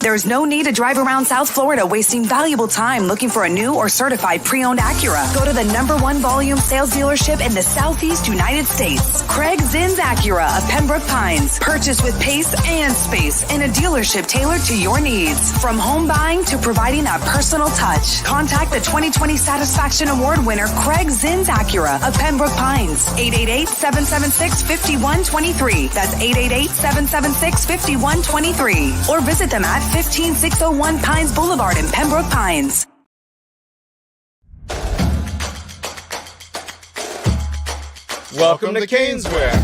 There's no need to drive around South Florida wasting valuable time looking for a new or certified pre-owned Acura. Go to the #1 volume sales dealership in the Southeast United States. Craig Zinn's Acura of Pembroke Pines. Purchase with pace and space in a dealership tailored to your needs. From home buying to providing that personal touch. Contact the 2020 Satisfaction Award winner Craig Zinn's Acura of Pembroke Pines. 888-776-5123. That's 888-776-5123. Or visit them at 15601 Pines Boulevard in Pembroke Pines. Welcome to Caneswear.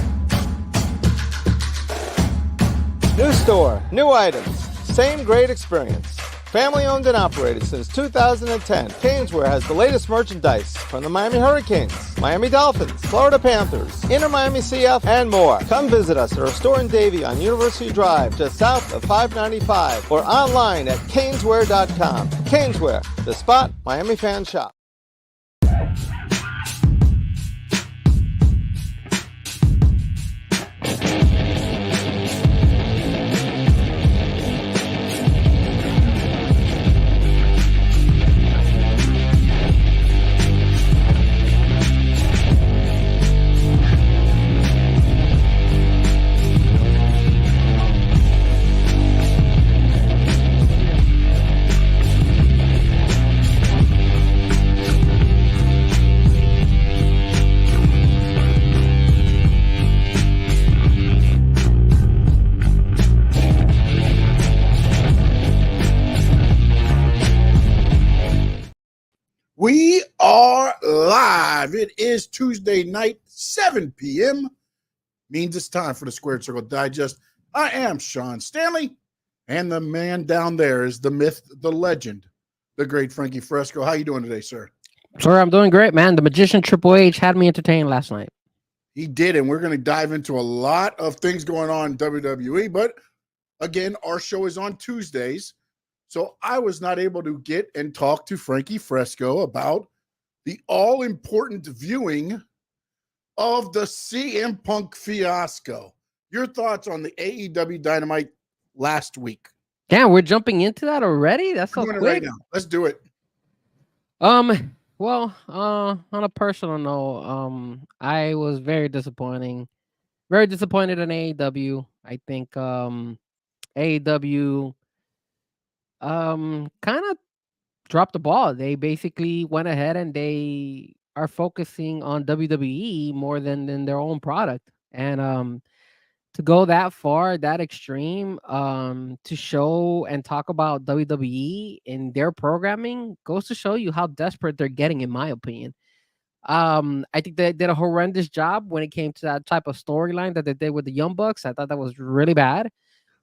New store, new items, same great experience. Family owned and operated since 2010, Caneswear has the latest merchandise from the Miami Hurricanes, Miami Dolphins, Florida Panthers, Inter Miami CF, and more. Come visit us at our store in Davie on University Drive, just south of 595, or online at caneswear.com. Caneswear, the spot Miami fans shop. We are live. It is Tuesday night, 7 p.m. Means it's time for the Squared Circle Digest. I am Sean Stanley, and the man down there is the myth, the legend, the great Frankie Fresco. How you doing today, sir? Sir, I'm doing great, man. The magician Triple H had me entertained last night. He did, and we're going to dive into a lot of things going on in WWE. But again, our show is on Tuesdays. So I was not able to get and talk to Frankie Fresco about the all-important viewing of the CM Punk fiasco. Your thoughts on the AEW Dynamite last week? Damn, we're jumping into that already? That's so quick. Right now. Let's do it. Well, on a personal note, I was very disappointed in AEW. I think AEW kind of dropped the ball. They basically went ahead and they are focusing on WWE more than their own product. And to go that far, that extreme, to show and talk about WWE in their programming goes to show you how desperate they're getting, in my opinion. I think they did a horrendous job when it came to that type of storyline that they did with the Young Bucks. I thought that was really bad.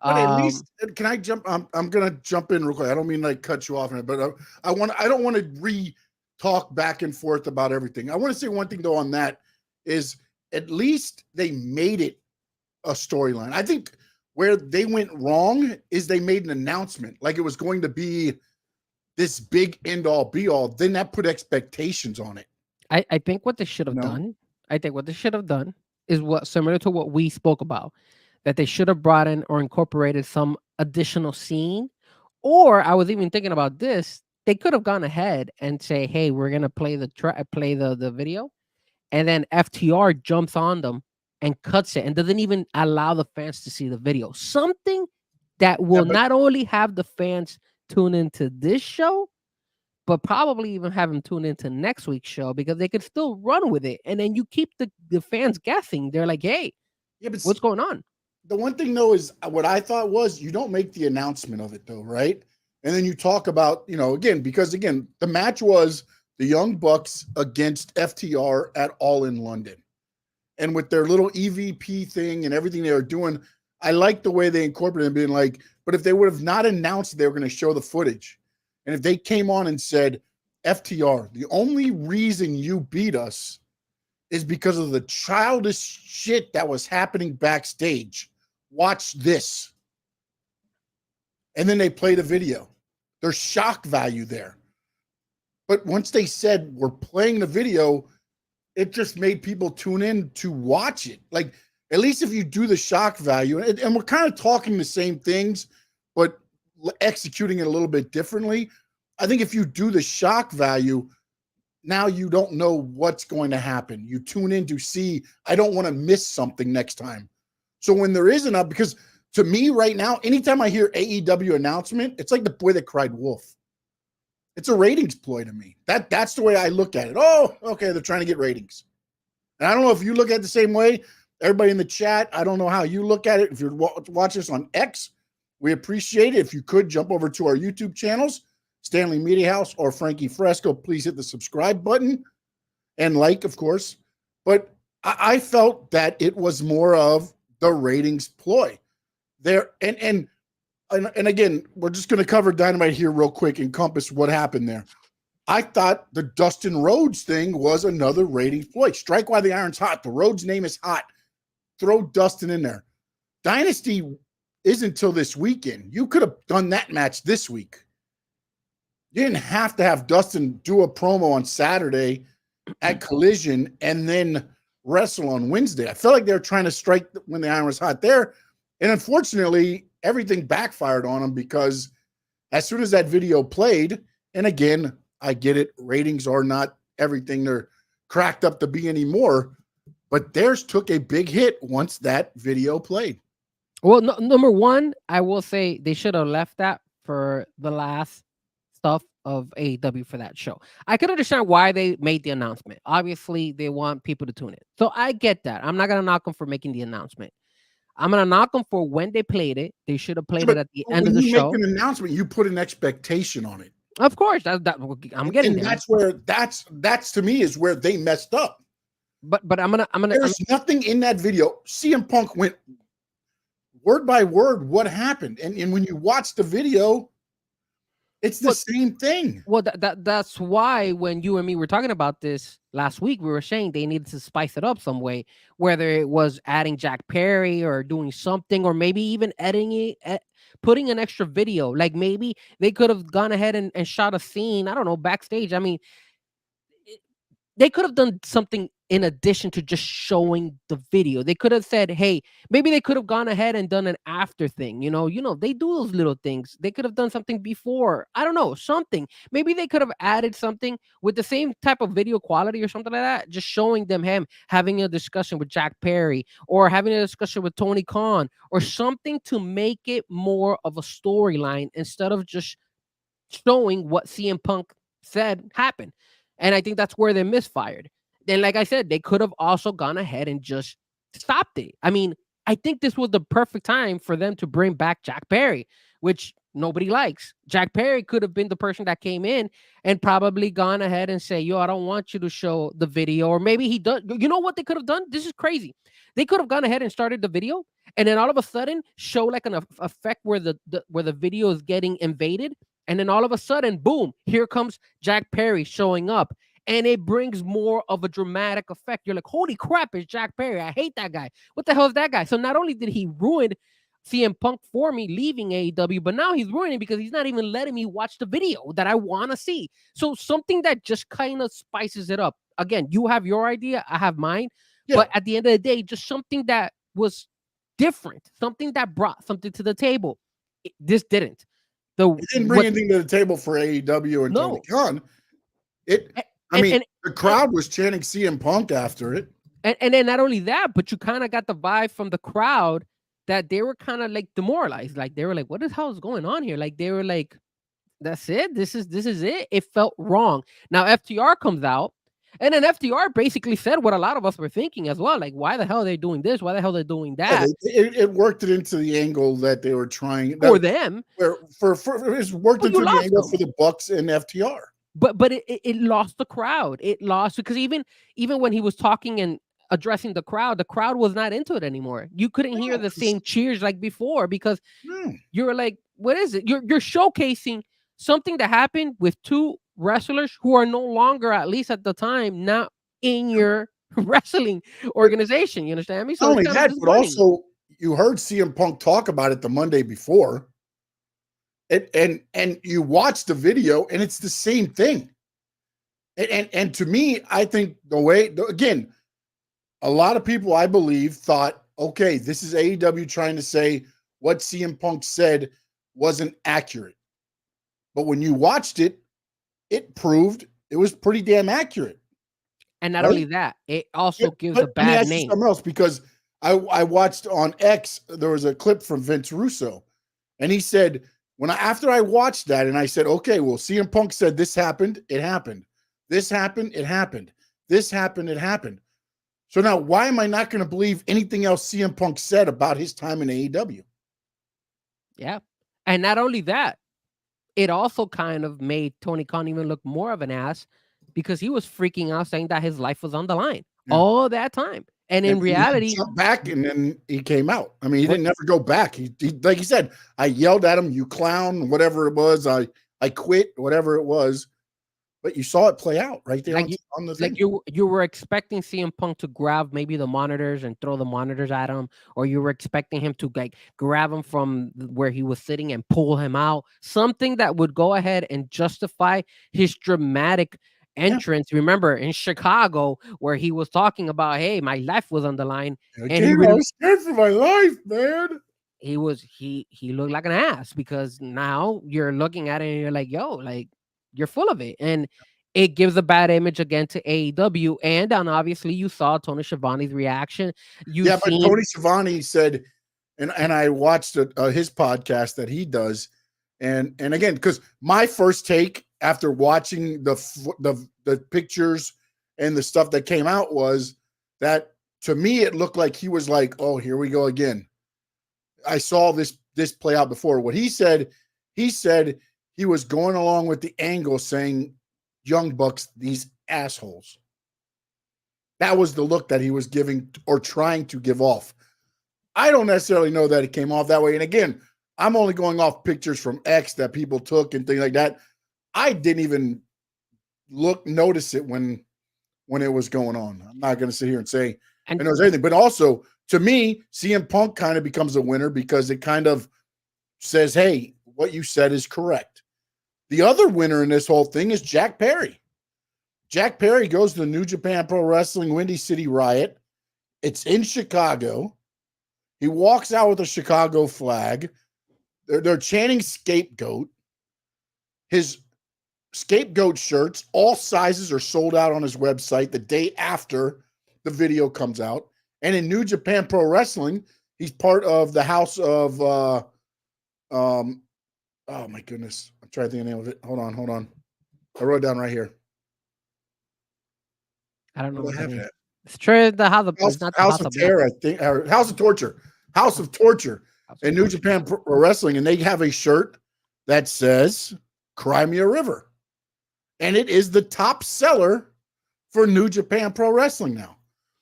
But at least, can I jump? I'm gonna jump in real quick. I don't mean like cut you off, but I don't want to talk back and forth about everything. I want to say one thing though on that is at least they made it a storyline. I think where they went wrong is they made an announcement like it was going to be this big end all be all. Then that put expectations on it. I think what they should have done. I think what they should have done is what similar to what we spoke about. That they should have brought in or incorporated some additional scene. Or I was even thinking about this. They could have gone ahead and say, hey, we're going to play the video. And then FTR jumps on them and cuts it and doesn't even allow the fans to see the video. Something that will not only have the fans tune into this show, but probably even have them tune into next week's show because they could still run with it. And then you keep the fans guessing. They're like, hey, what's going on? The one thing, though, is what I thought was you don't make the announcement of it, though, right? And then you talk about, because the match was the Young Bucks against FTR at All in London. And with their little EVP thing and everything they were doing, I like the way they incorporated it, being like, but if they would have not announced they were going to show the footage, and if they came on and said, FTR, the only reason you beat us is because of the childish shit that was happening backstage. Watch this. And then they play the video. There's shock value there. But once they said we're playing the video, it just made people tune in to watch it. Like, at least if you do the shock value, and we're kind of talking the same things, but executing it a little bit differently. I think if you do the shock value, now you don't know what's going to happen. You tune in to see, I don't want to miss something next time. So when there is enough, because to me right now, anytime I hear AEW announcement, it's like the boy that cried wolf. It's a ratings ploy to me. That's the way I look at it. Oh, okay, they're trying to get ratings. And I don't know if you look at it the same way. Everybody in the chat, I don't know how you look at it. If you're watching this on X, we appreciate it. If you could jump over to our YouTube channels, Stanley Media House or Frankie Fresco, please hit the subscribe button and like, of course. But I felt that it was more of the ratings ploy there. And again, we're just going to cover Dynamite here real quick, encompass what happened there. I thought the Dustin Rhodes thing was another ratings ploy. Strike while the iron's hot. The Rhodes name is hot. Throw Dustin in there. Dynasty isn't until this weekend. You could have done that match this week. You didn't have to have Dustin do a promo on Saturday at Collision and then wrestle on Wednesday. I felt like they were trying to strike when the iron was hot there. And unfortunately, everything backfired on them because as soon as that video played, and again, I get it, ratings are not everything they're cracked up to be anymore, but theirs took a big hit once that video played. Well, number one, I will say they should have left that for the last stuff of AEW for that show. I could understand why they made the announcement. Obviously, they want people to tune in. So I get that. I'm not going to knock them for making the announcement. I'm going to knock them for when they played it. They should have played it at the end of the show. When you make an announcement, you put an expectation on it. Of course. I'm getting and there. That's to me is where they messed up. But There's nothing in that video. CM Punk went word by word what happened. And when you watch the video, it's the same thing. Well, that's why when you and me were talking about this last week, we were saying they needed to spice it up some way, whether it was adding Jack Perry or doing something, or maybe even editing it, putting an extra video. Like maybe they could have gone ahead and shot a scene, I don't know, backstage. I mean, they could have done something in addition to just showing the video. They could have said, hey, maybe they could have gone ahead and done an after thing. You know, they do those little things. They could have done something before. I don't know, something. Maybe they could have added something with the same type of video quality or something like that, just showing them him having a discussion with Jack Perry or having a discussion with Tony Khan or something to make it more of a storyline instead of just showing what CM Punk said happened. And I think that's where they misfired. Then, like I said, they could have also gone ahead and just stopped it. I mean, I think this was the perfect time for them to bring back Jack Perry, which nobody likes. Jack Perry could have been the person that came in and probably gone ahead and say, yo, I don't want you to show the video. Or maybe he does. You know what they could have done? This is crazy. They could have gone ahead and started the video and then all of a sudden show like an effect where the video is getting invaded. And then all of a sudden, boom, here comes Jack Perry showing up. And it brings more of a dramatic effect. You're like, holy crap, it's Jack Perry. I hate that guy. What the hell is that guy? So not only did he ruin CM Punk for me leaving AEW, but now he's ruining because he's not even letting me watch the video that I want to see. So something that just kind of spices it up. Again, you have your idea, I have mine. Yeah. But at the end of the day, just something that was different, something that brought something to the table. This didn't. It didn't bring anything to the table for AEW and Tony Khan. The crowd was chanting CM Punk after it. And then not only that, but you kind of got the vibe from the crowd that they were kind of like demoralized. Like they were like, what the hell is going on here? Like they were like, that's it. This is it. It felt wrong. Now FTR comes out. And then FTR basically said what a lot of us were thinking as well. Like, why the hell are they doing this? Why the hell are they doing that? Yeah, it worked it into the angle that they were trying. For them. It worked into the angle for the Bucks and FTR. But it lost the crowd. It lost because even when he was talking and addressing the crowd was not into it anymore. You couldn't hear the same cheers like before because you were like, what is it? You're showcasing something that happened with two wrestlers who are no longer, at least at the time, not in your wrestling organization. You understand me? So not only that, but also you heard CM Punk talk about it the Monday before. And you watch the video and it's the same thing. And to me, I think again, a lot of people, I believe, thought, okay, this is AEW trying to say what CM Punk said wasn't accurate. But when you watched it, it proved it was pretty damn accurate. And not only that, it also gives a bad let me ask name. you something else, because I watched on X, there was a clip from Vince Russo, and he said, after I watched that and I said, okay, well, CM Punk said this happened, it happened. This happened, it happened. This happened, it happened. So now why am I not going to believe anything else CM Punk said about his time in AEW? Yeah. And not only that, it also kind of made Tony Khan even look more of an ass, because he was freaking out saying that his life was on the line all that time. And in reality, he jumped back and then he came out. I mean, he didn't ever go back. He like he said, I yelled at him, you clown, whatever it was. I quit, whatever it was. But you saw it play out right there on the thing. Like you were expecting CM Punk to grab maybe the monitors and throw the monitors at him, or you were expecting him to like grab him from where he was sitting and pull him out. Something that would go ahead and justify his dramatic entrance. Yeah. Remember in Chicago where he was talking about, hey, my life was on the line. And I was scared for my life, man. He looked like an ass, because now you're looking at it and you're like, yo, like, you're full of it. And it gives a bad image again to AEW. And obviously you saw Tony Schiavone's reaction. But Tony Schiavone said, and I watched his podcast that he does. And again, because my first take after watching the pictures and the stuff that came out was that, to me, it looked like he was like, oh, here we go again. I saw this play out before. What he said he was going along with the angle saying, Young Bucks, these assholes. That was the look that he was giving or trying to give off. I don't necessarily know that it came off that way. And again, I'm only going off pictures from X that people took and things like that. I didn't even notice it when it was going on. I'm not going to sit here and say I know anything. But also, to me, CM Punk kind of becomes a winner because it kind of says, hey, what you said is correct. The other winner in this whole thing is Jack Perry. Jack Perry goes to the New Japan Pro Wrestling Windy City Riot. It's in Chicago. He walks out with a Chicago flag. They're chanting scapegoat. His scapegoat shirts, all sizes, are sold out on his website the day after the video comes out. And in New Japan Pro Wrestling, he's part of the house of oh my goodness. I'm trying to think of the name of it. Hold on. I wrote it down right here. I don't know what that is. It's true. The House of Terror, I think, or House of Torture. House of Torture in New Japan Pro Wrestling, and they have a shirt that says "Cry Me a River," and it is the top seller for New Japan Pro Wrestling now.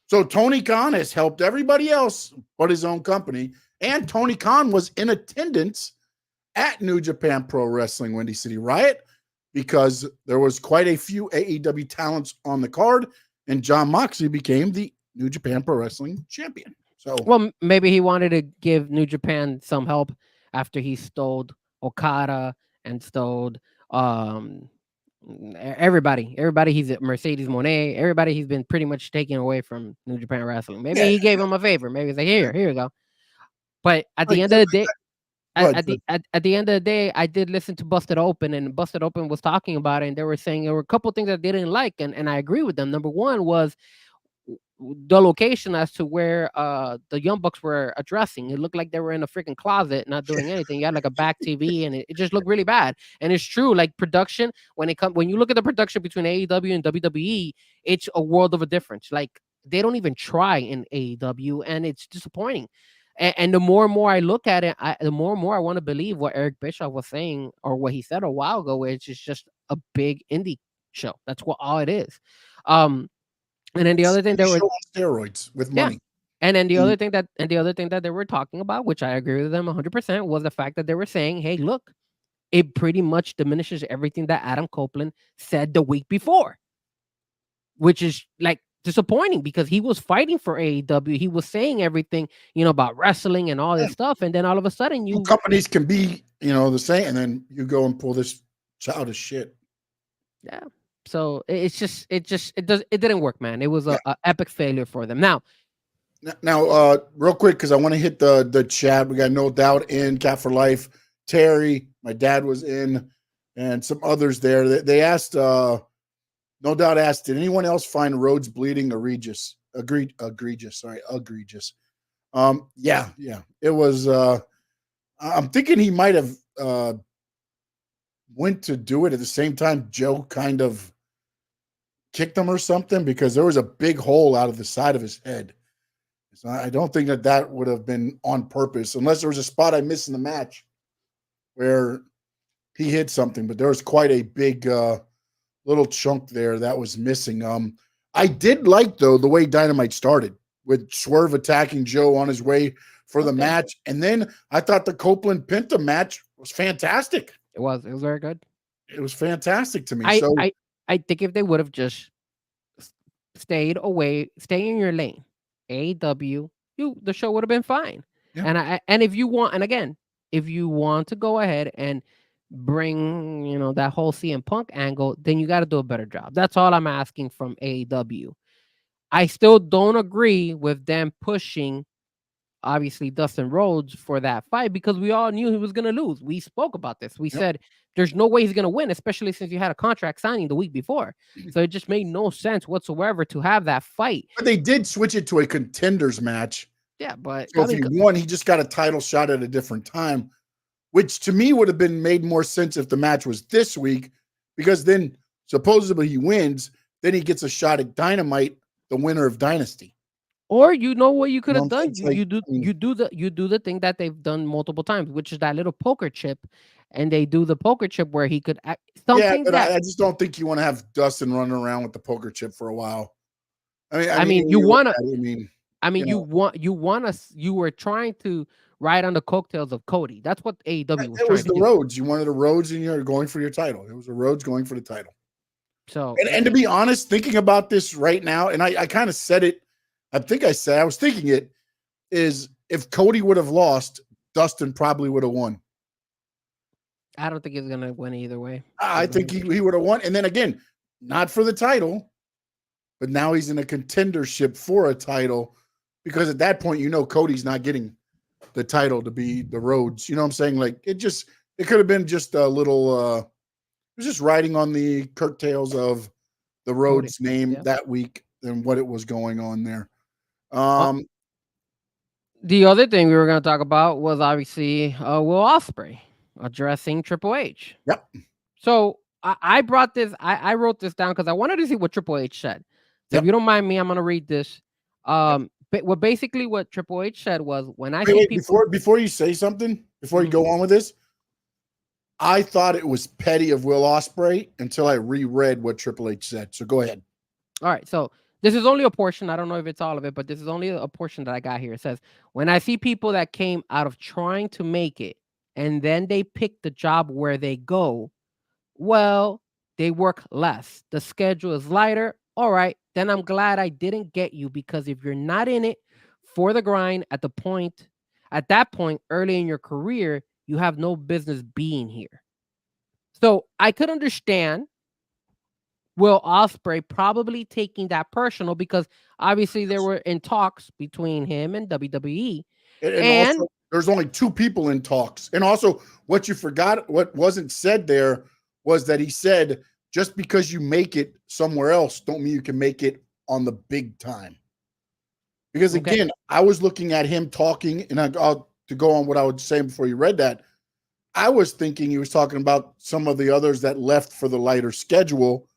So Tony Khan has helped everybody else but his own company, and Tony Khan was in attendance at New Japan Pro Wrestling Windy City Riot because there was quite a few AEW talents on the card, and Jon Moxley became the New Japan Pro Wrestling champion. So, well, maybe he wanted to give New Japan some help after he stole Okada and stole everybody. He's at Mercedes Moné. Everybody he's been pretty much taken away from New Japan Wrestling. Maybe he gave him a favor. Maybe he's like, here you go. But at the end of the day, at the end of the day, I did listen to Busted Open, and Busted Open was talking about it, and they were saying there were a couple things that they didn't like, and I agree with them. Number one was the location as to where the Young Bucks were addressing. It looked like they were in a freaking closet, not doing anything. You had like a back TV, and it just looked really bad. And it's true, like production, when you look at the production between AEW and WWE, it's a world of a difference. Like they don't even try in AEW, and it's disappointing. And the more and more I look at it, the more and more I want to believe what Eric Bischoff was saying or what he said a while ago, which is just a big indie show. That's what all it is. And then the other thing they were steroids with money. Yeah. And then the other thing that they were talking about, which I agree with them 100%, was the fact that they were saying, "Hey, look, it pretty much diminishes everything that Adam Copeland said the week before," which is like disappointing because he was fighting for AEW. He was saying everything, about wrestling and all this stuff, and then all of a sudden, companies can be, the same, and then you go and pull this childish shit. Yeah. So it didn't work, man. It was a epic failure for them. Now, real quick, because I want to hit the chat. We got No Doubt in Cat for Life. Terry, my dad was in, and some others there. They asked, no doubt asked, did anyone else find Rhodes bleeding egregious? Egregious. Yeah. It was. I'm thinking he might have went to do it at the same time Joe kind of kicked him or something, because there was a big hole out of the side of his head. So I don't think that would have been on purpose, unless there was a spot I missed in the match where he hit something. But there was quite a big little chunk there that was missing. I did like, though, the way Dynamite started with Swerve attacking Joe on his way for the match. And then I thought the Copeland Penta match was fantastic. It was very good. It was fantastic to me. I think if they would have just stay in your lane, AEW, the show would have been fine. Yeah. And if you want to go ahead and bring, that whole CM Punk angle, then you got to do a better job. That's all I'm asking from AEW. I still don't agree with them pushing, obviously, Dustin Rhodes for that fight, because we all knew he was going to lose. We spoke about this. We said there's no way he's going to win, especially since you had a contract signing the week before. So it just made no sense whatsoever to have that fight. But they did switch it to a contenders match. Yeah, but so if he won, he just got a title shot at a different time, which to me would have been made more sense if the match was this week, because then supposedly he wins, then he gets a shot at Dynamite, the winner of Dynasty. Or what you could have done? You do the thing that they've done multiple times, which is that little poker chip, and they do the poker chip where he could something. Yeah, but I just don't think you want to have Dustin running around with the poker chip for a while. You were trying to ride on the coattails of Cody. That's what AEW was. It was the Rhodes. You wanted a Rhodes, and you're going for your title. It was a Rhodes going for the title. So, and to be honest, thinking about this right now, and I kind of said it. I was thinking it is, if Cody would have lost, Dustin probably would have won. I don't think he's going to win either way. I think he would have won. And then again, not for the title, but now he's in a contendership for a title, because at that point, Cody's not getting the title to be the Rhodes. You know what I'm saying? Like, it could have been just a little, it was just riding on the curtails of the Rhodes name that week and what it was going on there. The other thing we were going to talk about was obviously Will Ospreay addressing Triple H. Yep. So I brought this. I wrote this down because I wanted to see what Triple H said. So if you don't mind me, I'm going to read this. But what Triple H said was, when I see people before you say something, before you go on with this, I thought it was petty of Will Ospreay until I reread what Triple H said. So go ahead. All right. So this is only a portion. I don't know if it's all of it, but this is only a portion that I got here. It says, when I see people that came out of trying to make it and then they pick the job where they go, well, they work less. The schedule is lighter. All right. Then I'm glad I didn't get you, because if you're not in it for the grind at that point early in your career, you have no business being here. So I could understand Will Ospreay probably taking that personal, because obviously they were in talks between him and WWE. And also, there's only two people in talks. And also, what you forgot, what wasn't said there, was that he said, just because you make it somewhere else, don't mean you can make it on the big time. Because again, I was looking at him talking, and to go on what I was saying before you read that, I was thinking he was talking about some of the others that left for the lighter schedule,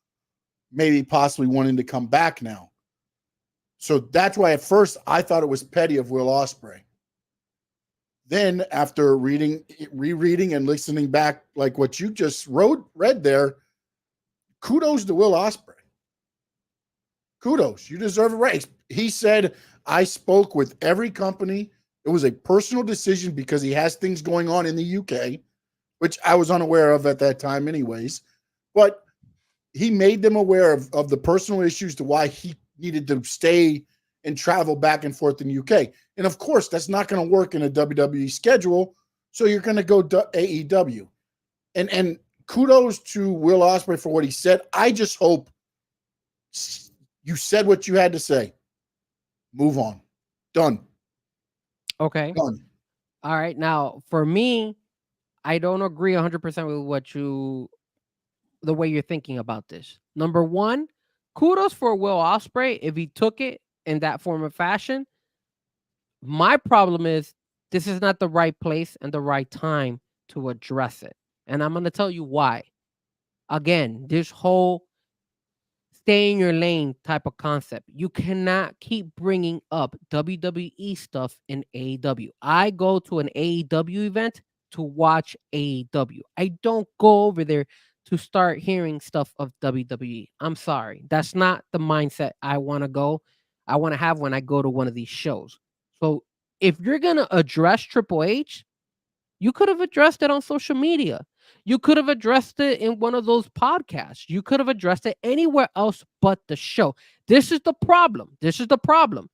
maybe possibly wanting to come back now. So that's why at first I thought it was petty of Will Ospreay. Then after rereading and listening back, like what you just read there, kudos to Will Ospreay. Kudos. You deserve it right. He said, I spoke with every company. It was a personal decision because he has things going on in the UK, which I was unaware of at that time anyways. But he made them aware of the personal issues to why he needed to stay and travel back and forth in the UK. And of course, that's not going to work in a WWE schedule. So you're going to go to AEW. And kudos to Will Ospreay for what he said. I just hope you said what you had to say. Move on. Done. Okay. Done. All right. Now, for me, I don't agree 100% with the way you're thinking about this. Number one, kudos for Will Ospreay if he took it in that form of fashion. My problem is this is not the right place and the right time to address it. And I'm going to tell you why. Again, this whole stay in your lane type of concept. You cannot keep bringing up WWE stuff in AEW. I go to an AEW event to watch AEW. I don't go over there to start hearing stuff of WWE. I'm sorry. That's not the mindset I want to have when I go to one of these shows. So if you're going to address Triple H, you could have addressed it on social media. You could have addressed it in one of those podcasts. You could have addressed it anywhere else but the show. This is the problem.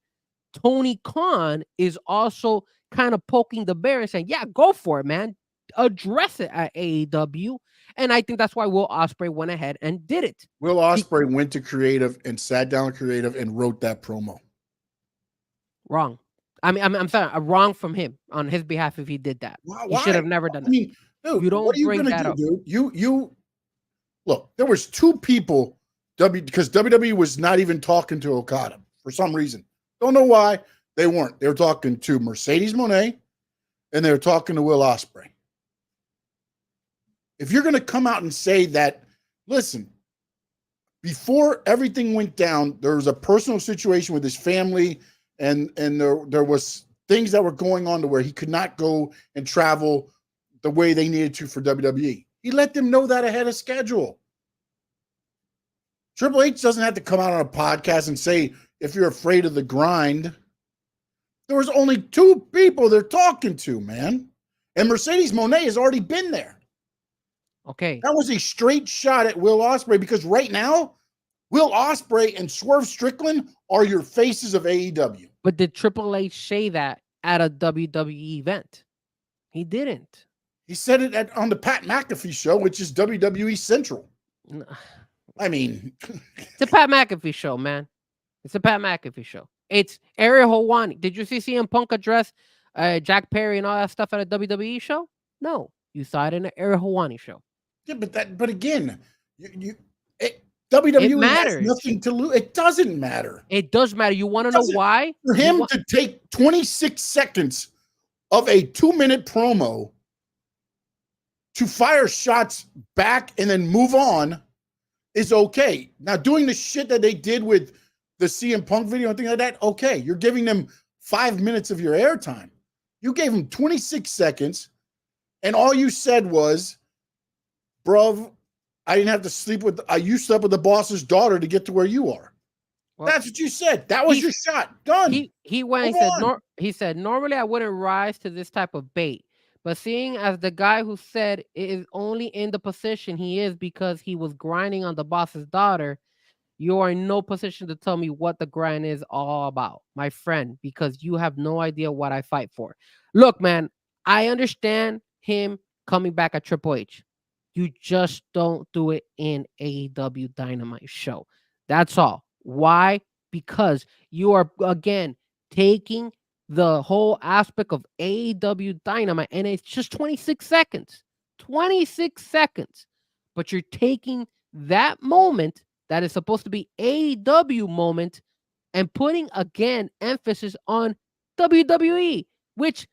Tony Khan is also kind of poking the bear and saying, yeah, go for it, man. Address it at AEW. And I think that's why Will Ospreay went ahead and did it. Will Ospreay went to creative and sat down creative and wrote that promo. Wrong. I'm sorry. Wrong from him on his behalf if he did that. Why? He should have never done that. I mean, dude, you don't what are you bring gonna that do, up. dude? You look. There was two people because WWE was not even talking to Okada for some reason. Don't know why they weren't. They were talking to Mercedes Moné and they were talking to Will Ospreay. If you're going to come out and say that, listen, before everything went down, there was a personal situation with his family. And there was things that were going on to where he could not go and travel the way they needed to for WWE. He let them know that ahead of schedule. Triple H doesn't have to come out on a podcast and say, if you're afraid of the grind. There was only two people they're talking to, man. And Mercedes Moné has already been there. Okay. That was a straight shot at Will Ospreay because right now, Will Ospreay and Swerve Strickland are your faces of AEW. But did Triple H say that at a WWE event? He didn't. He said it on the Pat McAfee show, which is WWE Central. I mean, it's a Pat McAfee show, man. It's a Pat McAfee show. It's Ariel Helwani. Did you see CM Punk address Jack Perry and all that stuff at a WWE show? No, you saw it in an Ariel Helwani show. Yeah, but again, WWE has nothing to lose. It doesn't matter. It does matter. You want to know why? For him to take 26 seconds of a 2-minute promo to fire shots back and then move on is okay. Now, doing the shit that they did with the CM Punk video and things like that, okay. You're giving them 5 minutes of your airtime. You gave them 26 seconds, and all you said was, bruv, I didn't have to sleep with, you slept with the boss's daughter to get to where you are. Well, that's what you said. That was your shot. Done. He said, normally I wouldn't rise to this type of bait. But seeing as the guy who said it is only in the position he is because he was grinding on the boss's daughter, you are in no position to tell me what the grind is all about, my friend, because you have no idea what I fight for. Look, man, I understand him coming back at Triple H. You just don't do it in AEW Dynamite show. That's all. Why? Because you are, again, taking the whole aspect of AEW Dynamite, and it's just 26 seconds. 26 seconds. But you're taking that moment that is supposed to be AEW moment and putting, again, emphasis on WWE, which,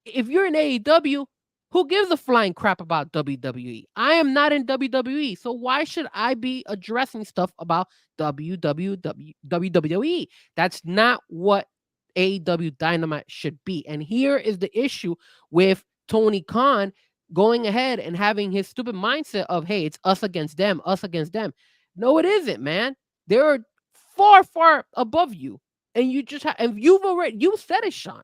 if you're in AEW, who gives a flying crap about WWE? I am not in WWE, so why should I be addressing stuff about WWE? That's not what AEW Dynamite should be. And here is the issue with Tony Khan going ahead and having his stupid mindset of, hey, it's us against them, us against them. No, it isn't, man. They're far, far above you. And you just and you said it, Sean.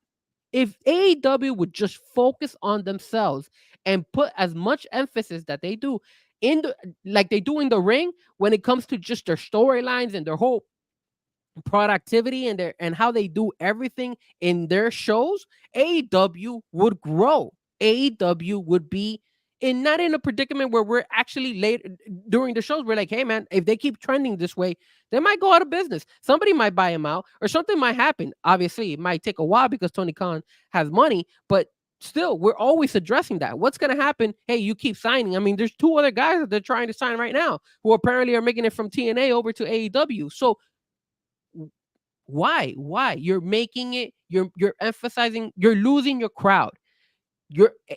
If AEW would just focus on themselves and put as much emphasis that they do like they do in the ring when it comes to just their storylines and their whole productivity and how they do everything in their shows, AEW would grow. AEW would be not in a predicament where we're actually late during the shows. We're like, hey man, if they keep trending this way, they might go out of business. Somebody might buy them out or something might happen. Obviously, it might take a while because Tony Khan has money, but still, we're always addressing that. What's going to happen? Hey, you keep signing. I mean, there's 2 other guys that they're trying to sign right now who apparently are making it from TNA over to AEW. So why? You're making it, you're emphasizing, you're losing your crowd.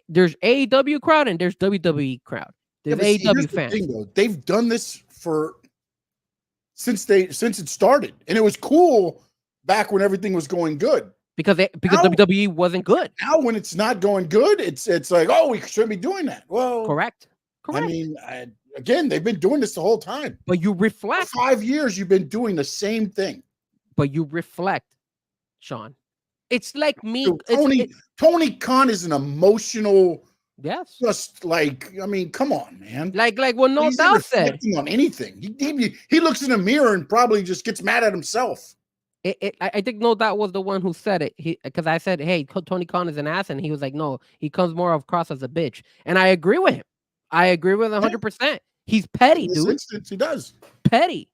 There's AEW crowd and there's WWE crowd. There's AEW fans. They've done this since it started, and it was cool back when everything was going good. Because WWE wasn't good. Now when it's not going good, it's like, oh, we shouldn't be doing that. Well, correct. I mean, again, they've been doing this the whole time. But you reflect. For 5 years, you've been doing the same thing. But you reflect, Sean. It's like me. Tony Khan is an emotional. Yes. Just like, I mean, come on, man. Like what No Doubt said. On anything. He looks in the mirror and probably just gets mad at himself. I think No Doubt was the one who said it. Because I said, hey, Tony Khan is an ass. And he was like, no, he comes more across as a bitch. And I agree with him. I agree with 100%. He's petty, dude. In this instance, he does. Petty.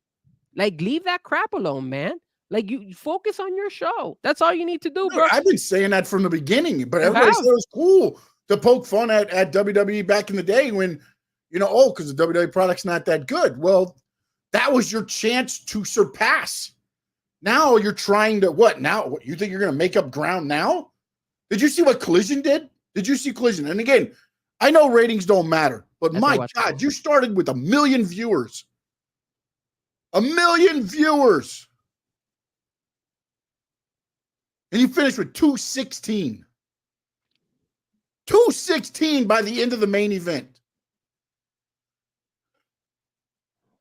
Like, leave that crap alone, man. Like, you focus on your show. That's all you need to do, bro. I've been saying that from the beginning, but everybody said it was cool to poke fun at WWE back in the day when, because the WWE product's not that good. Well, that was your chance to surpass. Now you're trying to what? Now you think you're going to make up ground now? Did you see what Collision did? Did you see Collision? And again, I know ratings don't matter, but my God, you started with 1 million viewers. 1 million viewers. And you finished with 216. 216 by the end of the main event.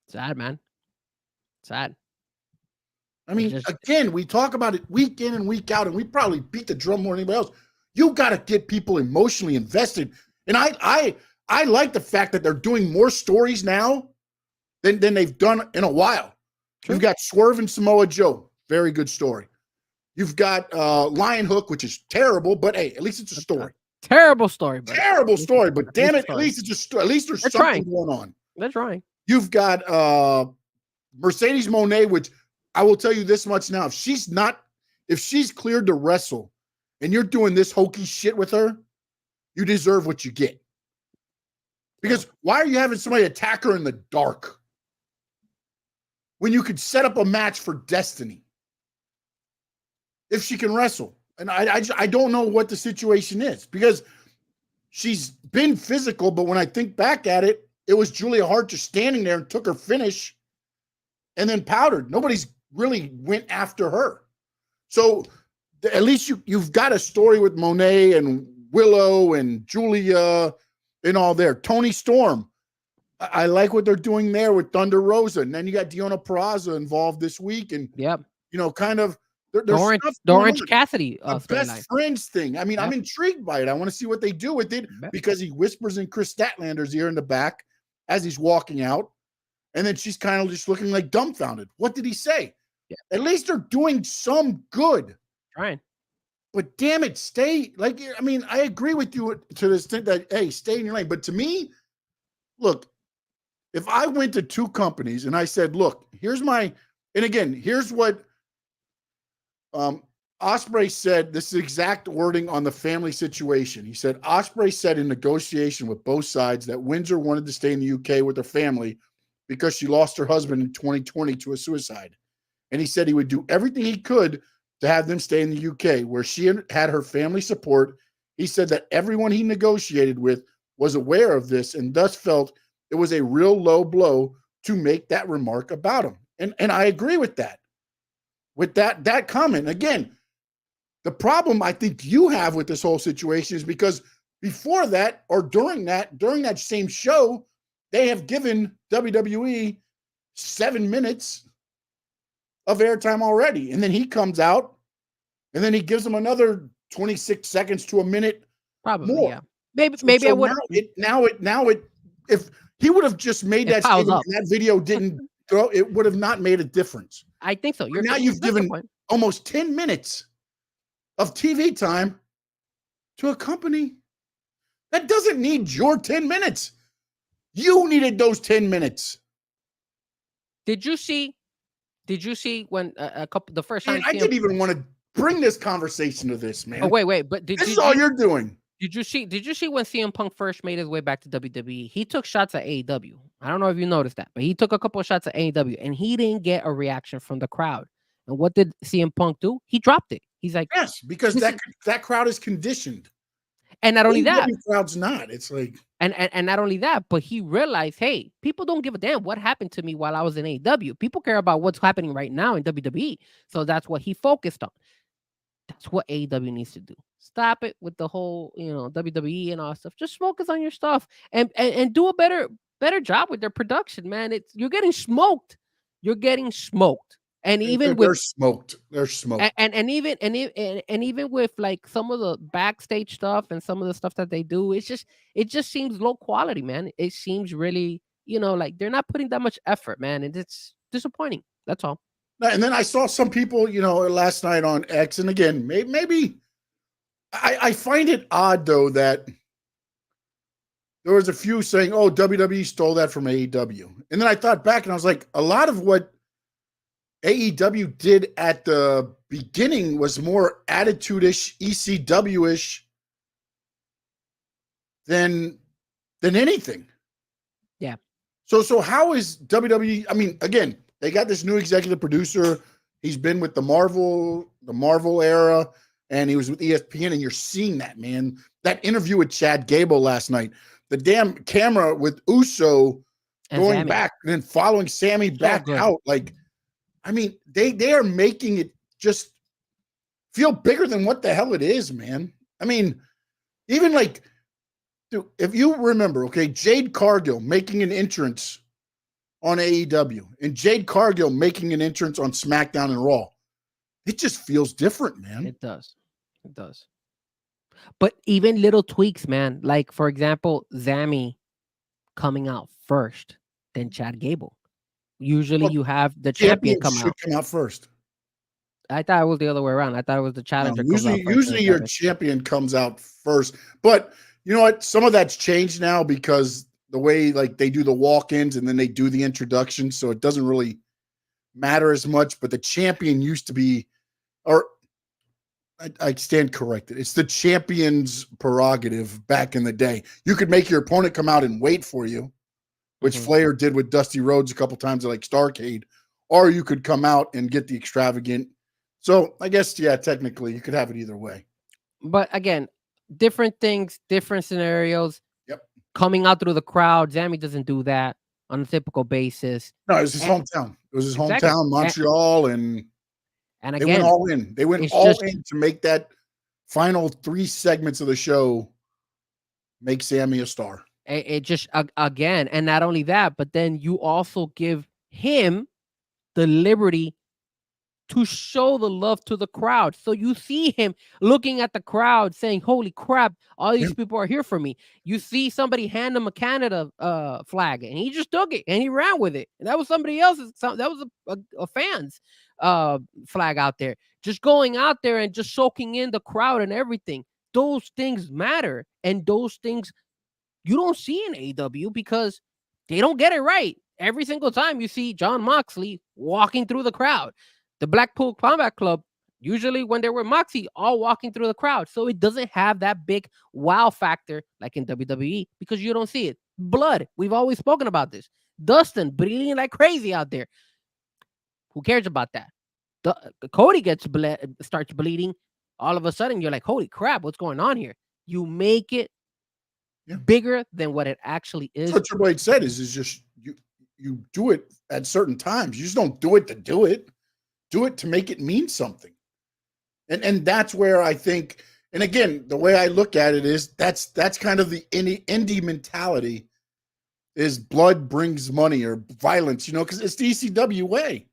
Sad, man. Sad. I mean, again, we talk about it week in and week out, and we probably beat the drum more than anybody else. You got to get people emotionally invested. And I like the fact that they're doing more stories now than they've done in a while. True. You've got Swerve and Samoa Joe. Very good story. You've got Lion Hook, which is terrible, but hey, at least it's a story. Terrible story, bro. Terrible story, but damn it, at least it's just at least there's something going on. They're trying. You've got Mercedes Moné, which I will tell you this much now: if she's cleared to wrestle, and you're doing this hokey shit with her, you deserve what you get. Because why are you having somebody attack her in the dark when you could set up a match for Destiny? If she can wrestle. And I don't know what the situation is because she's been physical, but when I think back at it, it was Julia Hart just standing there and took her finish and then powdered. Nobody's really went after her. So at least you've got a story with Monet and Willow and Julia and all there. Tony Storm. I like what they're doing there with Thunder Rosa. And then you got Deonna Purrazzo involved this week. And, kind of, the Orange Cassidy best friends thing. I mean, I'm intrigued by it. I want to see what they do with it because he whispers in Chris Statlander's ear in the back as he's walking out, and then she's kind of just looking like dumbfounded. What did he say? Yeah. At least they're doing some good. Trying. But damn it, stay. I agree with you to the extent that, hey, stay in your lane. But to me, look, if I went to 2 companies and I said, look, here's what Ospreay said, this is exact wording on the family situation. He said, Ospreay said in negotiation with both sides that Windsor wanted to stay in the UK with her family because she lost her husband in 2020 to a suicide. And he said he would do everything he could to have them stay in the UK where she had her family support. He said that everyone he negotiated with was aware of this and thus felt it was a real low blow to make that remark about him. And I agree with that. With that comment. Again, the problem I think you have with this whole situation is because before that or during that same show, they have given WWE 7 minutes of airtime already. And then he comes out and then he gives them another 26 seconds to a minute. Probably, more. Yeah. Maybe I would. Now it, if he would have just made that statement and that video didn't throw, it would have not made a difference. I think so. Now you've given almost 10 minutes of TV time to a company that doesn't need your 10 minutes. You needed those 10 minutes. Did you see when the first time I didn't even want to bring this conversation to this, man. Oh, wait, but this is all you're doing. Did you see when CM Punk first made his way back to WWE? He took shots at AEW. I don't know if you noticed that, but he took a couple of shots at AEW, and he didn't get a reaction from the crowd. And what did CM Punk do? He dropped it. He's like, yes, because that crowd is conditioned. And not only that, crowd's not. It's like, and not only that, but he realized, hey, people don't give a damn what happened to me while I was in AEW. People care about what's happening right now in WWE. So that's what he focused on. That's what AEW needs to do. Stop it with the whole, WWE and all that stuff. Just focus on your stuff and do a better job with their production, man. You're getting smoked. You're getting smoked. And even they're smoked. They're smoked. And even with like some of the backstage stuff and some of the stuff that they do, it just seems low quality, man. It seems really, like they're not putting that much effort, man, and it's disappointing. That's all. And then I saw some people, last night on X, and again, maybe I find it odd though that there was a few saying, "Oh, WWE stole that from AEW," and then I thought back and I was like, a lot of what AEW did at the beginning was more attitude-ish, ECW-ish than anything. Yeah. So how is WWE? I mean, again, they got this new executive producer. He's been with the Marvel era, and he was with ESPN, and you're seeing that, man. That interview with Chad Gable last night, the damn camera with Uso and going Sammy back and then following Sammy back out. Like, I mean, they are making it just feel bigger than what the hell it is, man. I mean, even like, dude, if you remember, okay, Jade Cargill making an entrance on AEW and Jade Cargill making an entrance on SmackDown and Raw, it just feels different, man. It does. But even little tweaks, man, like for example, Zammy coming out first, then Chad Gable. Usually you have the champion come out first. I thought it was the other way around. I thought it was the challenger. Usually your champion comes out first. But you know what? Some of that's changed now because the way like they do the walk-ins and then they do the introduction, so it doesn't really matter as much. But the champion used to be, or I stand corrected. It's the champion's prerogative back in the day. You could make your opponent come out and wait for you, which Flair did with Dusty Rhodes a couple times at like Starrcade, or you could come out and get the extravagant. So I guess, yeah, technically you could have it either way. But again, different things, different scenarios. Yep. Coming out through the crowd. Zammy doesn't do that on a typical basis. No, it was his hometown. It was his hometown, Montreal, and again, they went all in. They went all in to make that final 3 segments of the show make Sammy a star. It just, again, and not only that, but then you also give him the liberty to show the love to the crowd. So you see him looking at the crowd saying, holy crap, all these people are here for me. You see somebody hand him a Canada flag, and he just took it and he ran with it. And that was somebody else's. That was a fan's flag out there. Just going out there and just soaking in the crowd and everything. Those things matter. And those things you don't see in AEW because they don't get it right. Every single time you see Jon Moxley walking through the crowd. The Blackpool Combat Club, usually when they were Moxie, all walking through the crowd. So it doesn't have that big wow factor like in WWE because you don't see it. Blood. We've always spoken about this. Dustin bleeding like crazy out there. Who cares about that? Cody starts bleeding. All of a sudden, you're like, holy crap, what's going on here? You make it bigger than what it actually is. That's what Triple H said is just you do it at certain times. You just don't do it to do it. Do it to make it mean something. And that's where I think, and again, the way I look at it is that's kind of the indie mentality is blood brings money or violence, because it's the ECW way,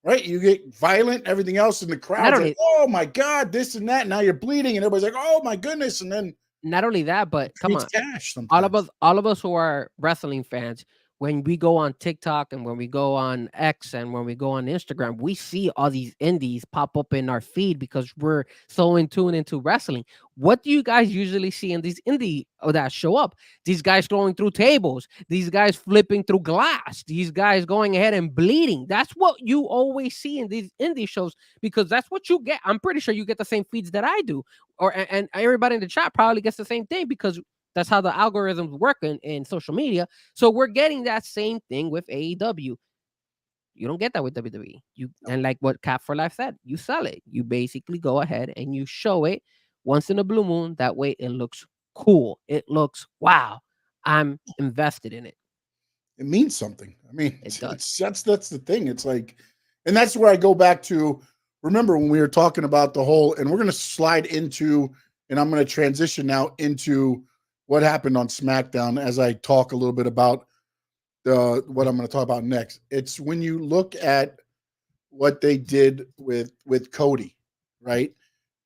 right? You get violent, everything else in the crowd. Like, oh my God, this and that. Now you're bleeding and everybody's like, oh my goodness. And then not only that, but come on, cash all of us who are wrestling fans, when we go on TikTok and when we go on X and when we go on Instagram, we see all these indies pop up in our feed because we're so in tune into wrestling. What do you guys usually see in these indie that show up? These guys throwing through tables, these guys flipping through glass, these guys going ahead and bleeding. That's what you always see in these indie shows because that's what you get. I'm pretty sure you get the same feeds that I do, and everybody in the chat probably gets the same thing because that's how the algorithms work in social media. So we're getting that same thing with AEW. You don't get that with WWE. And like what Cap for Life said, you sell it. You basically go ahead and you show it once in a blue moon. That way it looks cool. It looks, wow, I'm invested in it. It means something. I mean, it does. That's the thing. It's like, and that's where I go back to, remember when we were talking about the whole, and we're going to slide into, and I'm going to transition now into what happened on SmackDown as I talk a little bit about what I'm going to talk about next. It's when you look at what they did with Cody, right?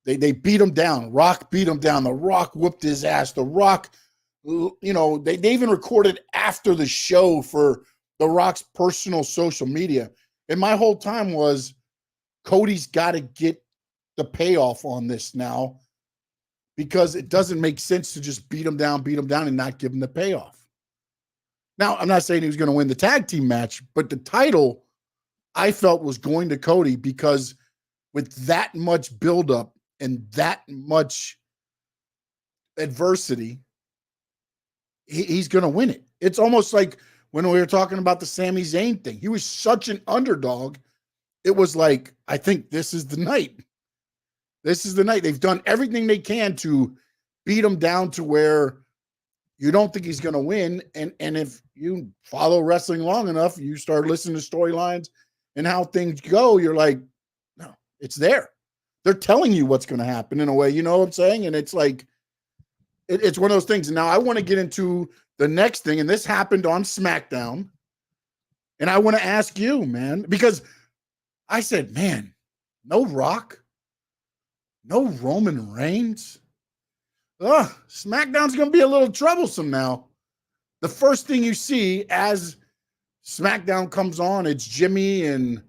They beat him down. Rock beat him down. The Rock whooped his ass. The Rock, they even recorded after the show for The Rock's personal social media. And my whole time was, Cody's got to get the payoff on this now, because it doesn't make sense to just beat him down, and not give him the payoff. Now, I'm not saying he was going to win the tag team match, but the title I felt was going to Cody because with that much buildup and that much adversity, he's going to win it. It's almost like when we were talking about the Sami Zayn thing. He was such an underdog. It was like, I think this is the night. This is the night. They've done everything they can to beat him down to where you don't think he's going to win. And if you follow wrestling long enough, you start listening to storylines and how things go, you're like, no, it's there. They're telling you what's going to happen in a way, you know what I'm saying? And it's like, it's one of those things. Now I want to get into the next thing, and this happened on SmackDown. And I want to ask you, man, because I said, man, no Rock, no Roman Reigns. SmackDown's going to be a little troublesome now. The first thing you see as SmackDown comes on, it's Jimmy and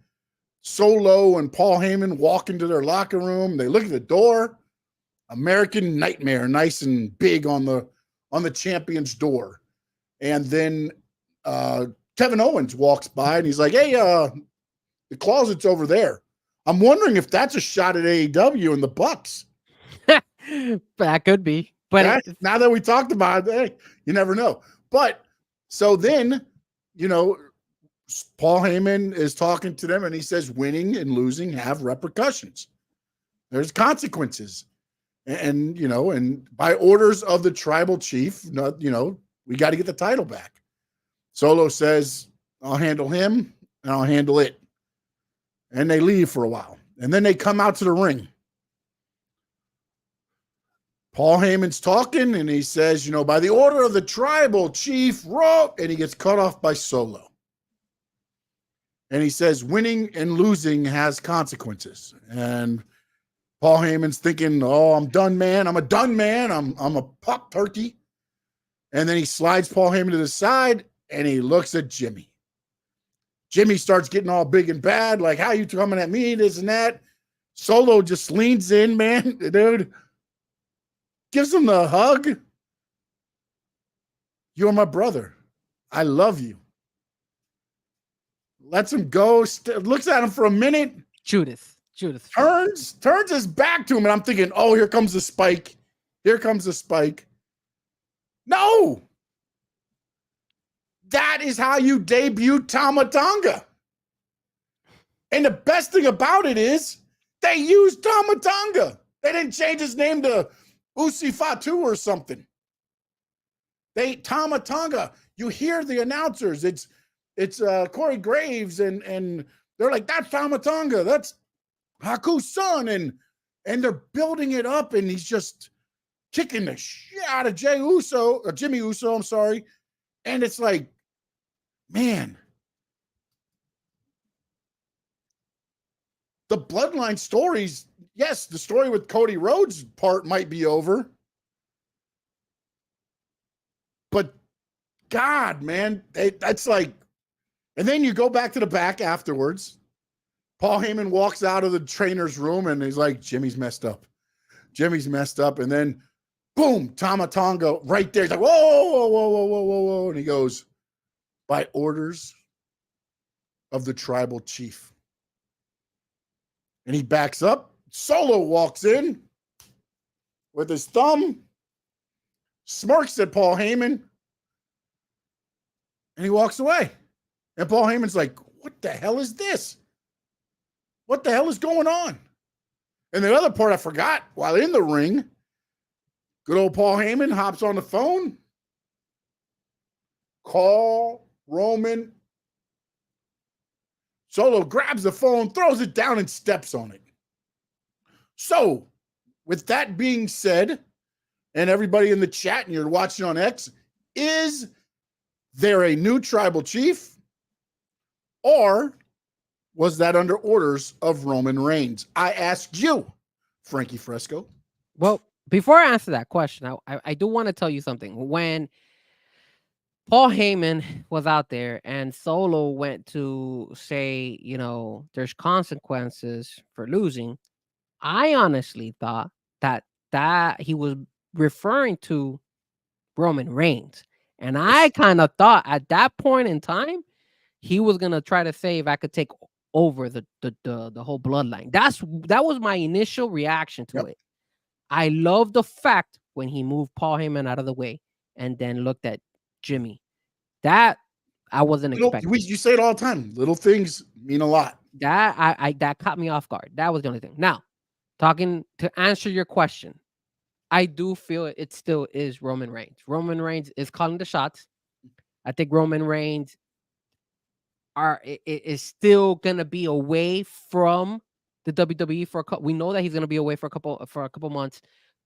Solo and Paul Heyman walk into their locker room. They look at the door. American Nightmare, nice and big on the champion's door. And then Kevin Owens walks by and he's like, hey, the closet's over there. I'm wondering if that's a shot at AEW and the Bucks. That could be. But now that we talked about it, hey, you never know. But so then, Paul Heyman is talking to them and he says winning and losing have repercussions. There's consequences. And by orders of the tribal chief, we got to get the title back. Solo says, I'll handle him and I'll handle it. And they leave for a while. And then they come out to the ring. Paul Heyman's talking and he says, by the order of the tribal chief, and he gets cut off by Solo. And he says, winning and losing has consequences. And Paul Heyman's thinking, oh, I'm done, man. I'm a done man. I'm a pop turkey. And then he slides Paul Heyman to the side and he looks at Jimmy. Jimmy starts getting all big and bad, like, how you coming at me, this and that. Solo just leans in, man, dude. Gives him the hug. You're my brother. I love you. Lets him go. Looks at him for a minute. Judas. Turns his back to him, and I'm thinking, oh, here comes the spike. Here comes the spike. No. That is how you debut Tama Tonga. And the best thing about it is they used Tama Tonga. They didn't change his name to Usi Fatu or something. Tama Tonga. You hear the announcers. It's Corey Graves and they're like, that's Tama Tonga. That's Haku's son. And they're building it up and he's just kicking the shit out of Jimmy Uso, I'm sorry. And it's like, man, the bloodline stories, yes, the story with Cody Rhodes part might be over, but God, man. That's like, and then you go back to the back afterwards. Paul Heyman walks out of the trainer's room and he's like, Jimmy's messed up. Jimmy's messed up. And then, boom, Tama Tonga right there. He's like, whoa, whoa, whoa, whoa, whoa, whoa, whoa. And he goes, by orders of the tribal chief. And he backs up. Solo walks in with his thumb, smirks at Paul Heyman, and he walks away. And Paul Heyman's like, what the hell is this? What the hell is going on? And the other part I forgot, while in the ring, good old Paul Heyman hops on the phone. Call Roman. Solo grabs the phone, throws it down, and steps on it. So, with that being said, and everybody in the chat, and you're watching on X, is there a new tribal chief? Or was that under orders of Roman Reigns? I asked you, Frankie Fresco. Well, before I answer that question, I do want to tell you something. When Paul Heyman was out there and Solo went to say, there's consequences for losing, I honestly thought that he was referring to Roman Reigns. And I kind of thought at that point in time, he was going to try to say if I could take over the whole bloodline. That was my initial reaction to it. I love the fact when he moved Paul Heyman out of the way and then looked at Jimmy. That I wasn't expecting. You say it all the time. Little things mean a lot. That caught me off guard. That was the only thing. Now, talking to answer your question, I do feel it still is Roman Reigns. Roman Reigns is calling the shots. I think Roman Reigns is still gonna be away from the WWE for a couple. We know that he's gonna be away for a couple months,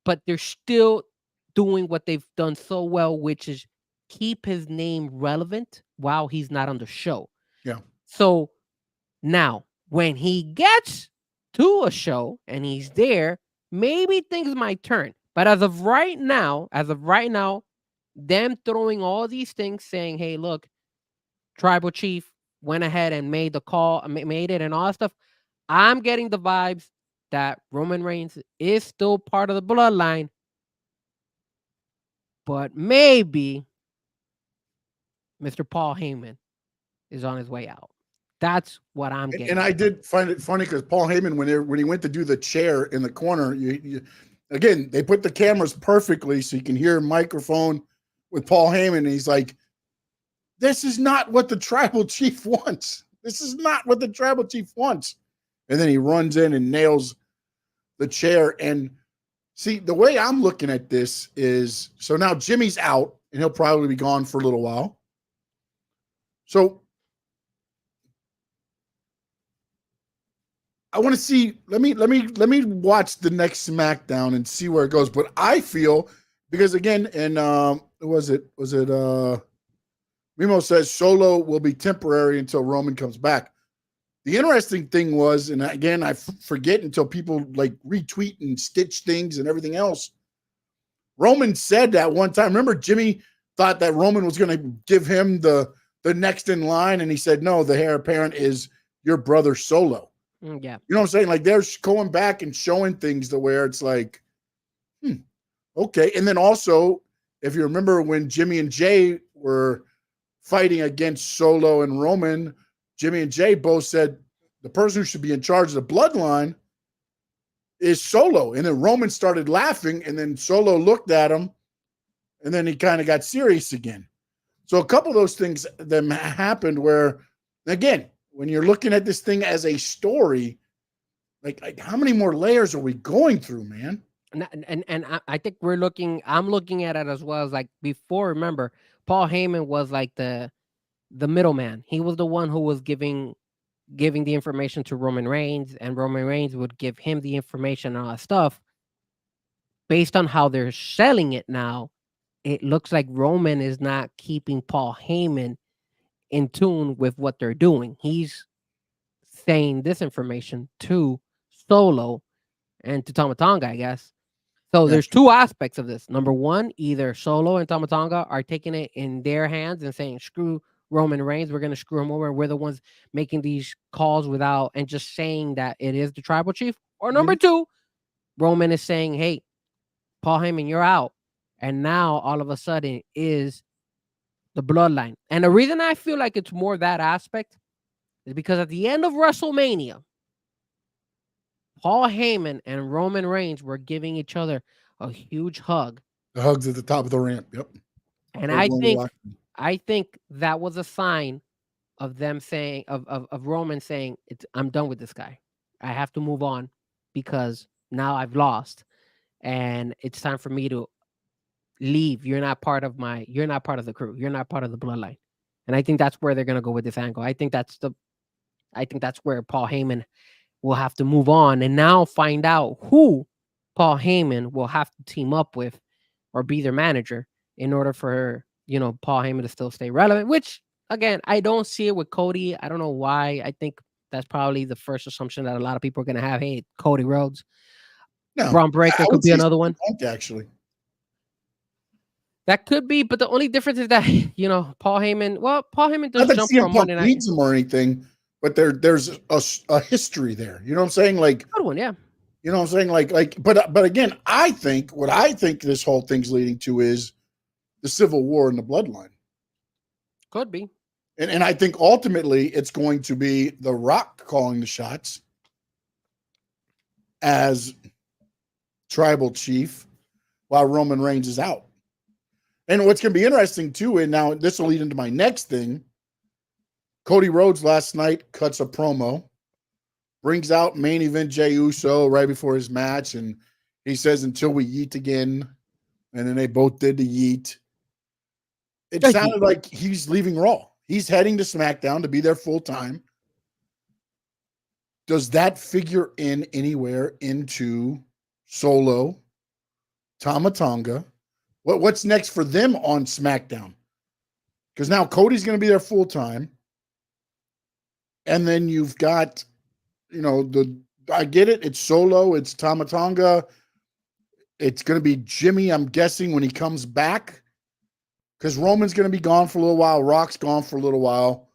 but they're still doing what they've done so well, which is keep his name relevant while he's not on the show. Yeah. So now when he gets to a show and he's there, maybe things might turn. But as of right now, them throwing all these things saying, hey, look, tribal chief went ahead and made the call, made it and all that stuff. I'm getting the vibes that Roman Reigns is still part of the bloodline, but maybe Mr. Paul Heyman is on his way out. That's what I'm getting. And I did find it funny because Paul Heyman, when he went to do the chair in the corner, again, they put the cameras perfectly so you can hear a microphone with Paul Heyman, and he's like, this is not what the tribal chief wants. This is not what the tribal chief wants. And then he runs in and nails the chair. And see, the way I'm looking at this is, so now Jimmy's out and he'll probably be gone for a little while. So I want to see, let me watch the next SmackDown and see where it goes. But I feel, because again, and was it Mimo says Solo will be temporary until Roman comes back. The interesting thing was, and again, I forget until people like retweet and stitch things and everything else. Roman said that one time. Remember, Jimmy thought that Roman was going to give him the next in line, and he said, no, the heir apparent is your brother Solo. Yeah. You know what I'm saying? Like, they're going back and showing things to where it's like, okay. And then also, if you remember when Jimmy and Jay were fighting against Solo and Roman, Jimmy and Jay both said the person who should be in charge of the bloodline is Solo. And then Roman started laughing, and then Solo looked at him, and then he kind of got serious again. So a couple of those things that happened where, again, when you're looking at this thing as a story, like how many more layers are we going through, man? And I think I'm looking at it as well as like before. Remember, Paul Heyman was like the middleman. He was the one who was giving the information to Roman Reigns, and Roman Reigns would give him the information and all that stuff. Based on how they're selling it now, it looks like Roman is not keeping Paul Heyman in tune with what they're doing. He's saying this information to Solo and to Tama Tonga, I guess. So there's two aspects of this. Number one, either Solo and Tama Tonga are taking it in their hands and saying, screw Roman Reigns, we're going to screw him over. We're the ones making these calls without and just saying that it is the tribal chief. Or number two, Roman is saying, hey, Paul Heyman, you're out. And now all of a sudden is the bloodline. And the reason I feel like it's more that aspect is because at the end of WrestleMania, Paul Heyman and Roman Reigns were giving each other a huge hug. The hugs at the top of the ramp. Yep. And I think that was a sign of them saying, of Roman saying, I'm done with this guy. I have to move on because now I've lost and it's time for me to leave. You're not part of the crew. You're not part of the bloodline. And I think that's where they're going to go with this angle. I think that's where Paul Heyman will have to move on and now find out who Paul Heyman will have to team up with or be their manager in order for, Paul Heyman to still stay relevant, which again, I don't see it with Cody. I don't know why. I think that's probably the first assumption that a lot of people are going to have. Hey, Cody Rhodes. No, Braun Breaker could be another one. Actually. That could be, but the only difference is that, Paul Heyman does jump from Monday Night. Needs him or anything. But there's a history there. You know what I'm saying? Like good one, yeah. You know what I'm saying? But again, I think this whole thing's leading to is the Civil War and the bloodline. Could be. And I think ultimately it's going to be The Rock calling the shots as tribal chief while Roman Reigns is out. And what's going to be interesting too, and now this will lead into my next thing. Cody Rhodes last night cuts a promo, brings out main event Jey Uso right before his match, and he says, until we yeet again. And then they both did the yeet. It sounded like he's leaving Raw. He's heading to SmackDown to be there full time. Does that figure in anywhere into Solo, Tama Tonga? What's next for them on SmackDown? Because now Cody's going to be there full time. And then you've got, I get it. It's Solo. It's Tama Tonga. It's going to be Jimmy, I'm guessing, when he comes back. Because Roman's going to be gone for a little while. Rock's gone for a little while.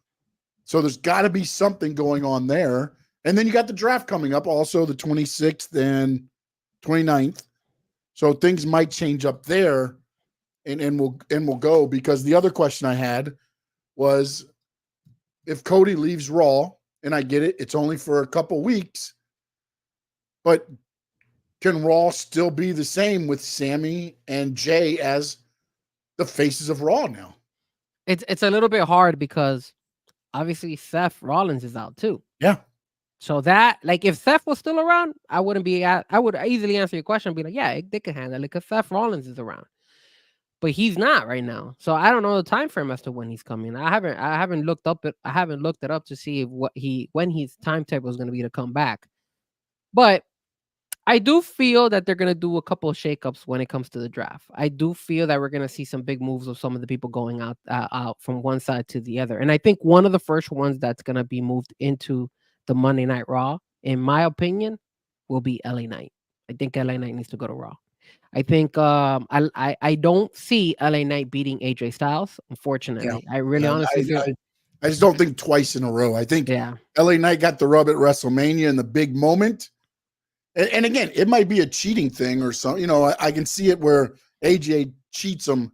So there's got to be something going on there. And then you got the draft coming up also the 26th and 29th. So things might change up there. And we'll go. Because the other question I had was, if Cody leaves Raw, and I get it, it's only for a couple weeks, but can Raw still be the same with Sammy and Jay as the faces of Raw now? It's a little bit hard because obviously Seth Rollins is out too. Yeah. So that, if Seth was still around, I would easily answer your question and be like, yeah, they can handle it because Seth Rollins is around. But he's not right now, so I don't know the time frame as to when he's coming. I haven't looked it up to see when his timetable is going to be to come back. But I do feel that they're going to do a couple of shakeups when it comes to the draft. I do feel that we're going to see some big moves of some of the people going out from one side to the other. And I think one of the first ones that's going to be moved into the Monday Night Raw, in my opinion, will be LA Knight. I think LA Knight needs to go to Raw. I think I don't see LA Knight beating AJ Styles, unfortunately. Yeah. I really honestly feel I just don't think twice in a row. I think LA Knight got the rub at WrestleMania in the big moment. And again, it might be a cheating thing or something. I can see it where AJ cheats him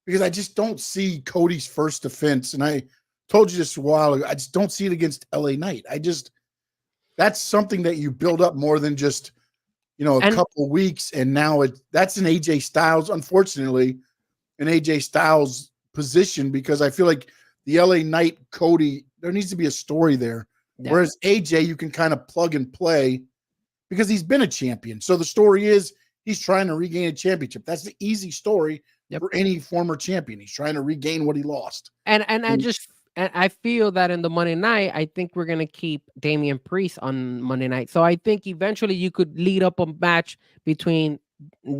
because I just don't see Cody's first defense. And I told you this a while ago. I just don't see it against LA Knight. That's something that you build up more than just a couple weeks, and now that's an AJ Styles, unfortunately, an AJ Styles position, because I feel like the LA Knight Cody, there needs to be a story there. Yeah. Whereas AJ, you can kind of plug and play because he's been a champion. So the story is he's trying to regain a championship. That's the easy story for any former champion. He's trying to regain what he lost. And I feel that in the Monday night, I think we're going to keep Damian Priest on Monday night. So I think eventually you could lead up a match between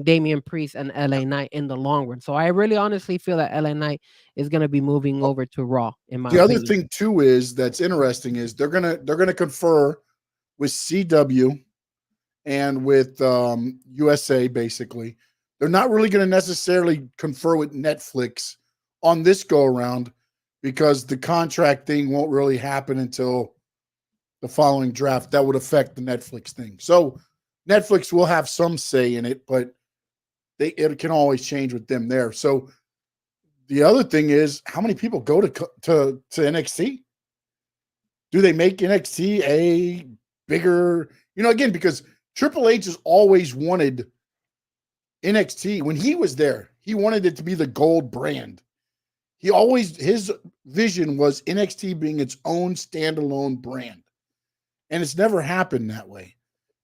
Damian Priest and LA Knight in the long run. So I really honestly feel that LA Knight is going to be moving over to Raw. In my opinion. Other thing too is that's interesting is they're going to confer with CW and with USA, basically. They're not really going to necessarily confer with Netflix on this go around because the contract thing won't really happen until the following draft. That would affect the Netflix thing. So Netflix will have some say in it, but it can always change with them there. So the other thing is, how many people go to NXT? Do they make NXT a bigger, again, because Triple H has always wanted NXT. When he was there, he wanted it to be the gold brand. His vision was NXT being its own standalone brand. And it's never happened that way.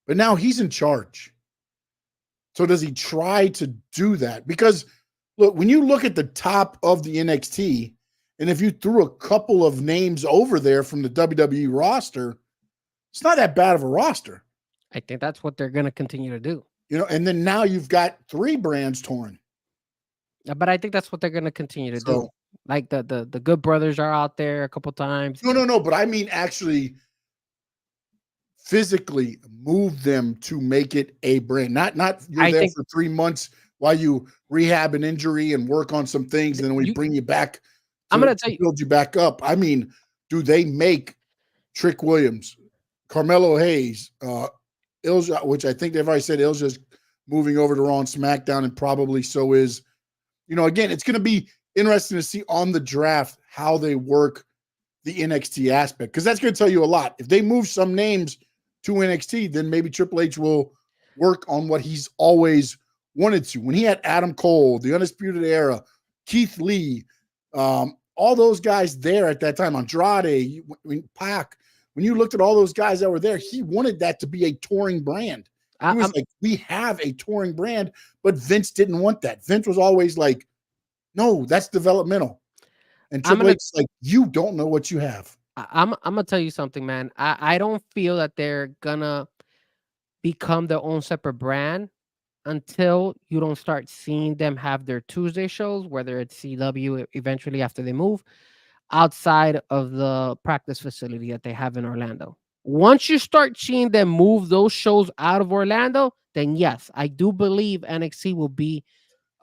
But now he's in charge. So does he try to do that? Because look, when you look at the top of the NXT, and if you threw a couple of names over there from the WWE roster, it's not that bad of a roster. I think that's what they're going to continue to do. And then now you've got 3 brands torn. But I think that's what they're going to continue to do. Like the Good Brothers are out there a couple times. No. But I mean, actually physically move them to make it a brand. Not you're there for 3 months while you rehab an injury and work on some things, and then we bring you back. I'm going to tell you, build you back up. I mean, do they make Trick Williams, Carmelo Hayes, Ilja, which I think they've already said Ilja's moving over to Raw and SmackDown, and probably so is, again, it's going to be interesting to see on the draft how they work the NXT aspect, because that's going to tell you a lot. If they move some names to NXT, then maybe Triple H will work on what he's always wanted to. When he had Adam Cole, the Undisputed Era, Keith Lee, all those guys there at that time, Andrade, Pac, when you looked at all those guys that were there, he wanted that to be a touring brand. He was like, we have a touring brand, but Vince didn't want that. Vince was always like, no, that's developmental. And Triple H is like, you don't know what you have. I'm going to tell you something, man. I don't feel that they're going to become their own separate brand until you don't start seeing them have their Tuesday shows, whether it's CW eventually after they move, outside of the practice facility that they have in Orlando. Once you start seeing them move those shows out of Orlando, then yes, I do believe NXT will be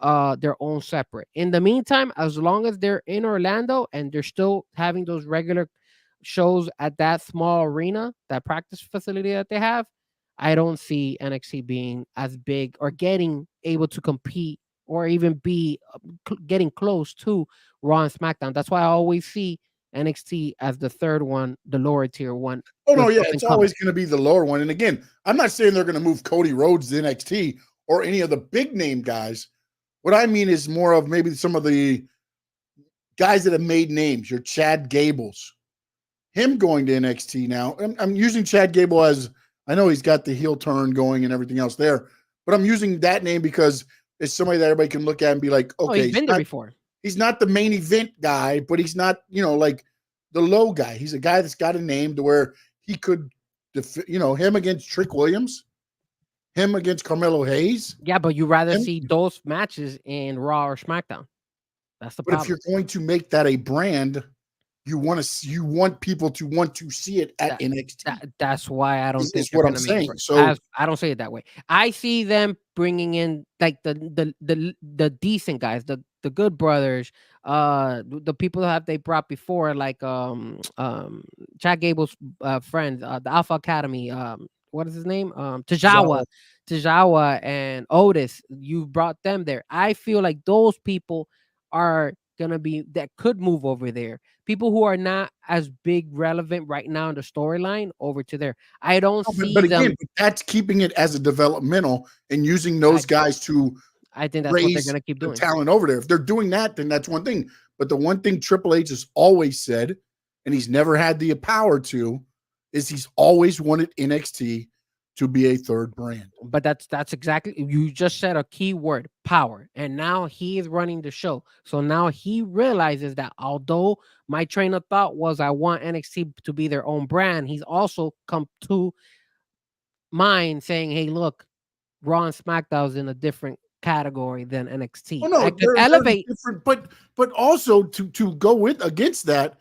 their own separate. In the meantime, as long as they're in Orlando and they're still having those regular shows at that small arena, that practice facility that they have, I don't see NXT being as big or getting able to compete or even be getting close to Raw and SmackDown. That's why I always see NXT as the third one, the lower tier one. Oh, no, yeah, it's always going to be the lower one. And again, I'm not saying they're going to move Cody Rhodes to NXT or any of the big name guys. What I mean is more of maybe some of the guys that have made names, your Chad Gables, him going to NXT now. I'm using Chad Gable as, I know he's got the heel turn going and everything else there, but I'm using that name because it's somebody that everybody can look at and be like, okay, he's been there before. He's not the main event guy, but he's not, like the low guy. He's a guy that's got a name to where he could, him against Trick Williams, him against Carmelo Hayes. Yeah, but you rather see those matches in Raw or SmackDown. That's the problem. But if you're going to make that a brand, you want people to want to see it at NXT. That's why I don't think what I'm saying. So I don't say it that way. I see them bringing in like the decent guys, the Good Brothers, the people that they brought before, like Chad Gable's friends, the Alpha Academy. What is his name? Tajawa and Otis. You brought them there. I feel like those people are gonna be that could move over there. People who are not as big relevant right now in the storyline over to there. I don't see but them. Again, that's keeping it as a developmental and using those guys to. I think that's what they're gonna keep doing. Talent over there. If they're doing that, then that's one thing. But the one thing Triple H has always said, and he's never had the power to, is he's always wanted NXT to be a third brand. But that's exactly, you just said a key word, power. And now he is running the show. So now he realizes that although my train of thought was I want NXT to be their own brand, he's also come to mind saying, hey, look, Raw and SmackDown's in a different category than NXT. Oh, no, they're elevate different, but also to go with against that,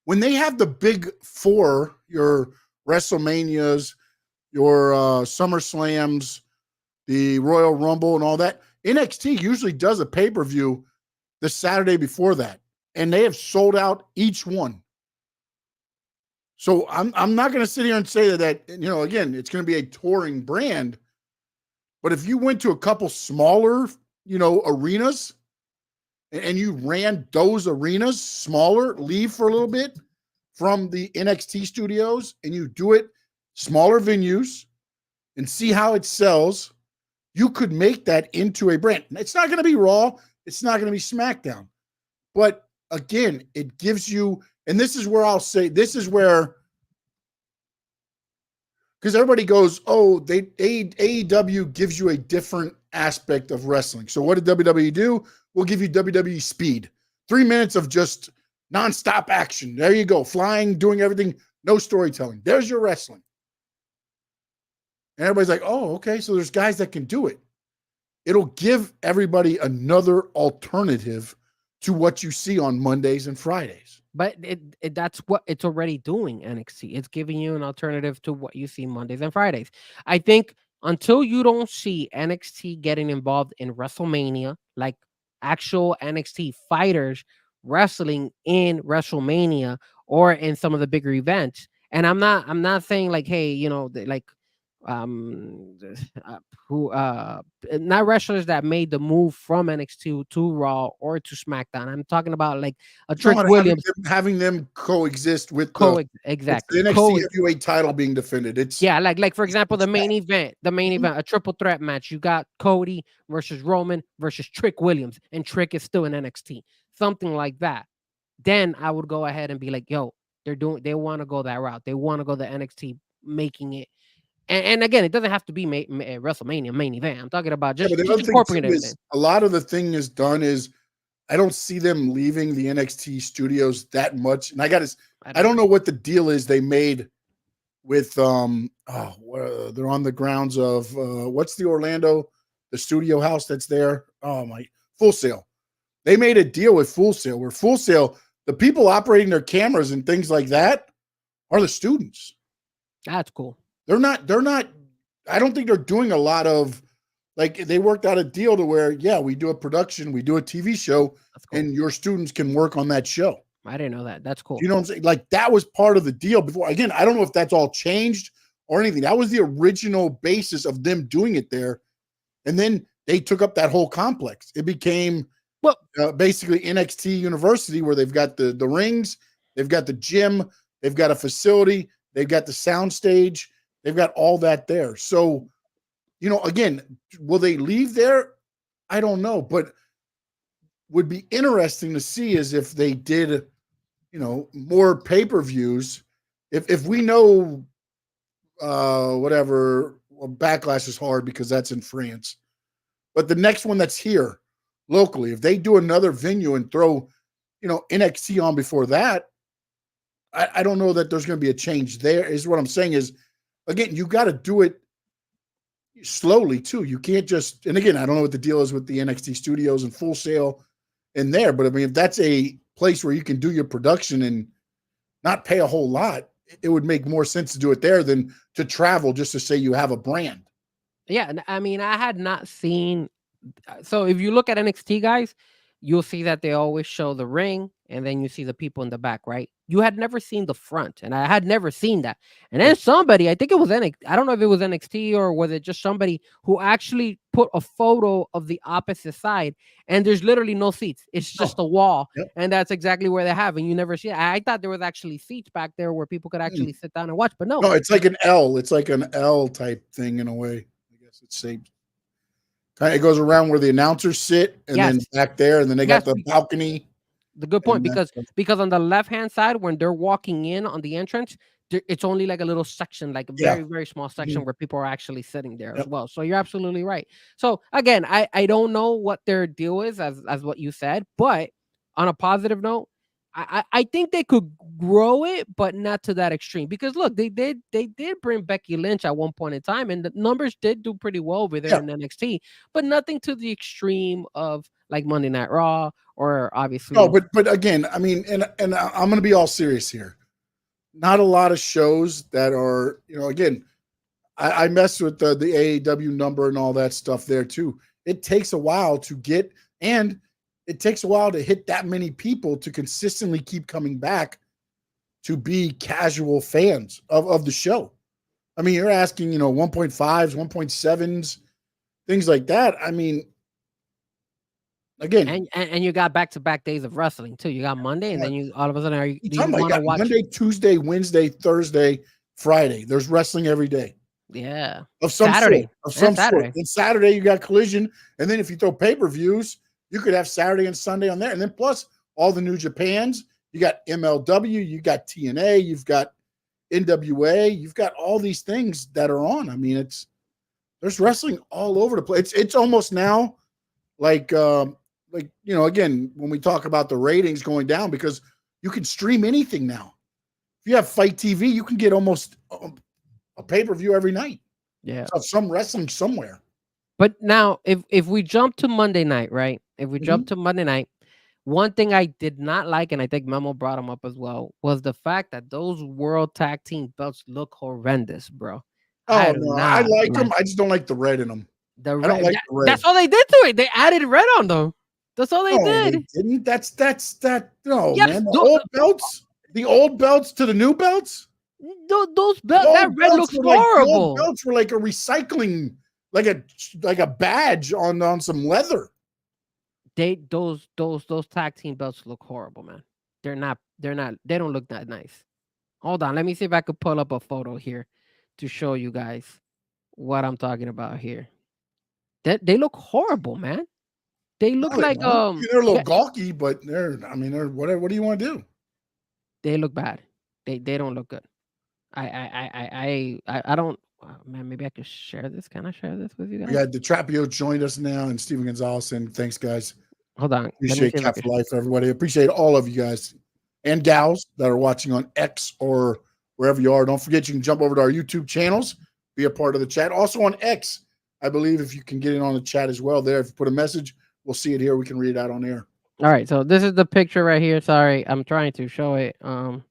when they have the big four, your WrestleManias, your SummerSlams, the Royal Rumble, and all that. NXT usually does a pay-per-view the Saturday before that, and they have sold out each one. So I'm not going to sit here and say that again, it's going to be a touring brand. But if you went to a couple smaller, arenas and you ran those arenas smaller, leave for a little bit from the NXT studios and you do it smaller venues and see how it sells, you could make that into a brand. It's not going to be Raw. It's not going to be SmackDown. But again, it gives you, and this is where I'll say, this is where, because everybody goes, oh, AEW gives you a different aspect of wrestling. So what did WWE do? We'll give you WWE speed. 3 minutes of just nonstop action. There you go. Flying, doing everything, no storytelling. There's your wrestling. And everybody's like, oh, okay, so there's guys that can do it. It'll give everybody another alternative to what you see on Mondays and Fridays. But that's what it's already doing, NXT. It's giving you an alternative to what you see Mondays and Fridays. I think until you don't see NXT getting involved in WrestleMania, like actual NXT fighters wrestling in WrestleMania or in some of the bigger events, and I'm not saying like, hey, like who not wrestlers that made the move from NXT to Raw or to SmackDown. I'm talking about like a Trick Williams having them coexist with exactly the NXT heavyweight title being defended. It's like for example the main event, a triple threat match. You got Cody versus Roman versus Trick Williams, and Trick is still in NXT, something like that. Then I would go ahead and be like, yo, they want to go that route. They want to go the NXT making it. And again, it doesn't have to be WrestleMania main event. I'm talking about just incorporating it. A lot of the thing is done is I don't see them leaving the NXT studios that much. And I don't know what the deal is they made with they're on the grounds of what's the studio house that's there? Oh my, Full Sail. They made a deal with Full Sail where Full Sail, the people operating their cameras and things like that are the students. That's cool. They're not, I don't think they're doing a lot of, like, they worked out a deal to where, yeah, we do a production, we do a TV show, cool. And your students can work on that show. I didn't know that. That's cool. You know what I'm saying? Like, that was part of the deal before. Again, I don't know if that's all changed or anything. That was the original basis of them doing it there. And then they took up that whole complex. It became basically NXT University, where they've got the rings, they've got the gym, they've got a facility, they've got the sound stage. They've got all that there. So, again, will they leave there? I don't know. But would be interesting to see is if they did, more pay-per-views. If we know Backlash is hard because that's in France. But the next one that's here locally, if they do another venue and throw, NXT on before that, I don't know that there's going to be a change there. Is what I'm saying is, again, you got to do it slowly too. You can't just, and again, I don't know what the deal is with the NXT studios and Full Sail in there, but I mean, if that's a place where you can do your production and not pay a whole lot, it would make more sense to do it there than to travel just to say you have a brand. Yeah. I mean, I had not seen, so if you look at NXT guys, you'll see that they always show the ring and then you see the people in the back, right? You had never seen the front, and I had never seen that. And then somebody, I think it was NXT, I don't know if it was NXT or was it just somebody who actually put a photo of the opposite side, and there's literally no seats. It's just a wall, and that's exactly where they have, and you never see it. I thought there was actually seats back there where people could actually sit down and watch, but no. No, it's like an L. It's like an L type thing in a way. I guess it's safe. It goes around where the announcers sit, and then back there, and then they got the balcony. The good point, because on the left-hand side, when they're walking in on the entrance, it's only like a little section, like a very, very small section where people are actually sitting there as well. So you're absolutely right. So again, I don't know what their deal is as what you said, but on a positive note, I think they could grow it, but not to that extreme. Because look, they did bring Becky Lynch at one point in time, and the numbers did do pretty well over there in NXT, but nothing to the extreme of like Monday Night Raw or obviously. No, but again, I mean, and I'm going to be all serious here. Not a lot of shows that are, again, I mess with the AEW number and all that stuff there too. It takes a while to get, and it takes a while to hit that many people to consistently keep coming back to be casual fans of the show. I mean, you're asking, 1.5s, 1.7s, things like that. I mean, again, and you got back-to-back days of wrestling too. You got Monday, and then you all of a sudden do you want to watch Monday, Tuesday, Wednesday, Thursday, Friday. There's wrestling every day. Yeah, of some Saturday. sort. Of some Saturday. sort. And Saturday you got Collision, and then if you throw pay-per-views, you could have Saturday and Sunday on there, and then plus all the New Japans. You got MLW, you got TNA, you've got NWA, you've got all these things that are on. I mean, there's wrestling all over the place. It's almost now like again, when we talk about the ratings going down, because you can stream anything now. If you have Fight TV, you can get almost a pay-per-view every night. Yeah. So some wrestling somewhere. But now if we jump to Monday night, right? If we jump to Monday night, one thing I did not like, and I think Memo brought them up as well, was the fact that those World Tag Team belts look horrendous, bro. Oh, no, I like them. I just don't like the red in them. I don't like the red. That's all they did to it. They added red on them. That's all they did. They didn't. That's that. No, Yes, man. The old belts to the new belts. Those belts, that red looks horrible. Old belts were like a recycling, like a badge on some leather. Those tag team belts look horrible, man. They don't look that nice. Hold on, let me see if I could pull up a photo here to show you guys what I'm talking about here. They look horrible, man. They look they're a little gawky, but they're whatever. What do you want to do? They look bad. They don't look good. I don't. Man, maybe I could share this. Can I share this with you guys? We got the Trapio joined us now, and Steven Gonzalez. And thanks, guys. Hold on. Appreciate Cap for Life, everybody. Appreciate all of you guys and gals that are watching on X or wherever you are. Don't forget, you can jump over to our YouTube channels, be a part of the chat. Also on X, I believe if you can get in on the chat as well there. If you put a message, we'll see it here. We can read it out on air. All right. So this is the picture right here. Sorry, I'm trying to show it. How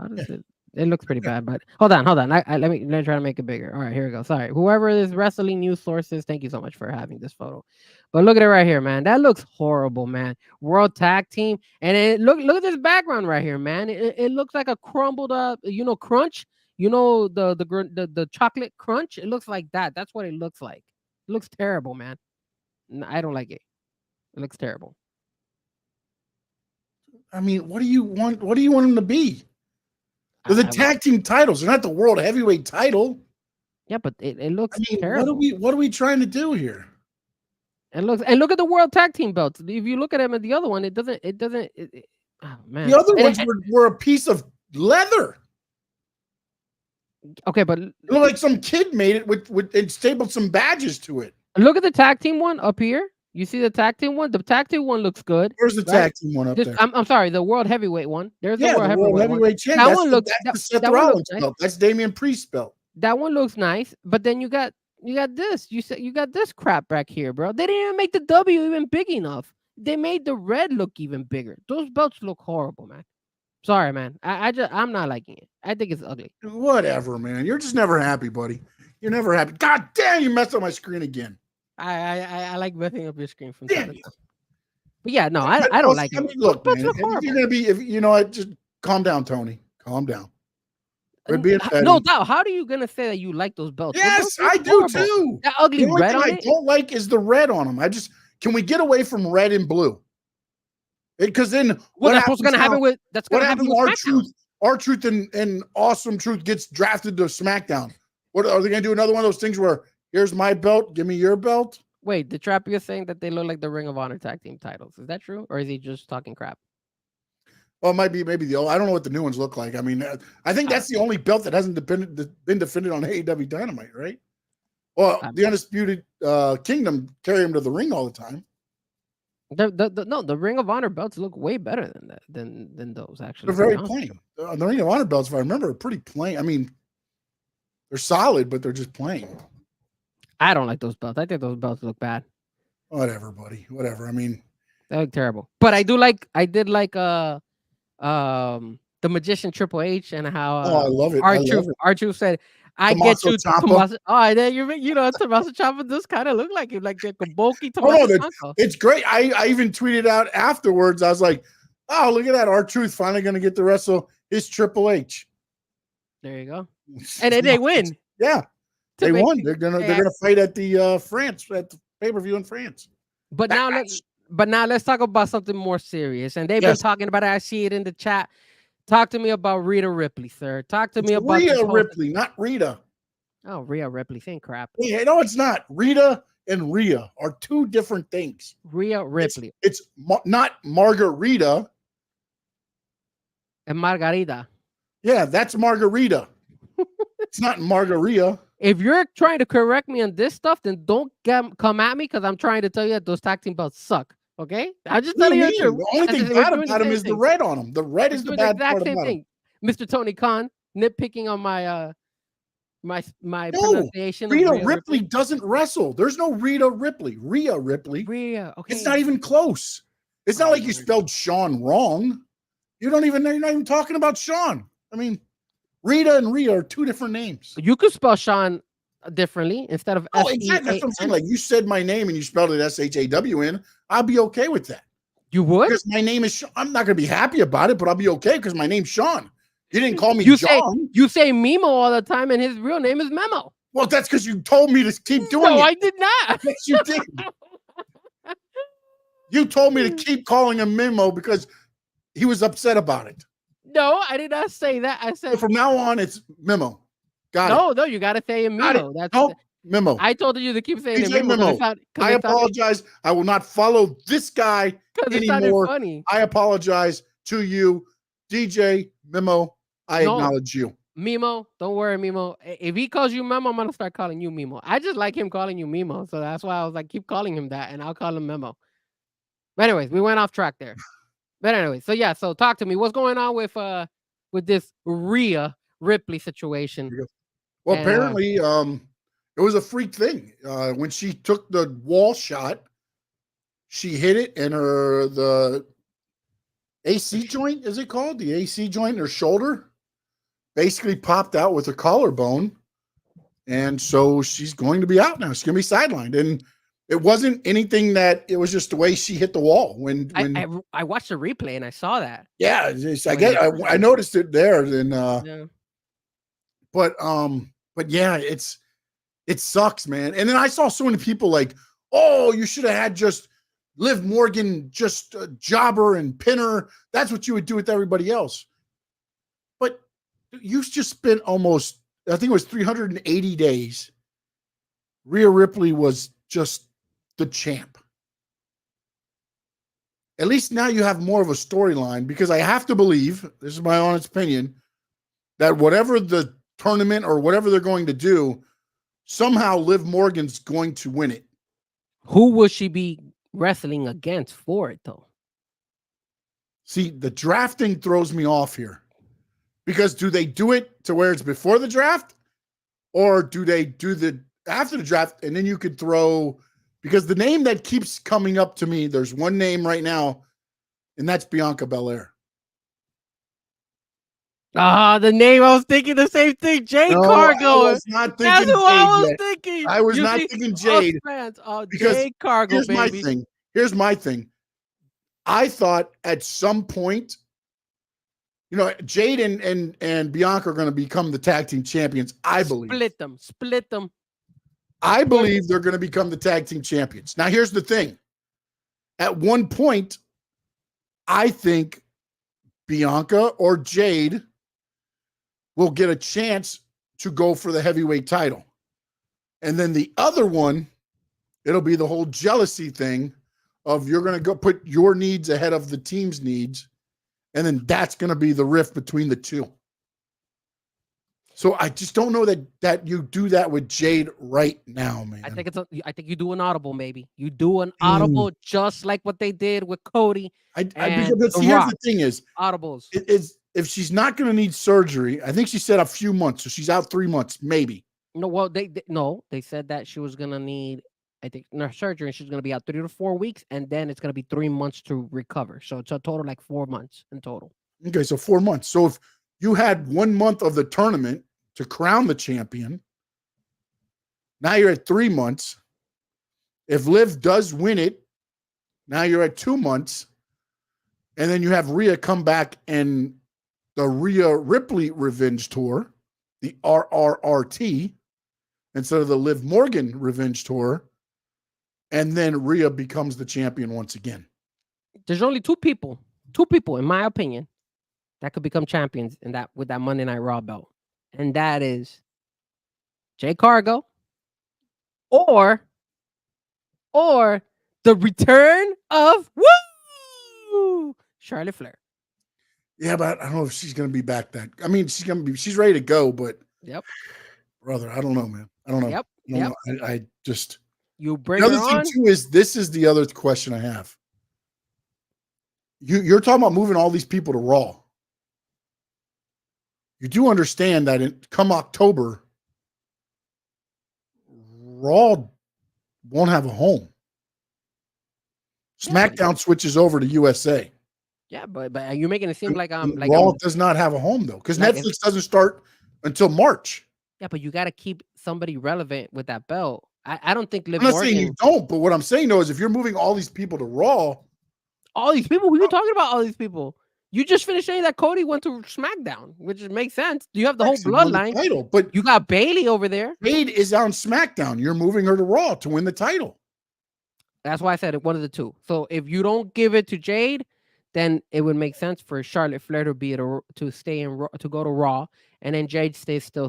does it? It looks pretty bad, but hold on. Let me try to make it bigger. All right, here we go. Sorry, whoever is wrestling news sources, thank you so much for having this photo. But look at it right here, man. That looks horrible, man. World Tag Team, and look at this background right here, man. It looks like a crumbled up, crunch. The chocolate crunch. It looks like that. That's what it looks like. It looks terrible, man. I don't like it. It looks terrible. I mean, what do you want? What do you want them to be? They're the tag team titles. They're not the world heavyweight title. Yeah, but it looks terrible. What are we trying to do here? And look at the world tag team belts. If you look at them at the other one, it doesn't. Oh man, the other ones were a piece of leather. Okay, but it looked like some kid made it with and stapled some badges to it. Look at the tag team one up here. You see the tag team one? The tag team one looks good. Where's the tag team one up there? I'm sorry, the world heavyweight one. There's the world heavyweight champ. That one looks. That's Seth Rollins belt. That's Damian Priest's belt. That one looks nice, but then you got this. You got this crap back here, bro. They didn't even make the W even big enough. They made the red look even bigger. Those belts look horrible, man. Sorry, man. I'm not liking it. I think it's ugly. Whatever, man. You're just never happy, buddy. You're never happy. God damn, you messed up my screen again. I like messing up your screen from time to time. But yeah, no, I don't like it. Look, man, if you're gonna be, just calm down, Tony. Calm down. We're being no doubt. How are you gonna say that you like those belts? Yes, I do too. That ugly red on it. I don't like is the red on them. Can we get away from red and blue? Because then that's what's gonna happen with R-Truth and Awesome Truth gets drafted to SmackDown. What are they gonna do? Another one of those things where here's my belt, give me your belt? Wait, the Trapper is saying that they look like the Ring of Honor tag team titles. Is that true, or is he just talking crap? Well, it might be maybe the old. I don't know what the new ones look like. I mean, I think that's the only belt that hasn't been defended on AEW Dynamite, right? Well, the Undisputed Kingdom carry him to the ring all the time. The Ring of Honor belts look way better than that than those actually. They're very plain. The Ring of Honor belts, if I remember, are pretty plain. I mean, they're solid, but they're just plain. I don't like those belts. I think those belts look bad. Whatever, buddy. Whatever. I mean, they look terrible. But I did like the magician Triple H and how I love it. I love it. R-Truth said, "I get Tommaso you, Ciampa. Tommaso." Oh, then you know, Tommaso Ciampa does kind of look like him, like the Kabuki Oh Tommaso no, Ciampa. it's great. I even tweeted out afterwards. I was like, "Oh, look at that! R-Truth finally going to get to wrestle his Triple H." There you go. And then they win. Yeah, they won. They're gonna fight at the France at the pay-per-view in France. But now let's talk about something more serious. And they've been talking about it. I see it in the chat. Talk to me about Rhea Ripley, sir. Talk to me about Rhea Ripley, not Rita. Oh, Rhea Ripley, think crap. Yeah, no, it's not. Rita and Rhea are two different things. Rhea Ripley. It's not Margarita. And Margarita. Yeah, that's Margarita. It's not Margarita. If you're trying to correct me on this stuff, then don't come at me because I'm trying to tell you that those tag team belts suck. Okay? I'm just telling you the truth. The only thing bad about them is the red on them. The red is the bad part about them. Mr. Tony Khan nitpicking on my my pronunciation. Rhea Ripley doesn't wrestle. There's no Rhea Ripley. Rhea Ripley. Rhea, okay. It's not even close. It's not like you spelled Sean wrong. You're not even talking about Sean. I mean, Rita and Rhea are two different names. You could spell Sean differently instead of exactly. That's what I'm saying. Like you said my name and you spelled it S-H-A-W-N. I'll be okay with that. You would? Because my name is Sean. I'm not going to be happy about it, but I'll be okay because my name's Sean. You didn't call me John. You say Mimo all the time, and his real name is Memo. Well, that's because you told me to keep doing it. No, I did not. Yes, you did. You told me to keep calling him Memo because he was upset about it. No, I did not say that. I said from now on, it's Memo. Got it. No, you got to say him Memo. That's Memo. I told you to keep saying Memo. I apologize. I will not follow this guy anymore. Funny. I apologize to you, DJ Memo. I acknowledge you. Mimo, don't worry, Mimo. If he calls you Memo, I'm gonna start calling you Mimo. I just like him calling you Mimo, so that's why I was like, keep calling him that, and I'll call him Memo. But anyways, we went off track there. But anyway, so talk to me. What's going on with this Rhea Ripley situation? Well, apparently, it was a freak thing. When she took the wall shot, she hit it, and the AC joint, is it called? The AC joint in her shoulder basically popped out with her collarbone. And so she's going to be out now. She's going to be sidelined. And it wasn't anything it was just the way she hit the wall. When I watched the replay and I saw that. Yeah, I noticed it there. And but yeah, it sucks, man. And then I saw so many people like, oh, you should have had just Liv Morgan, just jobber and pinner. That's what you would do with everybody else. But you just spent almost, I think it was 380 days. Rhea Ripley was just the champ. At least now you have more of a storyline, because I have to believe, this is my honest opinion, that whatever the tournament or whatever they're going to do, somehow Liv Morgan's going to win it. Who will she be wrestling against for it, though? See, the drafting throws me off here. Because do they do it to where it's before the draft? Or do they do the after the draft, and then you could throw, because the name that keeps coming up to me, there's one name right now, and that's Bianca Belair. The name, I was thinking the same thing. Jade Cargo. I was not thinking Jade. I was not thinking Jade. Because Jade Cargo, here's baby. my thing. Here's my thing. I thought at some point, Jade and Bianca are going to become the tag team champions. I believe. Split them. I believe they're going to become the tag team champions. Now, here's the thing. At one point, I think Bianca or Jade will get a chance to go for the heavyweight title. And then the other one, it'll be the whole jealousy thing of you're going to go put your needs ahead of the team's needs. And then that's going to be the rift between the two. So I just don't know that you do that with Jade right now, man. I think you do an audible, maybe. You do an audible just like what they did with Cody. Here's the thing is audibles. If she's not going to need surgery, I think she said a few months, so she's out 3 months, maybe. No, well, they said that she was going to need, I think, surgery, and she's going to be out 3 to 4 weeks, and then it's going to be 3 months to recover. So it's a total like 4 months in total. Okay, so 4 months. So if you had 1 month of the tournament to crown the champion, now you're at 3 months. If Liv does win it, now you're at 2 months. And then you have Rhea come back and the Rhea Ripley Revenge Tour, the RRRT, instead of the Liv Morgan Revenge Tour. And then Rhea becomes the champion once again. There's only two people, in my opinion, that could become champions in that with that Monday Night Raw belt. And that is Jay Cargo or the return of Charlotte Flair. Yeah, but I don't know if she's going to be back that. I mean, she's ready to go, but Yep. Brother, I don't know, man. I don't know. Yep. I don't know. I just you bring the other her thing on. too is this is the other question I have. You're talking about moving all these people to Raw. You do understand that come October, Raw won't have a home. SmackDown switches over to USA. Yeah, but you're making it seem like Raw does not have a home though, because Netflix doesn't start until March. Yeah, but you got to keep somebody relevant with that belt. I don't think Liv I'm not Morgan. saying you don't, but what I'm saying though is if you're moving all these people to Raw, all these people, we were talking about all these people. You just finished saying that Cody went to SmackDown, which makes sense. You have the whole bloodline title, but you got Bayley over there. Jade is on SmackDown. You're moving her to Raw to win the title. That's why I said it, one of the two. So if you don't give it to Jade, then it would make sense for Charlotte Flair to stay in to go to Raw, and then Jade still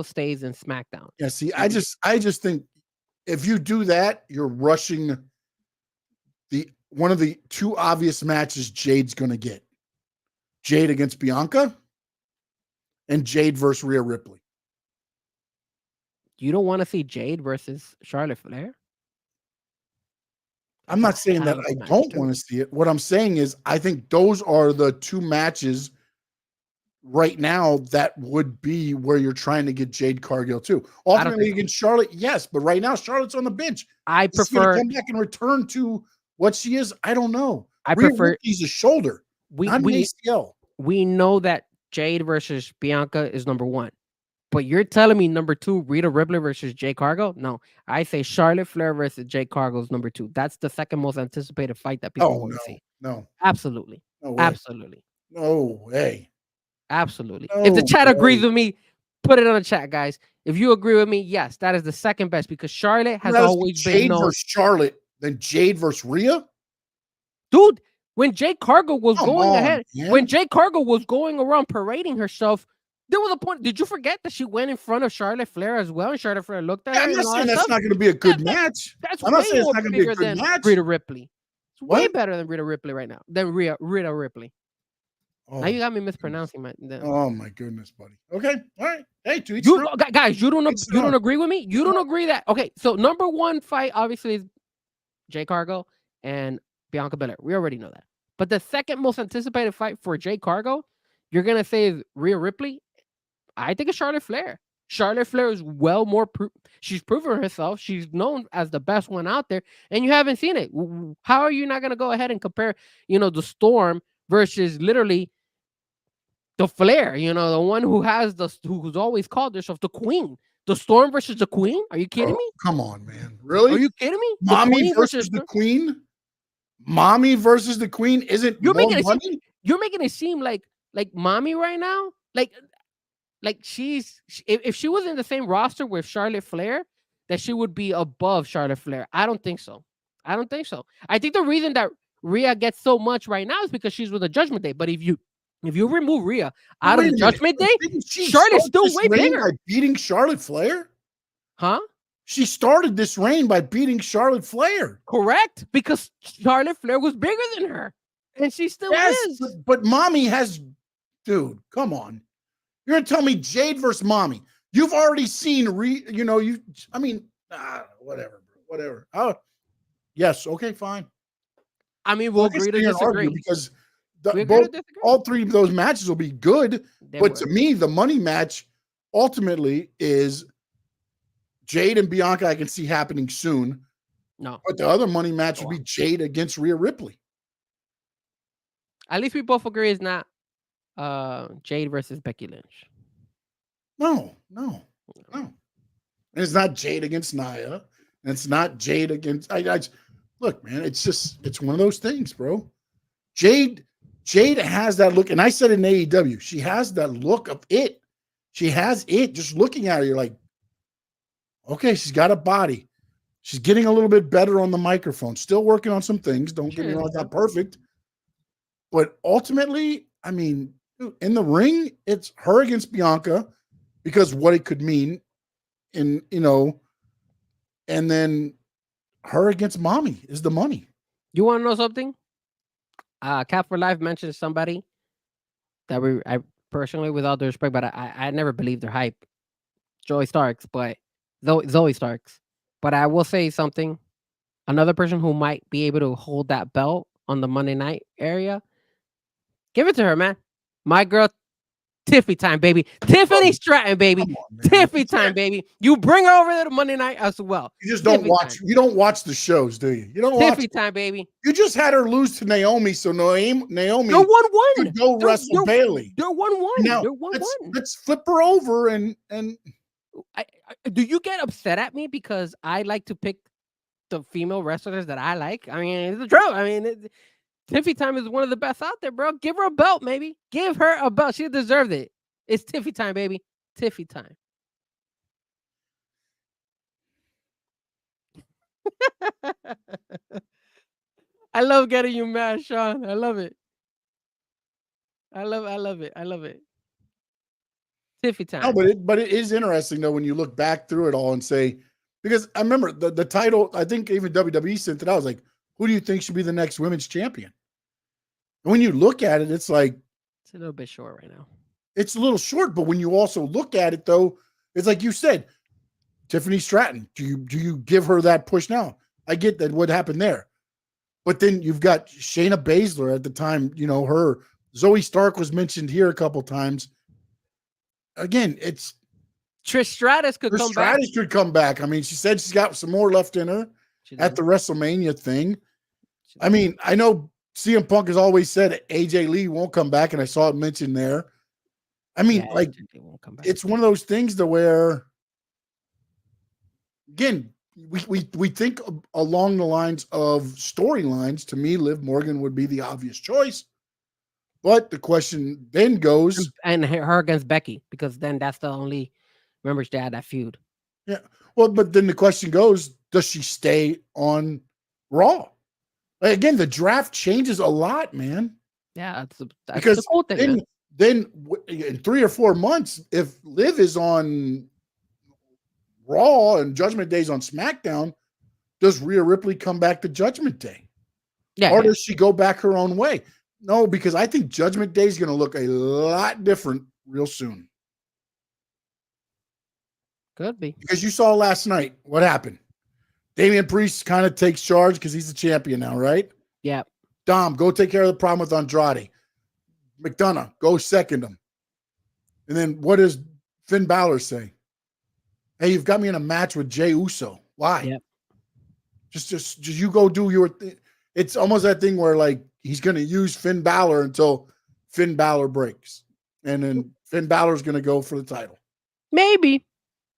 stays in SmackDown. Yeah, see, I just think if you do that, you're rushing one of the two obvious matches Jade's going to get. Jade against Bianca and Jade versus Rhea Ripley. You don't want to see Jade versus Charlotte Flair? I'm not saying that I don't want to see it. What I'm saying is I think those are the two matches right now that would be where you're trying to get Jade Cargill too. Ultimately against Charlotte, yes, but right now Charlotte's on the bench. I prefer come back and return to what she is. I don't know. I Rhea prefer Ripley's a shoulder. Not an ACL. We know that Jade versus Bianca is number one. But you're telling me number two, Rhea Ripley versus Jade Cargill? No, I say Charlotte Flair versus Jade Cargill is number two. That's the second most anticipated fight that people want to see. No, absolutely, no absolutely, no way, absolutely. No if the chat way. agrees with me, put it on the chat, guys. If you agree with me, yes, that is the second best because Charlotte has always been known. Jade versus Charlotte, then Jade versus Rhea, dude. When Jade Cargill was ahead, man. When Jade Cargill was going around parading herself. There was a point. Did you forget that she went in front of Charlotte Flair as well? And Charlotte Flair looked at her. I'm not saying that's not going to be a good match. That's I'm not saying it's not going to be a good match. Rhea Ripley. It's way better than Rhea Ripley right now. Than Rhea Ripley. Oh, now you got me mispronouncing my. Oh my goodness, buddy. Okay, all right. Hey, guys, you don't agree with me. You don't agree that So number one fight obviously is Jade Cargill and Bianca Belair. We already know that. But the second most anticipated fight for Jade Cargill, you're gonna say is Rhea Ripley. I think it's Charlotte Flair. Charlotte Flair is she's proven herself. She's known as the best one out there, and you haven't seen it. How are you not going to go ahead and compare, the Storm versus literally the Flair, the one who's always called herself the Queen. The Storm versus the Queen? Are you kidding me? Come on, man. Really? Are you kidding me? Mommy versus the Queen? Mommy versus the Queen isn't you're making it seem like Mommy right now, like if she was in the same roster with Charlotte Flair, that she would be above Charlotte Flair. I don't think so. I think the reason that Rhea gets so much right now is because she's with the Judgment Day. But if you remove Rhea out of the Judgment Day, Charlotte's still way bigger. By beating Charlotte Flair? Huh? She started this reign by beating Charlotte Flair. Correct. Because Charlotte Flair was bigger than her. And she still is. But Mommy has... Dude, come on. You're going to tell me Jade versus Mommy. You've already seen, whatever, bro. Whatever. Oh, yes. Okay, fine. I mean, we'll agree to disagree. Because all three of those matches will be good. To me, the money match ultimately is Jade and Bianca. I can see happening soon. No. But the other money match would be Jade against Rhea Ripley. At least we both agree it's not Jade versus Becky Lynch. No. And it's not Jade against Nia. And it's not Jade against. Look, man. It's one of those things, bro. Jade has that look, and I said in AEW, she has that look of it. She has it. Just looking at her, you're like, okay, she's got a body. She's getting a little bit better on the microphone. Still working on some things. Don't get me wrong, it's not perfect. But ultimately, I mean, in the ring, it's her against Bianca because what it could mean, and then her against Mommy is the money. You want to know something? Cap for Life mentioned somebody that I personally, with all due respect, but I never believed their hype. Zoe Starks, but Zoe Starks. But I will say something. Another person who might be able to hold that belt on the Monday night area, give it to her, man. My girl, Tiffy time, baby. Tiffany Stratton, baby. Tiffy time, baby. You bring her over there to Monday night as well. You just don't watch. You don't watch the shows, do you? You don't watch. Tiffy time, baby. You just had her lose to Naomi, so Naomi. They're 1-1. Could go wrestle Bailey. They're 1-1. Now, They're 1-1. Let's flip her over and. Do you get upset at me because I like to pick the female wrestlers that I like? I mean, it's the truth. I mean, Tiffy time is one of the best out there, bro. Give her a belt, maybe. Give her a belt. She deserved it. It's Tiffy time, baby. Tiffy time. I love getting you mad, Sean. I love it. I love it. Tiffy time. No, but it is interesting though when you look back through it all and say, because I remember the title. I think even WWE sent it out. I was like, who do you think should be the next women's champion? And when you look at it, it's like it's a little bit short right now. It's a little short, but when you also look at it though, it's like you said, Tiffany Stratton. Do you give her that push now? I get that what happened there, but then you've got Shayna Baszler at the time. Her Zoe Stark was mentioned here a couple times. Again, it's Trish Stratus could come back. Stratus could come back. I mean, she said she's got some more left in her at the WrestleMania thing. I mean, I know CM Punk has always said AJ Lee won't come back, and I saw it mentioned there. I mean, it's one of those things to where, again, we think along the lines of storylines. To me, Liv Morgan would be the obvious choice. But the question then goes, and her against Becky, because then that's the only members they had that feud. Yeah. Well, but then the question goes, does she stay on Raw? Again, the draft changes a lot, man. Yeah, that's because the cool thing. Then in 3 or 4 months, if Liv is on Raw and Judgment Day's on SmackDown, does Rhea Ripley come back to Judgment Day? Yeah. Or does she go back her own way? No, because I think Judgment Day is going to look a lot different real soon. Could be. Because you saw last night what happened. Damian Priest kind of takes charge because he's the champion now, right? Yeah. Dom, go take care of the problem with Andrade. McDonough, go second him. And then what does Finn Balor say? Hey, you've got me in a match with Jey Uso. Why? Yep. Just you go do your thing. It's almost that thing where like he's going to use Finn Balor until Finn Balor breaks. And then Finn Balor's going to go for the title. Maybe,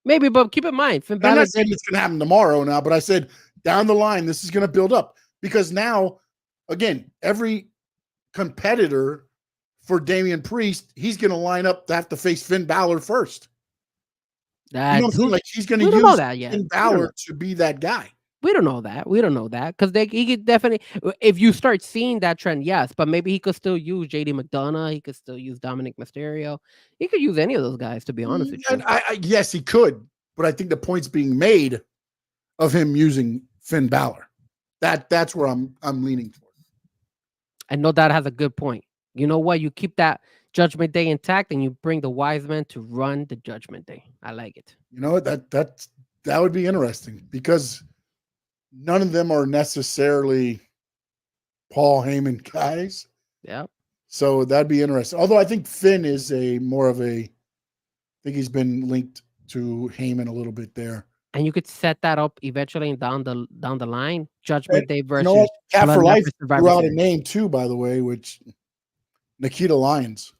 but keep in mind, Finn Balor. I'm not saying it's going to happen tomorrow now, but I said down the line, this is going to build up. Because now, again, every competitor for Damian Priest, he's going to line up to have to face Finn Balor first. You know what I'm saying? Like he's going to use Finn Balor to be that guy. We don't know that. Because he could definitely, if you start seeing that trend, yes. But maybe he could still use JD McDonough. He could still use Dominic Mysterio. He could use any of those guys, to be honest with you. Yes, he could. But I think the point's being made of him using Finn Balor. That's where I'm leaning toward. I know that has a good point. You know what? You keep that Judgment Day intact, and you bring the wise men to run the Judgment Day. I like it. You know what? That would be interesting because none of them are necessarily Paul Heyman guys. Yeah. So that'd be interesting. Although I think Finn is I think he's been linked to Heyman a little bit there. And you could set that up eventually down the line. Judgment Day versus Cat for Life threw out a name too, by the way, which Nikita Lyons.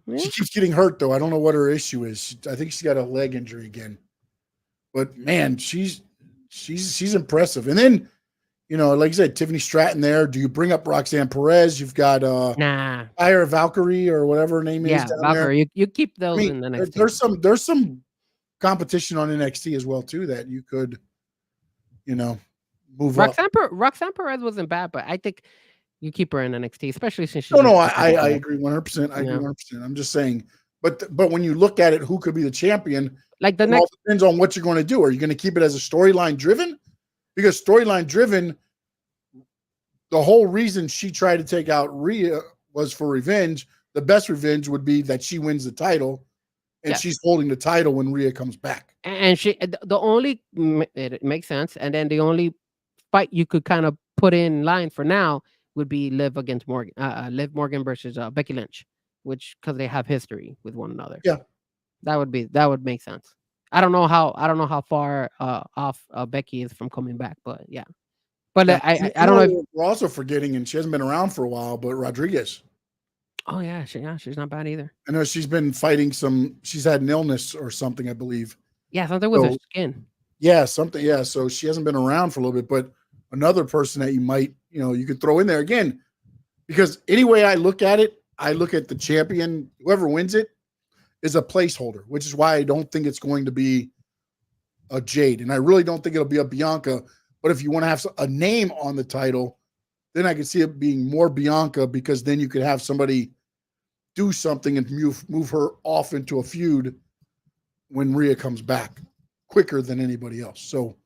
She keeps getting hurt though. I don't know what her issue is. I think she's got a leg injury again. But man, she's impressive. And then, like you said, Tiffany Stratton there. Do you bring up Roxanne Perez? You've got Ira Valkyrie or whatever her name is. Yeah, Valkyrie. You keep those in the next. There's some competition on NXT as well too that you could, move Roxanne up. Roxanne Perez wasn't bad, but I think you keep her in NXT, especially since she's. No, I agree 100%. I agree 100%. I'm just saying, but when you look at it, who could be the champion? Like the next, all depends on what you're going to do. Are you going to keep it as a storyline driven? Because storyline driven, the whole reason she tried to take out Rhea was for revenge. The best revenge would be that she wins the title, and she's holding the title when Rhea comes back. And it makes sense. And then the only fight you could kind of put in line for now would be Liv Morgan versus Becky Lynch, which because they have history with one another. Yeah, that would make sense. I don't know how far off Becky is from coming back, but yeah. But I don't know. We're also forgetting, and she hasn't been around for a while, but Rodriguez. Oh yeah, she's not bad either. I know she's been fighting she's had an illness or something, I believe. Yeah, something with her skin. Yeah, something. Yeah, so she hasn't been around for a little bit, but another person that you might, you could throw in there again, because any way I look at it, I look at the champion, whoever wins it is a placeholder, which is why I don't think it's going to be a Jade. And I really don't think it'll be a Bianca. But if you want to have a name on the title, then I could see it being more Bianca, because then you could have somebody do something and move her off into a feud when Rhea comes back quicker than anybody else. So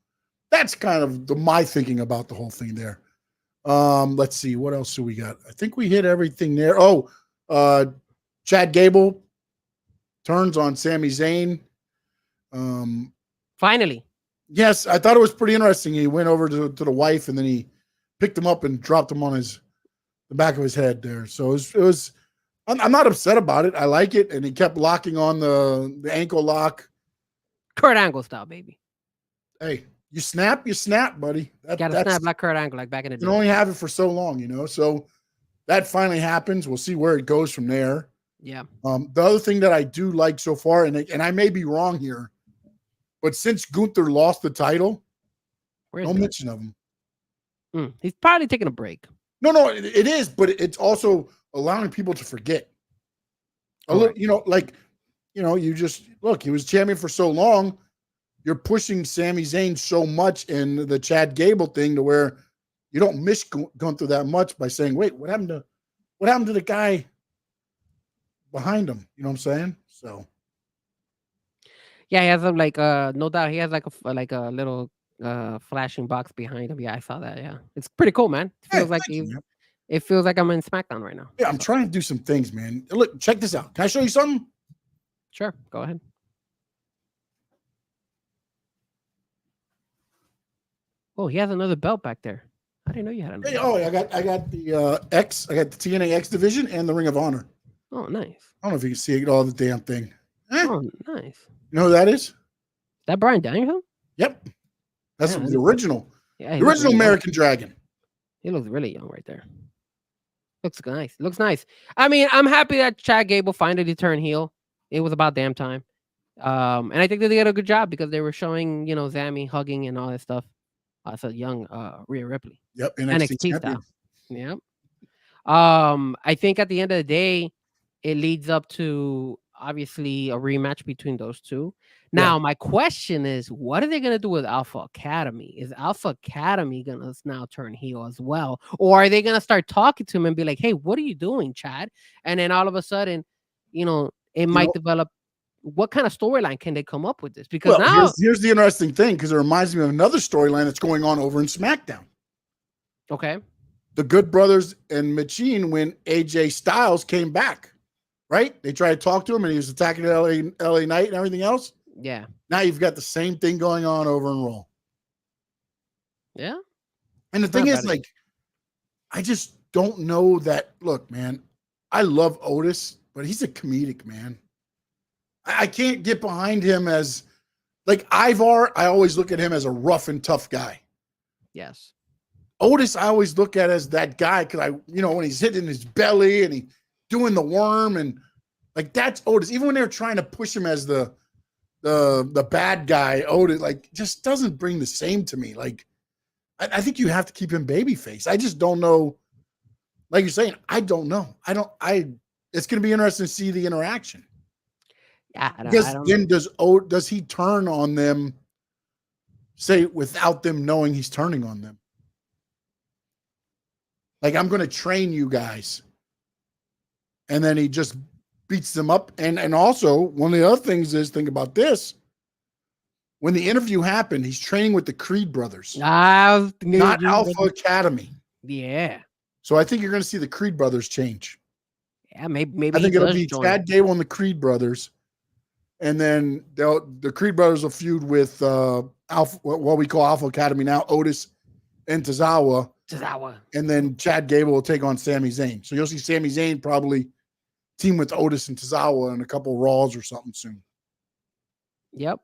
that's kind of my thinking about the whole thing there. Let's see. What else do we got? I think we hit everything there. Oh, Chad Gable turns on Sami Zayn. Finally. Yes, I thought it was pretty interesting. He went over to the wife, and then he picked him up and dropped him on the back of his head there. So it was I'm not upset about it. I like it. And he kept locking on the ankle lock. Kurt Angle style, baby. Hey, you snap, buddy. Gotta snap like Kurt Angle, like back in the day. You can only have it for so long, So that finally happens. We'll see where it goes from there. Yeah. The other thing that I do like so far, and I may be wrong here, but since Gunther lost the title, no mention of him. He's probably taking a break. No, it is, but it's also allowing people to forget. You just look, he was champion for so long. You're pushing Sami Zayn so much in the Chad Gable thing to where you don't miss Gunther that much by saying, wait, what happened to the guy behind him? You know what I'm saying? So yeah, he has no doubt he has like a little flashing box behind him. Yeah, I saw that. Yeah, it's pretty cool, man. It feels like I'm in SmackDown right now. Yeah, I'm trying to do some things, man. Look, check this out. Can I show you something? Sure, go ahead. Oh, he has another belt back there. I didn't know you had another. Hey, I got the X. I got the TNA X division and the Ring of Honor. Oh, nice. I don't know if you can see it, all the damn thing. Oh, nice. You know who that is? That Bryan Danielson? Yep. That's the original. Yeah, the original American Dragon. He looks really young right there. Looks nice. I mean, I'm happy that Chad Gable finally turned heel. It was about damn time. And I think that they did a good job because they were showing, Zammy hugging and all that stuff. So young Rhea Ripley. Yep. NXT style. Yep. I think at the end of the day, it leads up to obviously a rematch between those two. Now, my question is, what are they going to do with Alpha Academy? Is Alpha Academy going to now turn heel as well? Or are they going to start talking to him and be like, hey, what are you doing, Chad? And then all of a sudden, it might develop. What kind of storyline can they come up with this? Because now here's the interesting thing, because it reminds me of another storyline that's going on over in SmackDown. Okay. The Good Brothers and Machine, when AJ Styles came back, right? They tried to talk to him and he was attacking LA Knight and everything else. Yeah. Now you've got the same thing going on over in Raw. Yeah. And the thing is, I just don't know that. Look, man, I love Otis, but he's a comedic man. I can't get behind him as like Ivar. I always look at him as a rough and tough guy. Yes. Otis, I always look at as that guy because when he's hitting his belly and he doing the worm and Like that's Otis. Even when they were trying to push him as the bad guy, Otis like just doesn't bring the same to me. Like I think you have to keep him babyface. I just don't know. Like you're saying, I don't know. It's going to be interesting to see the interaction. Yeah, Because then does he turn on them, say, without them knowing he's turning on them? Like, I'm going to train you guys. And then he just beats them up. And also, one of the other things is, think about this. When the interview happened, he's training with the Creed brothers. Not Alpha Academy. Yeah. So I think you're going to see the Creed brothers change. Yeah, maybe I think it'll be Chad Gable and the Creed brothers. And then the Creed brothers will feud with what we call Alpha Academy now, Otis and Tozawa. And then Chad Gable will take on Sami Zayn. So you'll see Sami Zayn probably team with Otis and Tozawa in a couple of Raws or something soon. Yep.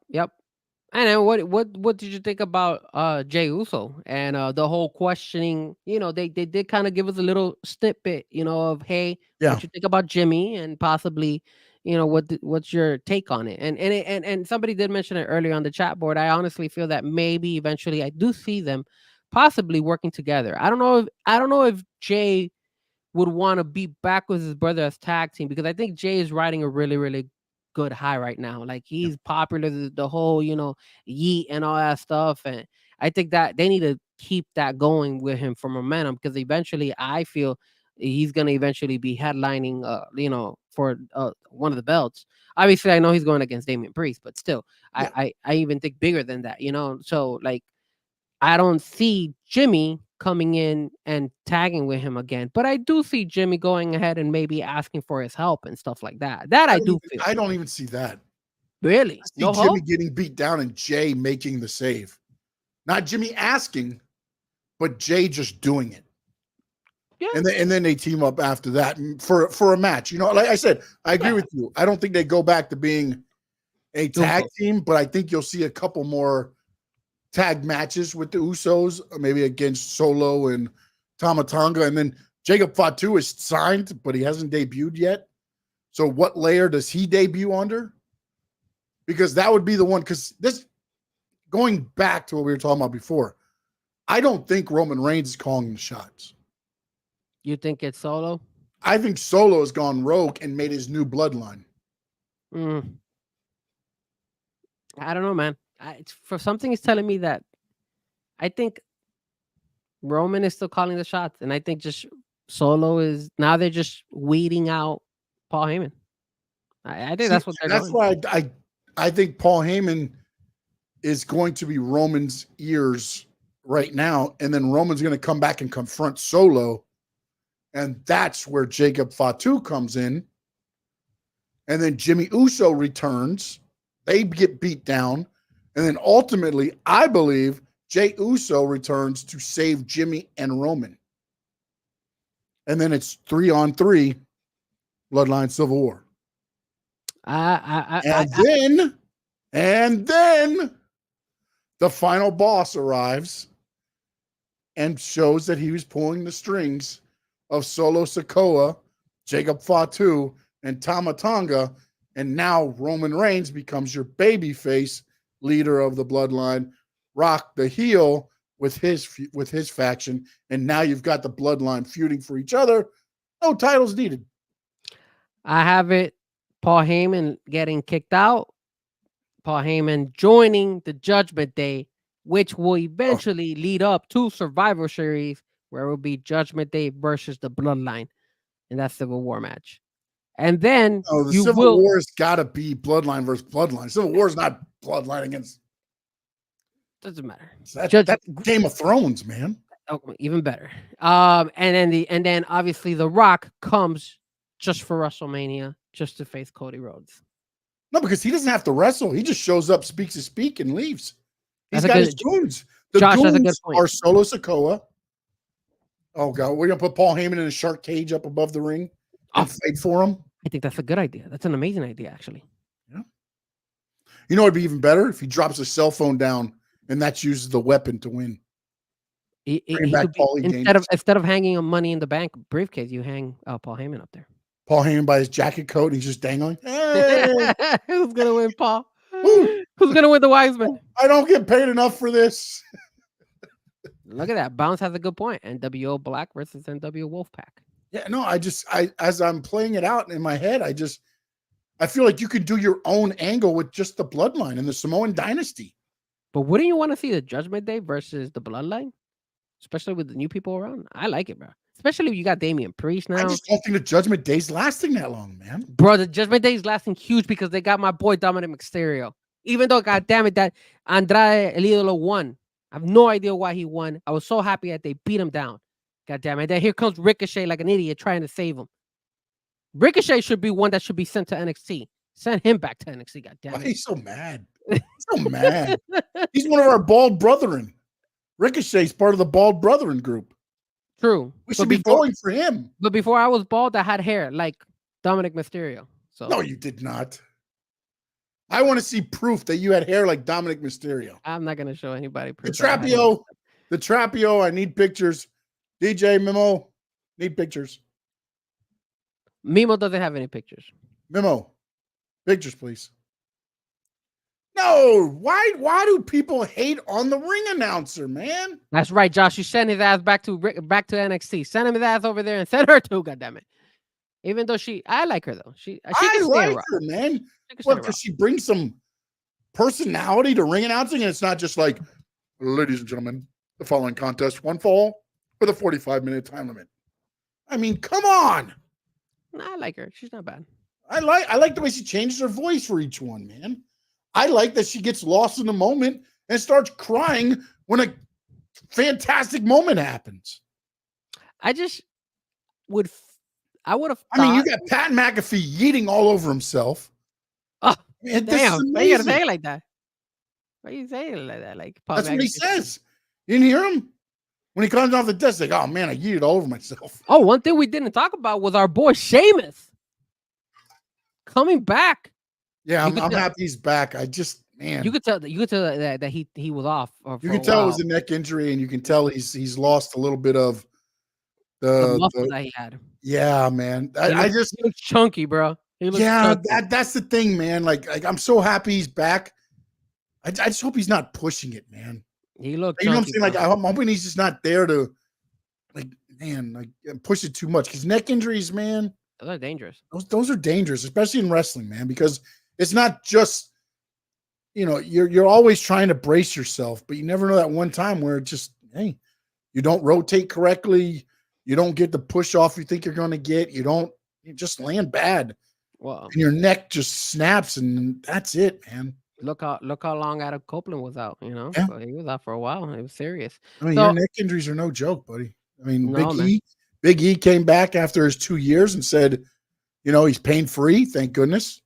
And then what did you think about Jey Uso and the whole questioning? You know, they did kind of give us a little snippet, you know, of hey, what you think about Jimmy and possibly, you know, what's your take on it? And somebody did mention it earlier on the chat board. I honestly feel that maybe eventually I do see them possibly working together. I don't know if Jay would want to be back with his brother as tag team, because I think Jay is riding a really, really good high right now. Like he's popular, the whole, you know, yeet and all that stuff. And I think that they need to keep that going with him for momentum, because eventually I feel he's going to eventually be headlining, you know, for one of the belts. Obviously, I know he's going against Damian Priest, but still, I even think bigger than that, you know? So like, I don't see Jimmy coming in and tagging with him again, but I do see Jimmy going ahead and maybe asking for his help and stuff like that. I don't even see that. Really? I see Jimmy getting beat down and Jay making the save. Not Jimmy asking, but Jay just doing it. Yeah. And then they team up after that for a match. You know, like I said, I agree with you. I don't think they go back to being a tag team, but I think you'll see a couple more tag matches with the Usos, maybe against Solo and Tama Tonga. And then Jacob Fatu is signed, but he hasn't debuted yet. So what layer does he debut under? Because that would be the one, because this, going back to what we were talking about before, I don't think Roman Reigns is calling the shots. You think it's Solo? I think Solo has gone rogue and made his new bloodline. I don't know, man. For something is telling me that I think Roman is still calling the shots, and I think just Solo is now they're just weeding out Paul Heyman. I think that's what they're doing. That's why I think Paul Heyman is going to be Roman's ears right now, and then Roman's going to come back and confront Solo, and that's where Jacob Fatu comes in, and then Jimmy Uso returns. They get beat down. And then ultimately, I believe Jey Uso returns to save Jimmy and Roman. And then it's 3-on-3 Bloodline Civil War. And then the final boss arrives and shows that he was pulling the strings of Solo Sikoa, Jacob Fatu, and Tama Tonga. And now Roman Reigns becomes your babyface leader of the Bloodline, Rock the heel with his faction, and now you've got the Bloodline feuding for each other. No titles needed. I have it. Paul Heyman getting kicked out. Paul Heyman joining the Judgment Day, which will eventually lead up to Survivor Series, where it will be Judgment Day versus the Bloodline in that Civil War match. And then the Civil War has got to be Bloodline versus Bloodline. Civil War is not Bloodline against. Doesn't matter. That's Game of Thrones, man. Oh, even better. And then obviously The Rock comes just for WrestleMania, just to face Cody Rhodes. No, because he doesn't have to wrestle. He just shows up, speaks his speak, and leaves. He's got his goons. The goons are Solo Sikoa. Oh God, we're gonna put Paul Heyman in a shark cage up above the ring and fight for him. I think that's a good idea. That's an amazing idea, actually. Yeah. You know, it'd be even better if he drops his cell phone down and that's used as the weapon to win. Instead of hanging a Money in the Bank briefcase, you hang Paul Heyman up there. Paul Heyman by his jacket coat, and he's just dangling. Hey! Who's gonna win, Paul? Woo! Who's gonna win the Wiseman? I don't get paid enough for this. Look at that. Bounce has a good point. NWO Black versus NWO Wolfpack. Yeah, no, as I'm playing it out in my head, I feel like you could do your own angle with just the Bloodline and the Samoan Dynasty. But wouldn't you want to see the Judgment Day versus the Bloodline? Especially with the new people around? I like it, bro. Especially if you got Damian Priest now. I just don't think the Judgment Day's lasting that long, man. Bro, the Judgment Day is lasting huge because they got my boy Dominic Mysterio. Even though, God damn it, that Andrade El Idolo won. I have no idea why he won. I was so happy that they beat him down. God damn it. Then here comes Ricochet like an idiot trying to save him. Ricochet should be one that should be sent to NXT. Send him back to NXT, God damn it. Why he's so mad? He's so mad. He's one of our bald brethren. Ricochet's part of the bald brethren group. True. We should be going for him. But before I was bald, I had hair like Dominic Mysterio. So no, you did not. I want to see proof that you had hair like Dominic Mysterio. I'm not going to show anybody proof. The Trapio, I need pictures. DJ Memo, need pictures. Mimo doesn't have any pictures. Memo, pictures, please. No, why do people hate on the ring announcer, man? That's right, Josh. You send his ass back to NXT. Send him his ass over there and send her too, goddammit. Even though I like her though. I like her, man. Well, because she brings some personality to ring announcing, and it's not just like, ladies and gentlemen, the following contest, one fall with a 45-minute time limit. I mean, come on. I like her. She's not bad. I like the way she changes her voice for each one, man. I like that she gets lost in the moment and starts crying when a fantastic moment happens. I would have. I mean, you got Pat McAfee yeeting all over himself. Oh, man, damn! Why you gotta say it like that? Why you saying it like that? Like that's what he says. You didn't hear him when he comes off the desk. Like, oh man, I yeeted all over myself. Oh, one thing we didn't talk about was our boy Sheamus coming back. Yeah, I'm happy he's back. I just, man, you could tell that he was off. You can tell it was a neck injury, and you can tell he's lost a little bit of the muscle that he had. Yeah, man. He looks chunky, bro. Chunky. That's the thing, man. Like I'm so happy he's back. I just hope he's not pushing it, man. He looks. You know what I'm saying? Like I'm hoping he's just not there to, push it too much. Because neck injuries, man, those are dangerous. Those are dangerous, especially in wrestling, man. Because it's not just, you're always trying to brace yourself, but you never know that one time where it just, hey, you don't rotate correctly. You don't get the push off you think you're going to get. You just land bad. Wow. And your neck just snaps, and that's it, man. Look how long Adam Copeland was out, Yeah. So he was out for a while. It was serious. I mean, your neck injuries are no joke, buddy. I mean, Big E came back after his 2 years and said, he's pain-free, thank goodness.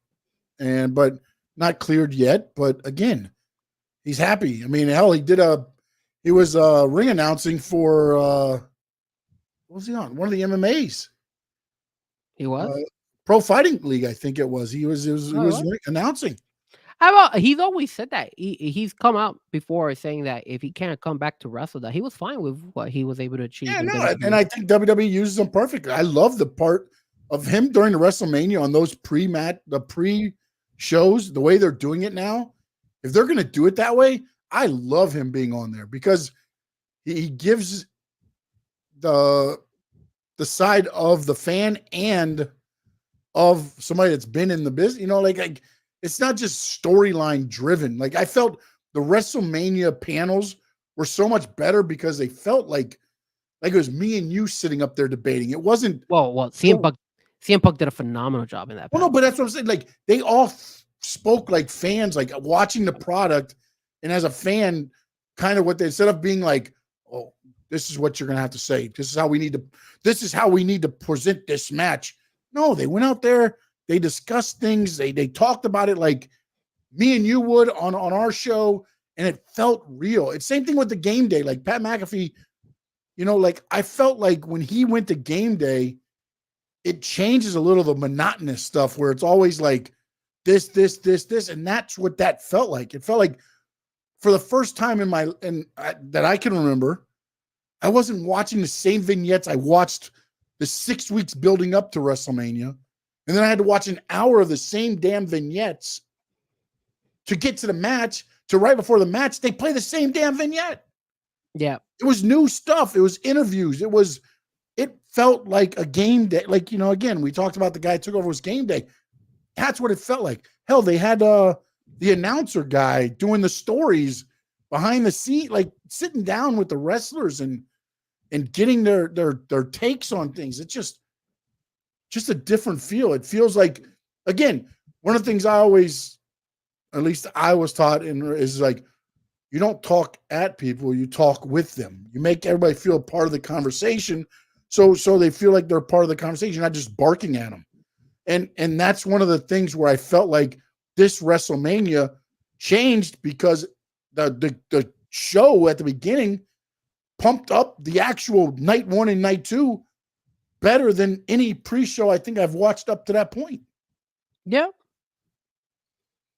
But not cleared yet. But again, he's happy. I mean, hell, he was ring announcing for what was he on? One of the MMAs. He was Pro Fighting League, I think it was. He was announcing. How about he's always said that he's come out before saying that if he can't come back to wrestle, that he was fine with what he was able to achieve. Yeah, and I think WWE uses him perfectly. I love the part of him during the WrestleMania on those pre-shows, the way they're doing it now. If they're going to do it that way, I love him being on there because he gives the side of the fan and of somebody that's been in the business, it's not just storyline driven. Like I felt the WrestleMania panels were so much better because they felt like it was me and you sitting up there debating. It wasn't. Well, CM Punk did a phenomenal job in that. Well, no, but that's what I'm saying. Like they all spoke like fans, like watching the product, and as a fan, kind of what they instead of being like, "Oh, this is what you're gonna have to say. This is how we need to present this match." No, they went out there. They discussed things. They talked about it like me and you would on our show, and it felt real. It's same thing with the game day. Like Pat McAfee, I felt like when he went to game day, it changes a little the monotonous stuff where it's always like this, and that's what that felt like. It felt like for the first time that I can remember, I wasn't watching the same vignettes I watched the 6 weeks building up to WrestleMania. And then I had to watch an hour of the same damn vignettes to get to the match, to right before the match, they play the same damn vignette. Yeah. It was new stuff. It was interviews. It felt like a game day. Like, again, we talked about the guy who took over was game day. That's what it felt like. Hell, they had the announcer guy doing the stories behind the seat, like sitting down with the wrestlers and getting their takes on things. It's just a different feel. It feels like, again, one of the things I always, at least I was taught, is like, you don't talk at people, you talk with them. You make everybody feel part of the conversation, so they feel like they're part of the conversation, not just barking at them. And that's one of the things where I felt like this WrestleMania changed, because the show at the beginning pumped up the actual night 1 and night 2 better than any pre-show I think I've watched up to that point. Yeah.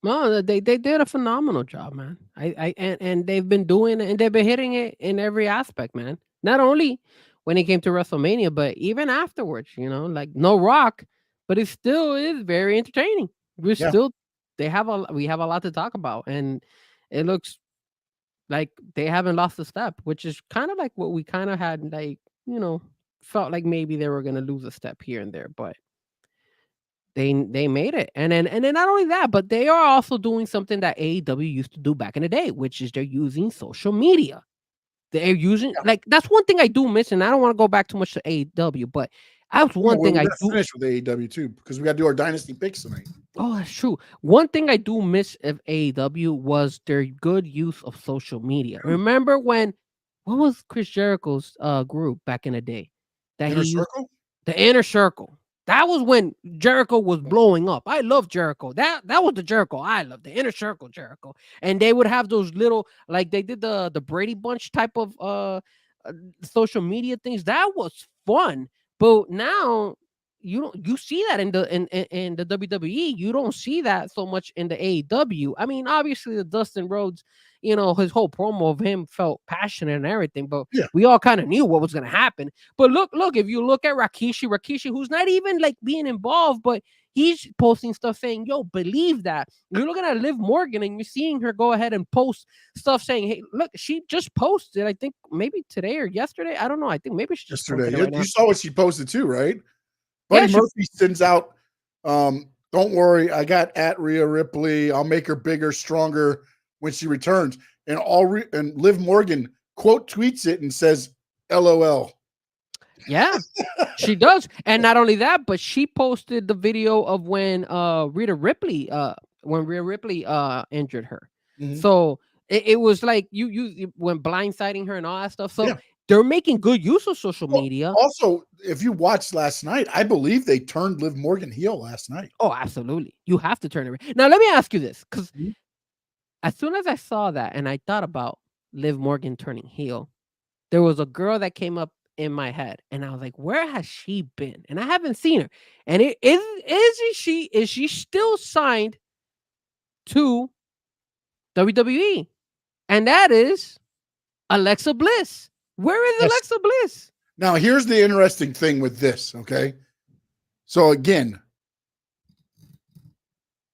No, they did a phenomenal job, man. And they've been doing it, and they've been hitting it in every aspect, man. Not only when it came to WrestleMania, but even afterwards, like no Rock, but it still is very entertaining. We have a lot to talk about, and it looks like they haven't lost a step, which is kind of like what we kind of had, like, felt like maybe they were gonna lose a step here and there, but they made it. And then not only that, but they are also doing something that AEW used to do back in the day, which is they're using social media. They're using like, that's one thing I do miss, and I don't want to go back too much to AEW, but that's one thing I do finish with AEW too, because we got to do our dynasty picks tonight. Oh, that's true. One thing I do miss of AEW was their good use of social media. Remember what was Chris Jericho's group back in the day? That Inner he used Circle? the Inner Circle. That was when Jericho was blowing up. I love Jericho. That was the Jericho I love, the Inner Circle Jericho. And they would have those little, like they did the Brady Bunch type of social media things. That was fun. But now you see that in the WWE. You don't see that so much in the AEW. I mean, obviously the Dustin Rhodes, his whole promo of him felt passionate and everything, but we all kind of knew what was going to happen. But look, if you look at Rikishi, who's not even like being involved, but he's posting stuff saying, yo, believe that. You're looking at Liv Morgan and you're seeing her go ahead and post stuff saying, hey, look, she just posted, I think maybe today or yesterday. I don't know. I think maybe she just yesterday. Right you saw what she posted too, right? Buddy Murphy sends out, don't worry, I got at Rhea Ripley. I'll make her bigger, stronger when she returns. And and Liv Morgan quote tweets it and says, LOL. Yeah, she does. And not only that, but she posted the video of when Rhea Ripley injured her. Mm-hmm. So it was like you when blindsiding her and all that stuff. So they're making good use of social media. Also, if you watched last night, I believe they turned Liv Morgan heel last night. Oh, absolutely. You have to turn it. Now, let me ask you this, because as soon as I saw that and I thought about Liv Morgan turning heel, there was a girl that came up in my head, and I was like, where has she been? And I haven't seen her. And is she still signed to WWE? And that is Alexa Bliss. Where is Alexa Bliss? Now, here's the interesting thing with this, okay? So again,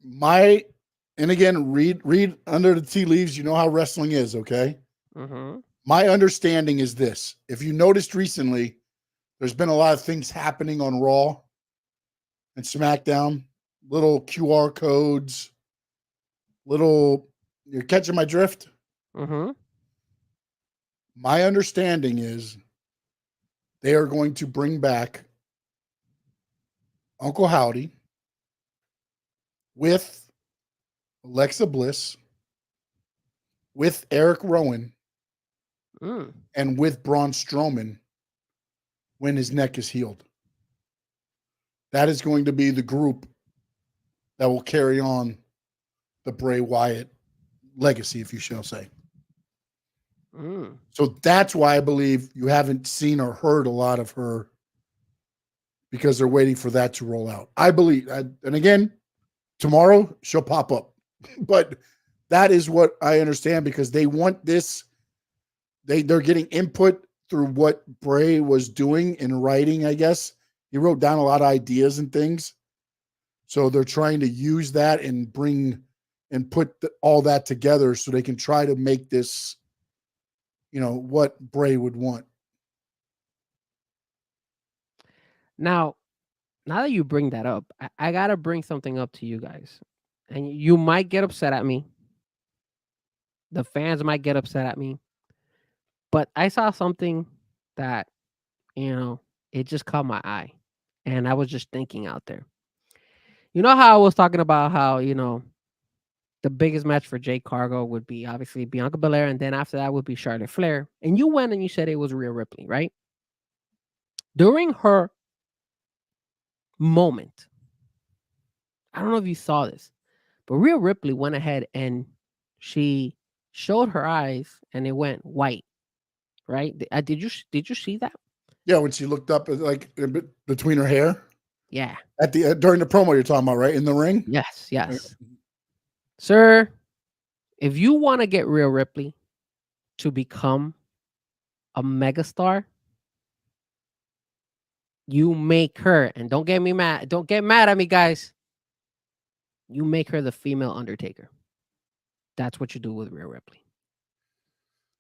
read under the tea leaves, you know how wrestling is, okay? Mm-hmm. My understanding is this. If you noticed recently, there's been a lot of things happening on Raw and SmackDown, little QR codes, you're catching my drift? Mm-hmm. My understanding is they are going to bring back Uncle Howdy with Alexa Bliss, with Eric Rowan, and with Braun Strowman when his neck is healed. That is going to be the group that will carry on the Bray Wyatt legacy, if you shall say. So that's why I believe you haven't seen or heard a lot of her, because they're waiting for that to roll out. I believe, and again, tomorrow she'll pop up, but that is what I understand, because they want this. They're getting input through what Bray was doing in writing, I guess. He wrote down a lot of ideas and things. So they're trying to use that and bring and put all that together so they can try to make this, what Bray would want. Now that you bring that up, I gotta bring something up to you guys, and you might get upset at me. The fans might get upset at me, but I saw something that it just caught my eye, and I was just thinking out there. You know how I was talking about how the biggest match for Jade Cargill would be obviously Bianca Belair, and then after that would be Charlotte Flair, and you went and you said it was Rhea Ripley, right? During her moment, I don't know if you saw this, but Rhea Ripley went ahead and she showed her eyes and it went white, right? Did you see that? Yeah, when she looked up, like between her hair. Yeah. At the during the promo you're talking about, right? In the ring. Yes. Sir, if you want to get Rhea Ripley to become a megastar, you make her, and don't get mad at me, guys. You make her the female Undertaker. That's what you do with Rhea Ripley.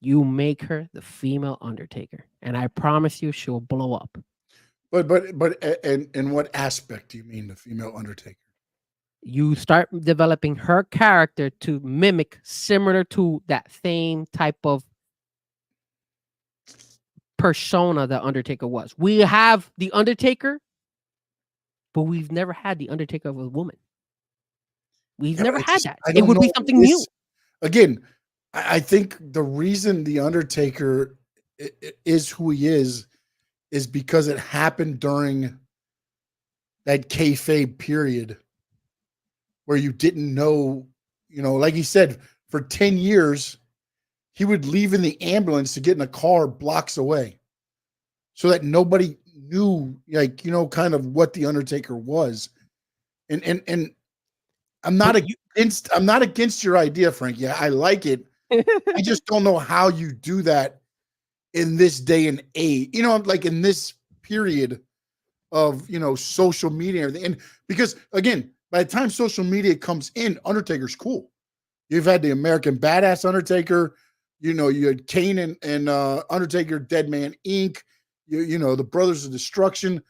You make her the female Undertaker, and I promise you, she'll blow up. But in what aspect do you mean the female Undertaker? You start developing her character to mimic similar to that same type of persona that Undertaker was. We have the Undertaker, but we've never had the Undertaker of a woman. We've never had that. It would be something new. Again, I think the reason the Undertaker is who he is because it happened during that kayfabe period where you didn't know, like he said, for 10 years, he would leave in the ambulance to get in a car blocks away so that nobody knew, kind of what the Undertaker was. And I'm not against your idea, Frank. Yeah, I like it. I just don't know how you do that in this day and age, like in this period of, social media and everything. And because again, by the time social media comes in, Undertaker's cool. You've had the American Badass Undertaker, you had Kane and Undertaker, Dead Man Inc., the Brothers of Destruction.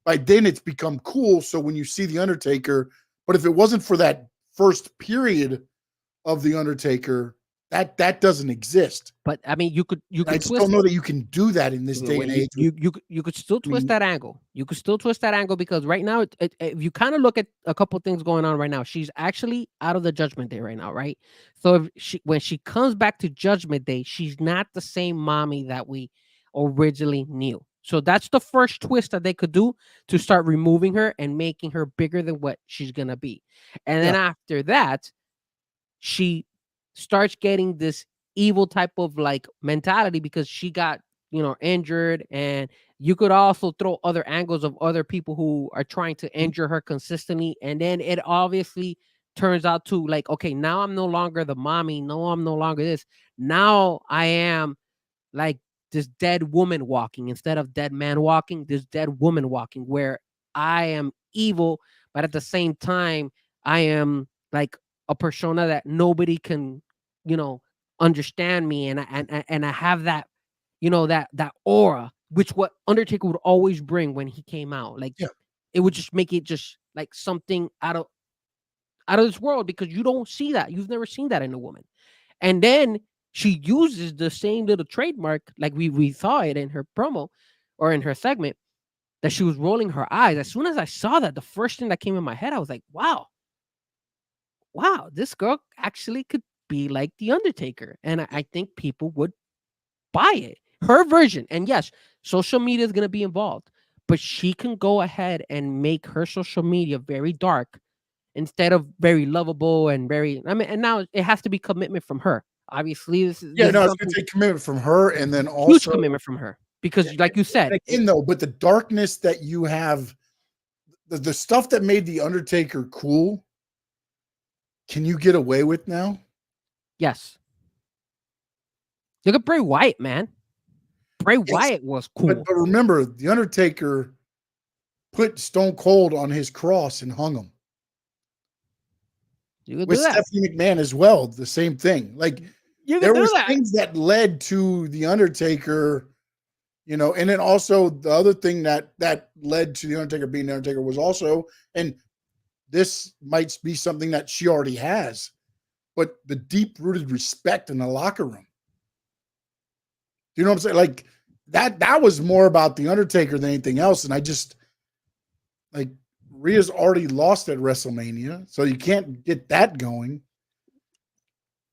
By then it's become cool. So when you see the Undertaker, but if it wasn't for that first period of the Undertaker, that doesn't exist. But I mean, you could I just don't know that you can do that in this day and age. You could still twist that angle. You could still twist that angle because right now, if you kind of look at a couple things going on right now, she's actually out of the Judgment Day right now, right? So when she comes back to Judgment Day, she's not the same mommy that we originally knew. So that's the first twist that they could do to start removing her and making her bigger than what she's gonna be. And then after that, she starts getting this evil type of like mentality because she got injured, and you could also throw other angles of other people who are trying to injure her consistently, and then it obviously turns out to like, okay, now I'm no longer the mommy, no, I'm no longer this, now I am like this dead woman walking instead of dead man walking, this dead woman walking where I am evil, but at the same time I am like a persona that nobody can, understand me, and I have that, that aura, which what Undertaker would always bring when he came out. Like, it would just make it just like something out of this world because you don't see that. You've never seen that in a woman. And then she uses the same little trademark, like we saw it in her promo or in her segment, that she was rolling her eyes. As soon as I saw that, the first thing that came in my head, I was like, wow, this girl actually could be like the Undertaker. And I think people would buy it. Her version. And yes, social media is going to be involved, but she can go ahead and make her social media very dark instead of very lovable and and now it has to be commitment from her. Obviously, this is it's going to take commitment from her, and then also huge commitment from her because, like you said, but the darkness that you have, the stuff that made the Undertaker cool, can you get away with now? Yes. Look at Bray Wyatt, man. Bray Wyatt was cool. But remember, the Undertaker put Stone Cold on his cross and hung him. You could with do that. Stephanie McMahon as well. The same thing. Like there was things that led to the Undertaker, you know, and then also the other thing that led to the Undertaker being the Undertaker was also, and this might be something that she already has, but the deep-rooted respect in the locker room. You know what I'm saying? Like that was more about the Undertaker than anything else. And I just like Rhea's already lost at WrestleMania, so you can't get that going.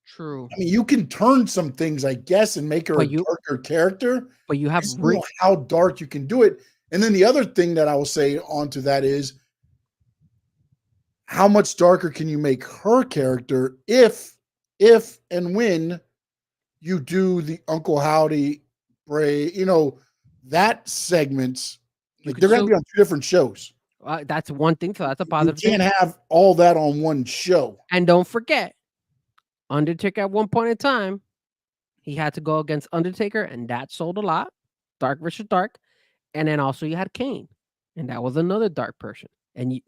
True. I mean, you can turn some things, I guess, and make her a darker character. But you have know how dark you can do it. And then the other thing that I will say onto that is, how much darker can you make her character if and when you do the Uncle Howdy, Bray, you know, that segments, like they're going to be on 2 different shows. That's one thing. So that's a positive thing. You can't have all that on one show. And don't forget, Undertaker at one point in time, he had to go against Undertaker, and that sold a lot. Dark versus dark. And then also you had Kane, and that was another dark person. And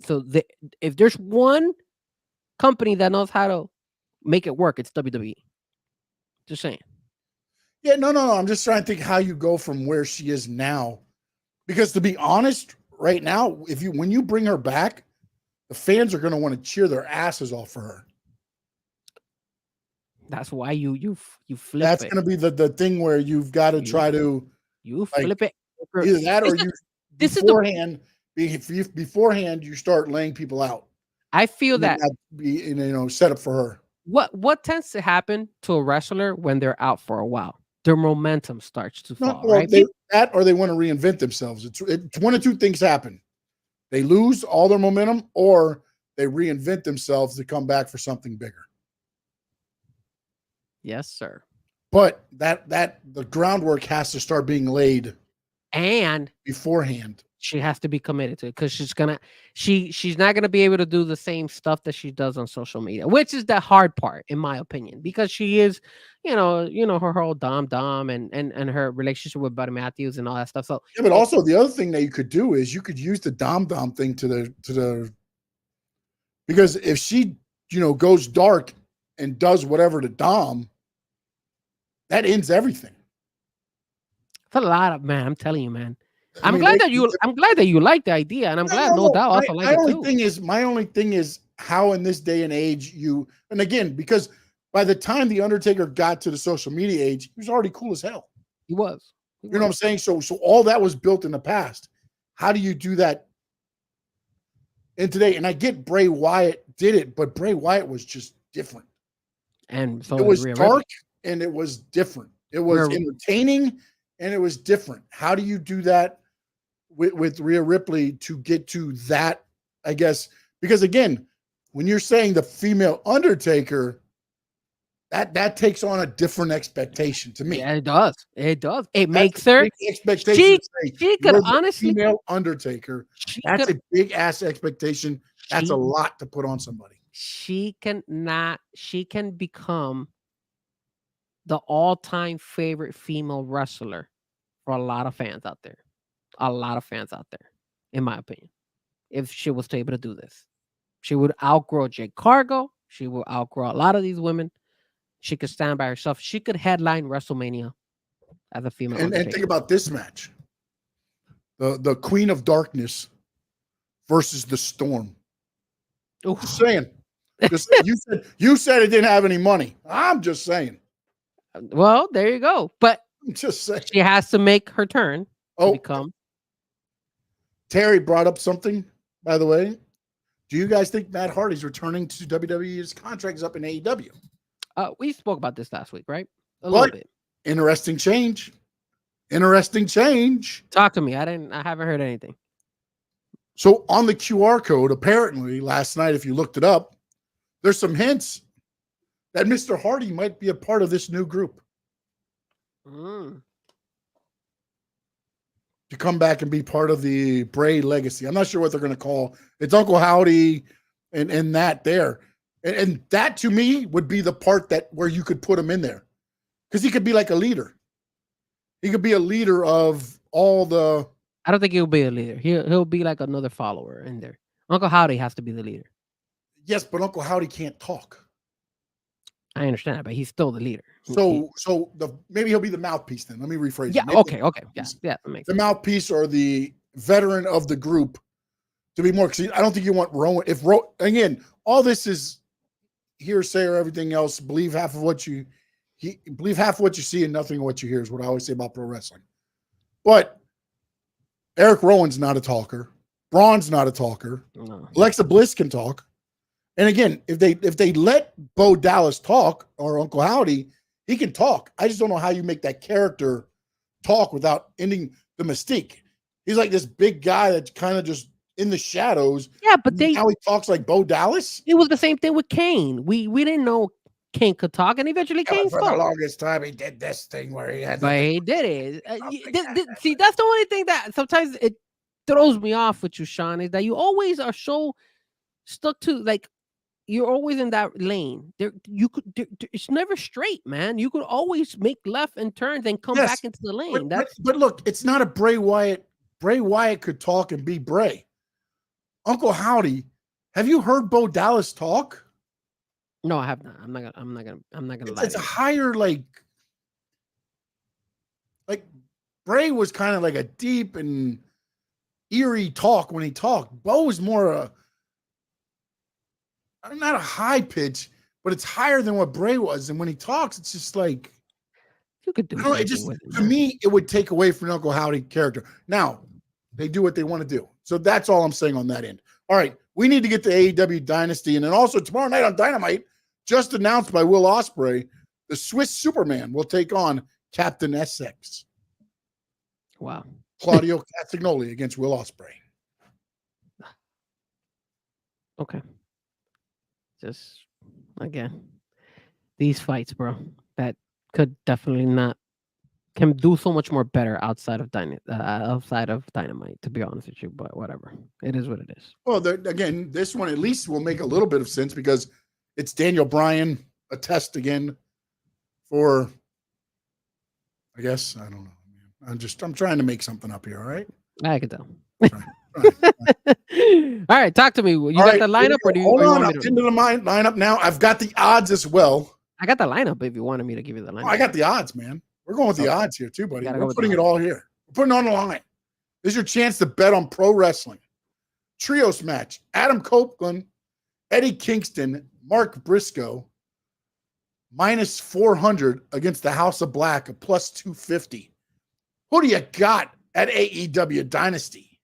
if there's one company that knows how to make it work, it's WWE. Just saying. Yeah, no. I'm just trying to think how you go from where she is now. Because to be honest, right now, when you bring her back, the fans are going to want to cheer their asses off for her. That's why you flip That's it. That's going to be the thing where you've got to try to flip it. Either that or beforehand you start laying people out. I feel that be set up for her. What tends to happen to a wrestler when they're out for a while? Their momentum starts to fall, right? They want to reinvent themselves. It's one of two things happen. They lose all their momentum, or they reinvent themselves to come back for something bigger. Yes, sir. But the groundwork has to start being laid, and beforehand. She has to be committed to it, because she's not gonna be able to do the same stuff that she does on social media, which is the hard part, in my opinion, because she is, her whole dom and her relationship with Buddy Matthews and all that stuff. So yeah, but also the other thing that you could do is you could use the dom thing to the because if she goes dark and does whatever to dom, that ends everything. It's a lot of, man. I'm telling you, man. I'm glad that you like the idea, and I'm glad, no doubt, also like it too. My only thing is how in this day and age and again, because by the time the Undertaker got to the social media age, he was already cool as hell. He was. You know what I'm saying? So all that was built in the past. How do you do that in today? And I get Bray Wyatt did it, but Bray Wyatt was just different. And so it was dark and it was different. It was entertaining and it was different. How do you do that with Rhea Ripley to get to that, I guess? Because again, when you're saying the female Undertaker, that takes on a different expectation to me. Yeah, it does. It makes her expectation. She could honestly, female Undertaker. That's a big ass expectation. That's a lot to put on somebody. She can become the all-time favorite female wrestler for a lot of fans out there. In my opinion, if she was able to do this, she would outgrow Jake Cargo. She will outgrow a lot of these women. She could stand by herself. She could headline WrestleMania as a female. And think about this match: the Queen of Darkness versus the Storm. Just saying. You said it didn't have any money. I'm just saying. Well, there you go. But I'm just saying, she has to make her turn. To become. Terry brought up something, by the way. Do you guys think Matt Hardy's returning to WWE? His contract is up in AEW. We spoke about this last week, right? A little bit. Interesting change. Talk to me. I haven't heard anything. So on the QR code, apparently last night, if you looked it up, there's some hints that Mr. Hardy might be a part of this new group. To come back and be part of the Bray legacy. I'm not sure what they're going to call it's Uncle Howdy and that there. And that to me would be the part where you could put him in there. Because he could be like a leader. He could be a leader of all the. I don't think he'll be a leader. He'll be like another follower in there. Uncle Howdy has to be the leader. Yes, but Uncle Howdy can't talk. I understand that, but he's still the leader. So maybe he'll be the mouthpiece then. Let me rephrase. Yeah. Maybe Okay. Yeah. That makes the sense. mouthpiece or the veteran of the group to be more. Because I don't think you want Rowan. Again, all this is hearsay or everything else. Believe half of what you see and nothing of what you hear is what I always say about pro wrestling. But Eric Rowan's not a talker. Braun's not a talker. No. Alexa Bliss can talk. And again, if they let Bo Dallas talk or Uncle Howdy, he can talk. I just don't know how you make that character talk without ending the mystique. He's like this big guy that's kind of just in the shadows. Yeah, but now he talks like Bo Dallas. It was the same thing with Kane. We didn't know Kane could talk, and eventually Kane for spoke. the longest time, he did this thing where he had. But he did it. See, that's the only thing that sometimes it throws me off with you, Sean, is that you always are so stuck to like you're always in that lane. It's never straight, man. You could always make left and turns and come back into the lane. But look, it's not a Bray Wyatt. Bray Wyatt could talk and be Bray. Uncle Howdy, have you heard Bo Dallas talk? No, I have not. I'm not gonna lie. It's a higher like Bray was kind of like a deep and eerie talk when he talked. Bo is more not a high pitch, but it's higher than what Bray was. And when he talks, it's just like you could do it. To me, it would take away from the Uncle Howdy character. Now they do what they want to do, so that's all I'm saying on that end. All right, we need to get to AEW Dynasty, and then also tomorrow night on Dynamite, just announced by Will Ospreay, the Swiss Superman will take on Captain SX. Wow, Claudio Castagnoli against Will Ospreay. Okay. Just again, these fights, bro, that could definitely can do so much more better outside of Dynamite, to be honest with you. But whatever, it is what it is. Well, again, this one at least will make a little bit of sense because it's Daniel Bryan, a test again for. I guess I don't know. I'm trying to make something up here. All right. I can tell. All right, talk to me. You got the lineup, or do you? Hold on, I'm into the lineup now. I've got the odds as well. I got the lineup. If you wanted me to give you the lineup, I got the odds, man. We're going with the odds here too, buddy. We're putting it all here. We're putting it on the line. This is your chance to bet on pro wrestling. Trios match: Adam Copeland, Eddie Kingston, Mark Briscoe. Minus 400 against the House of Black, a plus 250. Who do you got at AEW Dynasty?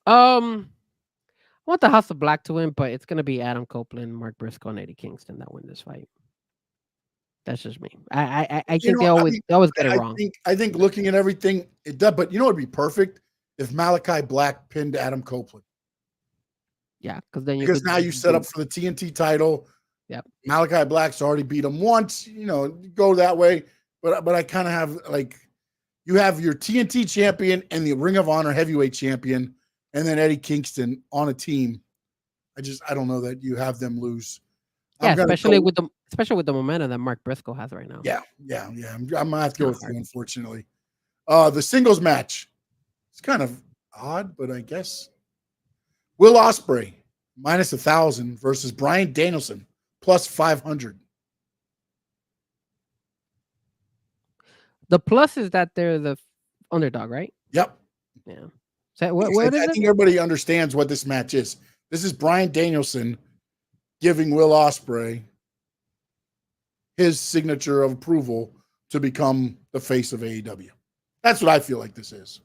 I want the House of Black to win, but it's gonna be Adam Copeland, Mark Briscoe, and Eddie Kingston that win this fight. That's just me. I think they always get it wrong. I think looking at everything, it does. But you know, it'd be perfect if Malachi Black pinned Adam Copeland. Yeah, because now you set up for the TNT title. Yep. Malachi Black's already beat him once. You know, go that way. But I kind of have you have your TNT champion and the Ring of Honor heavyweight champion, and then Eddie Kingston on a team. I don't know that you have them lose. Yeah, especially with the momentum that Mark Briscoe has right now. Yeah. I'm gonna have to go with you, unfortunately. The singles match. It's kind of odd, but I guess Will Ospreay minus 1,000 versus Bryan Danielson plus 500. The plus is that they're the underdog, right? Yep. Yeah. So what is I think everybody understands what this match is. This is Bryan Danielson giving Will Ospreay his signature of approval to become the face of AEW. That's what I feel like this is.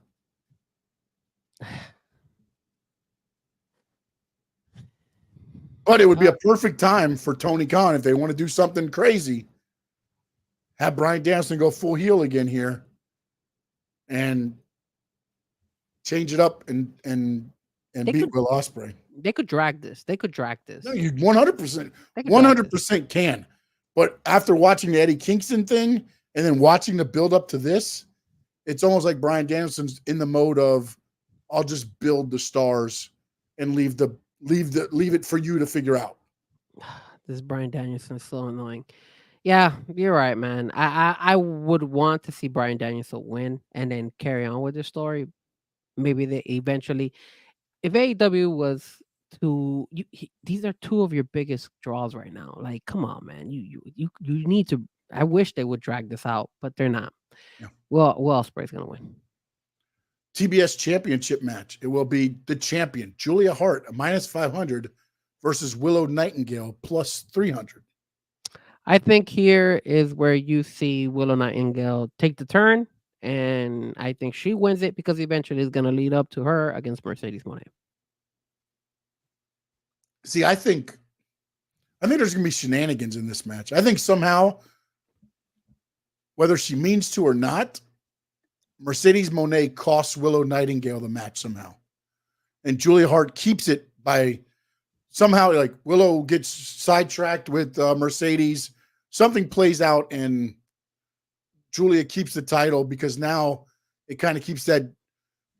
But it would be a perfect time for Tony Khan if they want to do something crazy. Have Bryan Danielson go full heel again here and change it up and beat Will Ospreay. They could drag this. No, you 100% can. But after watching the Eddie Kingston thing and then watching the build up to this, it's almost like Bryan Danielson's in the mode of I'll just build the stars and leave it for you to figure out. This Bryan Danielson is so annoying. Yeah, you're right, man. I would want to see Bryan Danielson win and then carry on with the story. Maybe they eventually, if AEW was these are two of your biggest draws right now. Like, come on, man. You need to. I wish they would drag this out, but they're not. Yeah. Well, Ospreay's gonna win. TBS championship match. It will be the champion, Julia Hart, a -500 versus Willow Nightingale +300. I think here is where you see Willow Nightingale take the turn, and I think she wins it because eventually it's going to lead up to her against Mercedes Moné. See, I think there's going to be shenanigans in this match. I think somehow, whether she means to or not, Mercedes Moné costs Willow Nightingale the match somehow. And Julia Hart keeps it by somehow, like, Willow gets sidetracked with Mercedes. Something plays out and Julia keeps the title because now it kind of keeps that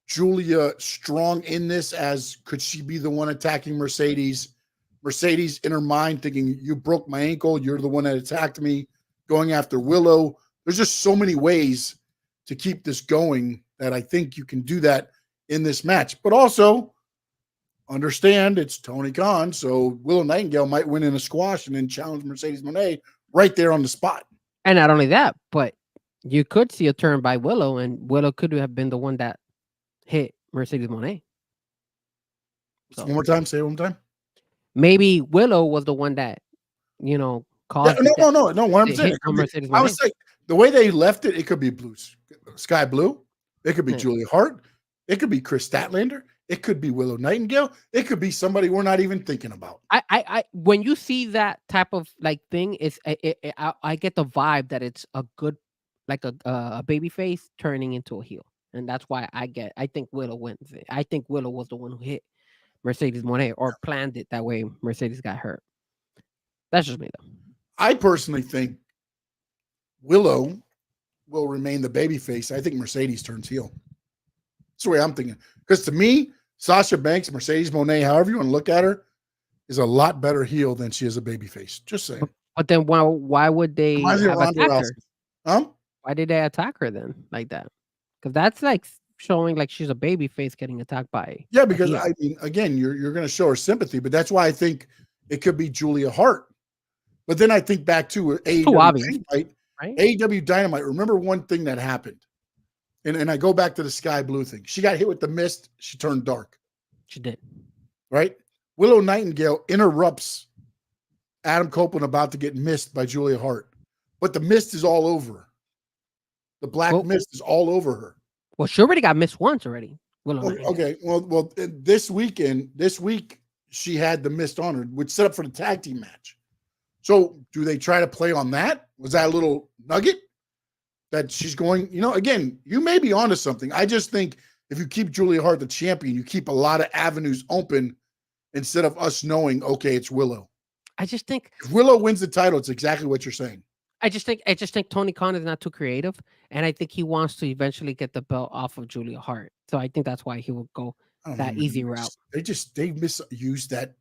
Julia strong in this as could she be the one attacking Mercedes? Mercedes in her mind thinking, you broke my ankle. You're the one that attacked me, going after Willow. There's just so many ways to keep this going that I think you can do that in this match. But also understand it's Tony Khan, so Willow Nightingale might win in a squash and then challenge Mercedes Moné right there on the spot. And not only that, but you could see a turn by Willow, and Willow could have been the one that hit Mercedes Moné. So, one more time. Say it one more time. Maybe Willow was the one that, caused. Yeah, no. What I'm saying, I was saying the way they left it, it could be Sky Blue. It could be Julia Hart. It could be Chris Statlander. It could be Willow Nightingale. It could be somebody we're not even thinking about. I when you see that type of thing, I get the vibe that it's a good, like a baby face turning into a heel, and that's why I think Willow wins it. I think Willow was the one who hit Mercedes Moné or planned it that way. Mercedes got hurt. That's just me though. I personally think Willow will remain the baby face. I think Mercedes turns heel. That's the way I'm thinking. Because to me, Sasha Banks, Mercedes Moné, however you want to look at her, is a lot better heel than she is a baby face. Just saying. But then why would they attack her? Why did they attack her then like that? Because that's like showing like she's a baby face getting attacked by. Yeah, because I mean, again, you're going to show her sympathy, but that's why I think it could be Julia Hart. But then I think back to AEW Dynamite. Right? AEW Dynamite. Remember one thing that happened, and I go back to the Sky Blue thing. She got hit with the mist. She turned dark. She did. Right? Willow Nightingale interrupts Adam Copeland about to get missed by Julia Hart, but the mist is all over her. The black mist is all over her. Well, she already got missed once already. Okay. Well, this week, she had the mist on her, which set up for the tag team match. So do they try to play on that? Was that a little nugget that she's going, again, you may be onto something. I just think if you keep Julia Hart the champion, you keep a lot of avenues open instead of us knowing, okay, it's Willow. I just think if Willow wins the title, it's exactly what you're saying. I just think Tony Khan is not too creative, and I think he wants to eventually get the belt off of Julia Hart. So I think that's why he will go that easy route. They misused that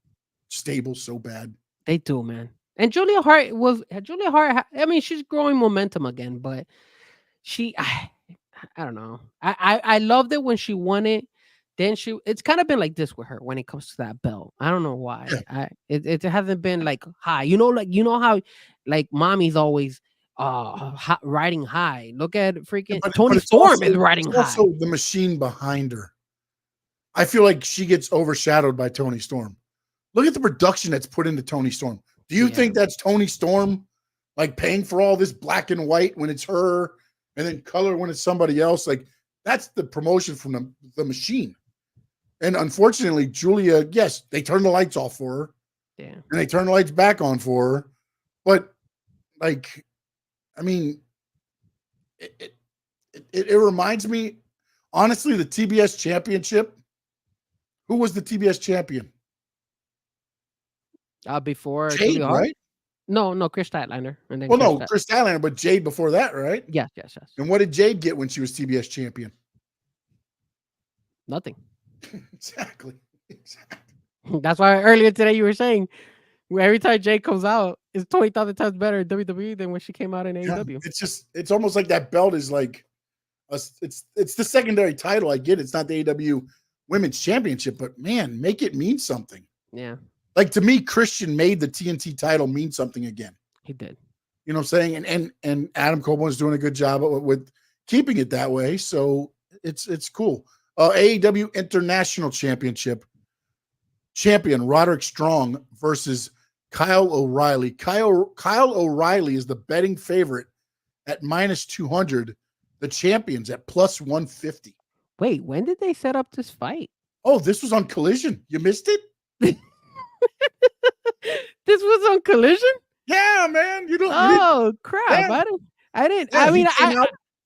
stable so bad. They do, man. And Julia Hart, I mean, she's growing momentum again, but I don't know. I loved it when she won it. Then it's kind of been like this with her when it comes to that belt. I don't know why. Yeah. It hasn't been like high. How like mommy's always riding high. Look at freaking Toni Storm is riding high. Also the machine behind her. I feel like she gets overshadowed by Toni Storm. Look at the production that's put into Toni Storm. Do you think that's Toni Storm like paying for all this black and white when it's her and then color when it's somebody else? Like that's the promotion from the machine. And unfortunately, Julia, yes, they turned the lights off for her. Yeah. And they turned the lights back on for her. But like, I mean, it reminds me, honestly, the TBS championship. Who was the TBS champion? Before Jade, right? No, Chris Statlander. And then Chris Statlander, but Jade before that, right? Yes. And what did Jade get when she was TBS champion? Nothing. Exactly. That's why earlier today you were saying every time Jade comes out, it's 20,000 times better in WWE than when she came out in AEW. It's almost like that belt is like it's the secondary title. I get it. It's not the AEW Women's Championship, but man, make it mean something. Yeah. Like, to me, Christian made the TNT title mean something again. He did. You know what I'm saying? And Adam Cole is doing a good job with keeping it that way. So it's cool. AEW International Championship champion Roderick Strong versus Kyle O'Reilly. Kyle O'Reilly is the betting favorite at -200. The champions at +150. Wait, when did they set up this fight? Oh, this was on Collision. You missed it? This was on Collision? Yeah, man. Oh, crap. Yeah. I didn't. Yeah, I mean,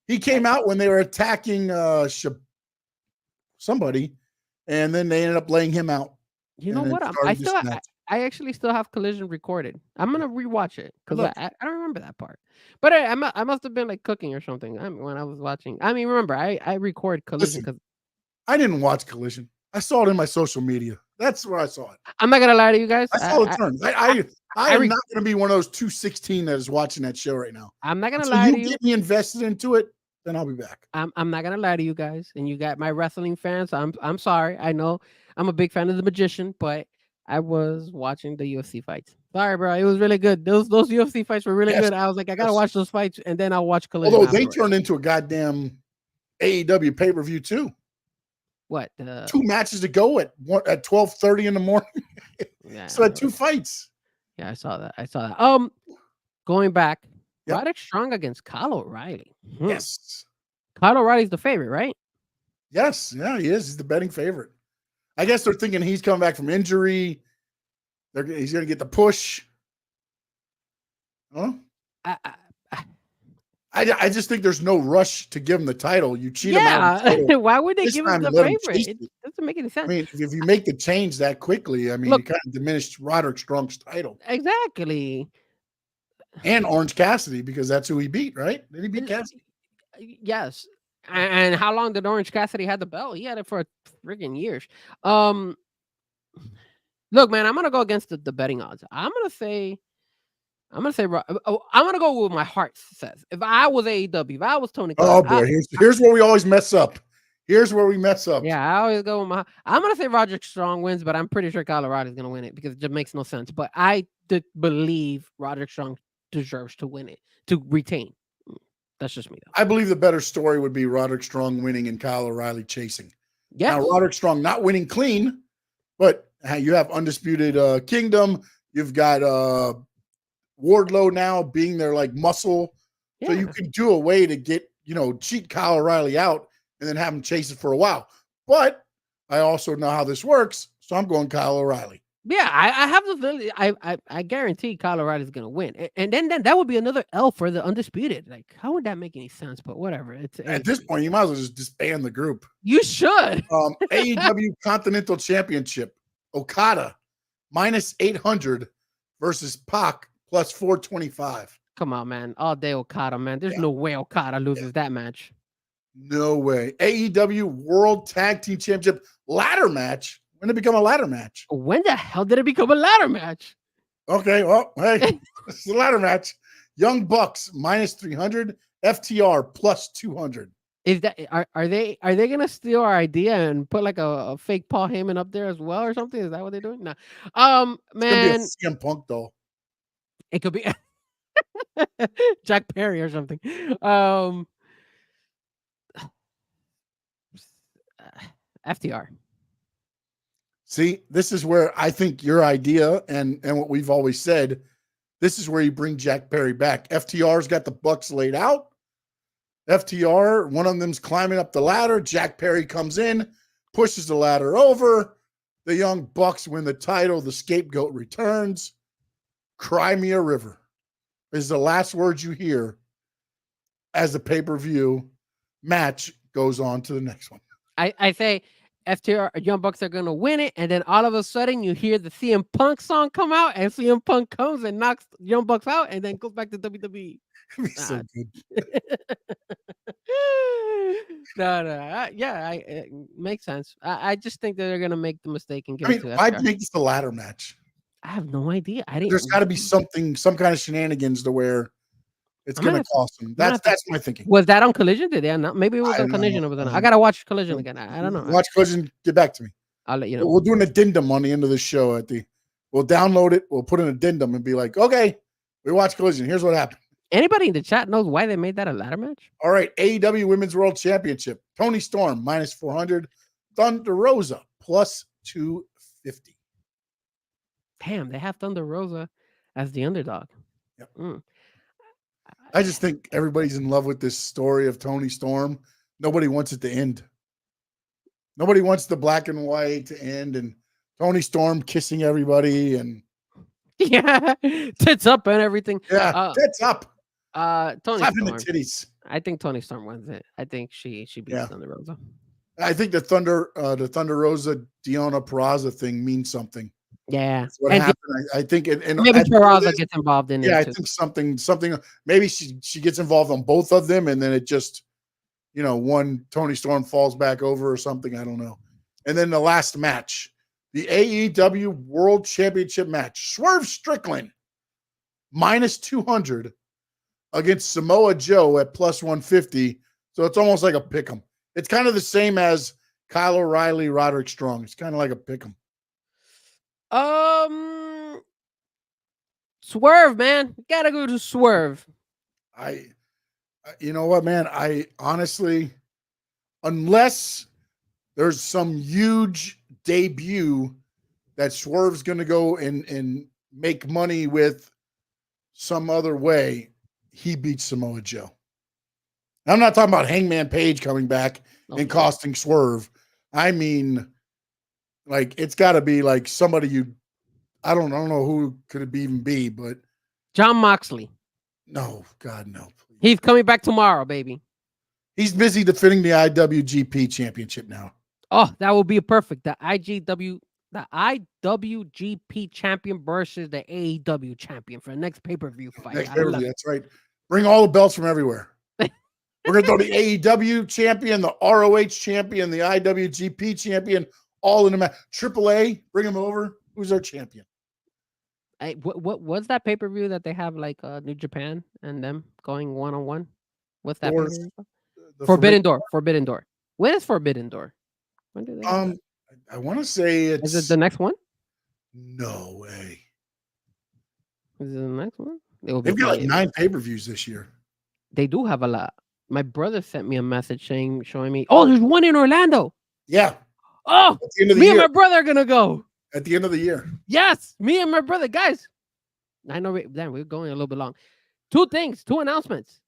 he came out when they were attacking somebody, and then they ended up laying him out. You know what? I actually still have Collision recorded. I'm gonna rewatch it because I don't remember that part. But I must have been like cooking or something. When I was watching. I mean, remember I record Collision because I didn't watch Collision. I saw it in my social media. That's where I saw it. I'm not gonna lie to you guys. I saw the turns. I am not gonna be one of those 216 that is watching that show right now. I'm not gonna lie to you. Get me invested into it, then I'll be back. I'm not gonna lie to you guys, and you got my wrestling fans. I'm sorry. I know I'm a big fan of the Magician, but I was watching the UFC fights. Sorry, bro. It was really good. Those UFC fights were really good. I was like, I gotta watch those fights, and then I'll watch Collision. Although they turned into a goddamn AEW pay-per-view too. What? 2 matches to go at 12:30 in the morning. Yeah, so at 2 fights. Yeah, I saw that. Going back, Roderick Strong against Kyle O'Reilly. Yes. Kyle O'Reilly's the favorite, right? Yes. Yeah, he is. He's the betting favorite. I guess they're thinking he's coming back from injury. He's going to get the push. Huh? I just think there's no rush to give him the title. You cheat him out. Why would they give him the favorite? It doesn't make any sense. I mean, if you make the change that quickly, I mean, you kind of diminished Roderick Strong's title. Exactly. And Orange Cassidy, because that's who he beat, right? Did he beat Cassidy? Yes. And how long did Orange Cassidy have the belt? He had it for friggin' years. Look, man, I'm gonna go against the betting odds. I'm gonna go with my heart says. If I was AEW, if I was Tony Khan, oh boy, here's where we always mess up. Here's where we mess up. Yeah, I always go with I'm gonna say Roderick Strong wins, but I'm pretty sure Colorado is gonna win it because it just makes no sense. But I did believe Roderick Strong deserves to win it, to retain. That's just me, though. I believe the better story would be Roderick Strong winning and Kyle O'Reilly chasing. Yeah. Now, Roderick Strong not winning clean, but you have Undisputed Kingdom. You've got Wardlow now being their like muscle. Yeah. So you can do a way to get, cheat Kyle O'Reilly out and then have him chase it for a while. But I also know how this works, so I'm going Kyle O'Reilly. Yeah, I have the feeling. I guarantee Kyle O'Reilly is going to win, and then that would be another L for the Undisputed. Like, how would that make any sense? But whatever. At this point, you might as well just disband the group. You should. AEW Continental Championship, Okada -800 versus Pac +425. Come on, man! All day Okada, man. There's no way Okada loses that match. No way. AEW World Tag Team Championship ladder match. When did it become a ladder match? When the hell did it become a ladder match? Okay, well, hey, it's a ladder match. Young Bucks -300, FTR +200. Is that are they gonna steal our idea and put like a fake Paul Heyman up there as well or something? Is that what they're doing? No. Man, it's gonna be a CM Punk though. It could be Jack Perry or something. FTR. See, this is where I think your idea and what we've always said, this is where you bring Jack Perry back. FTR's got the Bucks laid out. FTR, one of them's climbing up the ladder. Jack Perry comes in, pushes the ladder over. The Young Bucks win the title. The scapegoat returns. Cry me a river is the last words you hear as the pay-per-view match goes on to the next one. I say FTR Young Bucks are gonna win it, and then all of a sudden you hear the CM Punk song come out, and CM Punk comes and knocks Young Bucks out, and then goes back to WWE. So good. It makes sense. I just think that they're gonna make the mistake and give it to FTR. I'd make this a ladder match. I have no idea. There's got to be some kind of shenanigans to where it's going to cost them. That's my thinking. Was that on Collision? Did they not? Maybe it was on Collision over there. I got to watch Collision again. I don't know. Watch Collision. Get back to me. I'll let you know. We'll do an addendum on the end of the show. We'll download it. We'll put an addendum and be like, okay, we watched Collision. Here's what happened. Anybody in the chat knows why they made that a ladder match? All right, AEW Women's World Championship. Toni Storm minus 400. Thunder Rosa plus 250. Damn, they have Thunder Rosa as the underdog. Yep. I just think everybody's in love with this story of Toni Storm. Nobody wants it to end. Nobody wants the black and white to end and Toni Storm kissing everybody and yeah, tits up and everything. Yeah, tits up. Toni Slapping Storm. the titties. I think Toni Storm wins it. I think she beats Thunder Rosa. I think the Thunder Rosa Deonna Purrazzo thing means something. Yeah, that's what happened. I think it, and maybe Purrazzo gets involved in it. Yeah, I too. think something. Maybe she gets involved on both of them, and then it just, one Toni Storm falls back over or something. I don't know. And then the last match, the AEW World Championship match, Swerve Strickland minus 200 against Samoa Joe at plus 150. So it's almost like a pick'em. It's kind of the same as Kyle O'Reilly, Roderick Strong. It's kind of like a pick'em. Swerve, man. Gotta go to Swerve. You know what, man? I honestly, unless there's some huge debut that Swerve's going to go and make money with some other way, he beats Samoa Joe. I'm not talking about Hangman Page coming back and costing Swerve. I mean, like, it's got to be like somebody I don't know who could it even be, but Jon Moxley. No, God, no. Please. He's coming back tomorrow, baby. He's busy defending the IWGP Championship now. Oh, that will be perfect. The IWGP champion versus the AEW champion for the next pay-per-view fight. That's right. Bring all the belts from everywhere. We're going to throw the AEW champion, the ROH champion, the IWGP champion, all in the match. AAA, bring them over. Who's our champion? What was that pay-per-view that they have like New Japan and them going one-on-one? What's that? Forbidden Door. Forbidden Door. When is Forbidden Door? When do they I want to say it's... Is it the next one? No way. Is it the next one? They've got like 9 pay-per-views this year. They do have a lot. My brother sent me a message showing me, oh, there's one in Orlando. Yeah. Oh, me and my brother are going to go. At the end of the year. Yes, me and my brother. Guys, I know we're going a little bit long. 2 announcements.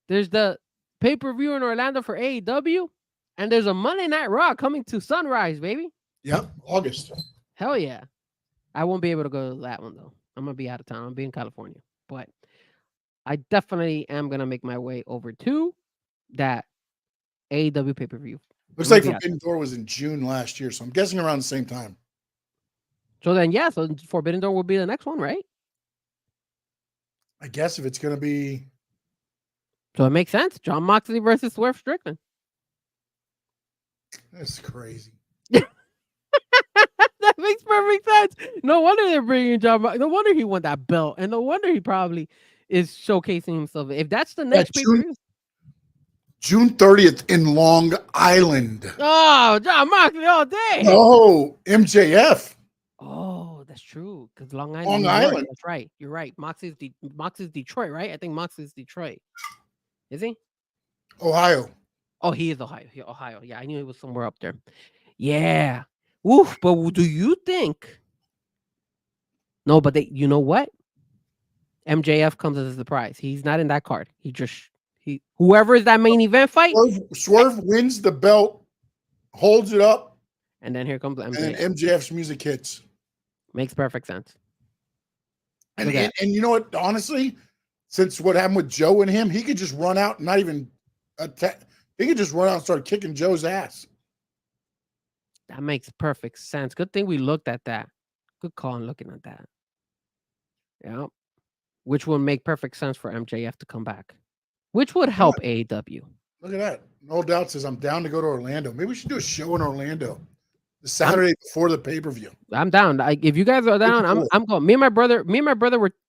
There's the pay-per-view in Orlando for AEW, and there's a Monday Night Raw coming to Sunrise, baby. Yep, August. Hell yeah. I won't be able to go to that one, though. I'm going to be out of town. I'm going to be in California. But I definitely am going to make my way over to that AEW pay-per-view. Looks like Forbidden Door was in June last year, so I'm guessing around the same time. So then, so Forbidden Door will be the next one, right? I guess if it's going to be... So it makes sense. Jon Moxley versus Swerve Strickland. That's crazy. That makes perfect sense. No wonder they're bringing Jon Moxley. No wonder he won that belt. And no wonder he probably is showcasing himself. If that's the next pay-per-view... June 30th in Long Island. Oh, Jon Moxley all day. Oh, MJF. Oh, that's true. Because Long Island. That's right. You're right. Moxley's Detroit, right? I think Moxley's Detroit. Is he? Ohio. Oh, he is Ohio. Ohio. Yeah, I knew he was somewhere up there. Yeah. Oof. But do you think? No, but you know what? MJF comes as a surprise. He's not in that card. Whoever is that main event fight. Swerve wins the belt, holds it up, and then here comes MJF. And then MJF's music hits. Makes perfect sense. And you know what? Honestly, since what happened with Joe and him, he could just run out and not even attack. He could just run out and start kicking Joe's ass. That makes perfect sense. Good thing we looked at that. Good call on looking at that. Yeah. Which would make perfect sense for MJF to come back. Which would help AEW. Look at that. No Doubt says, I'm down to go to Orlando. Maybe we should do a show in Orlando the Saturday before the pay-per-view. I'm down. If you guys are down, I'm going. Me and my brother,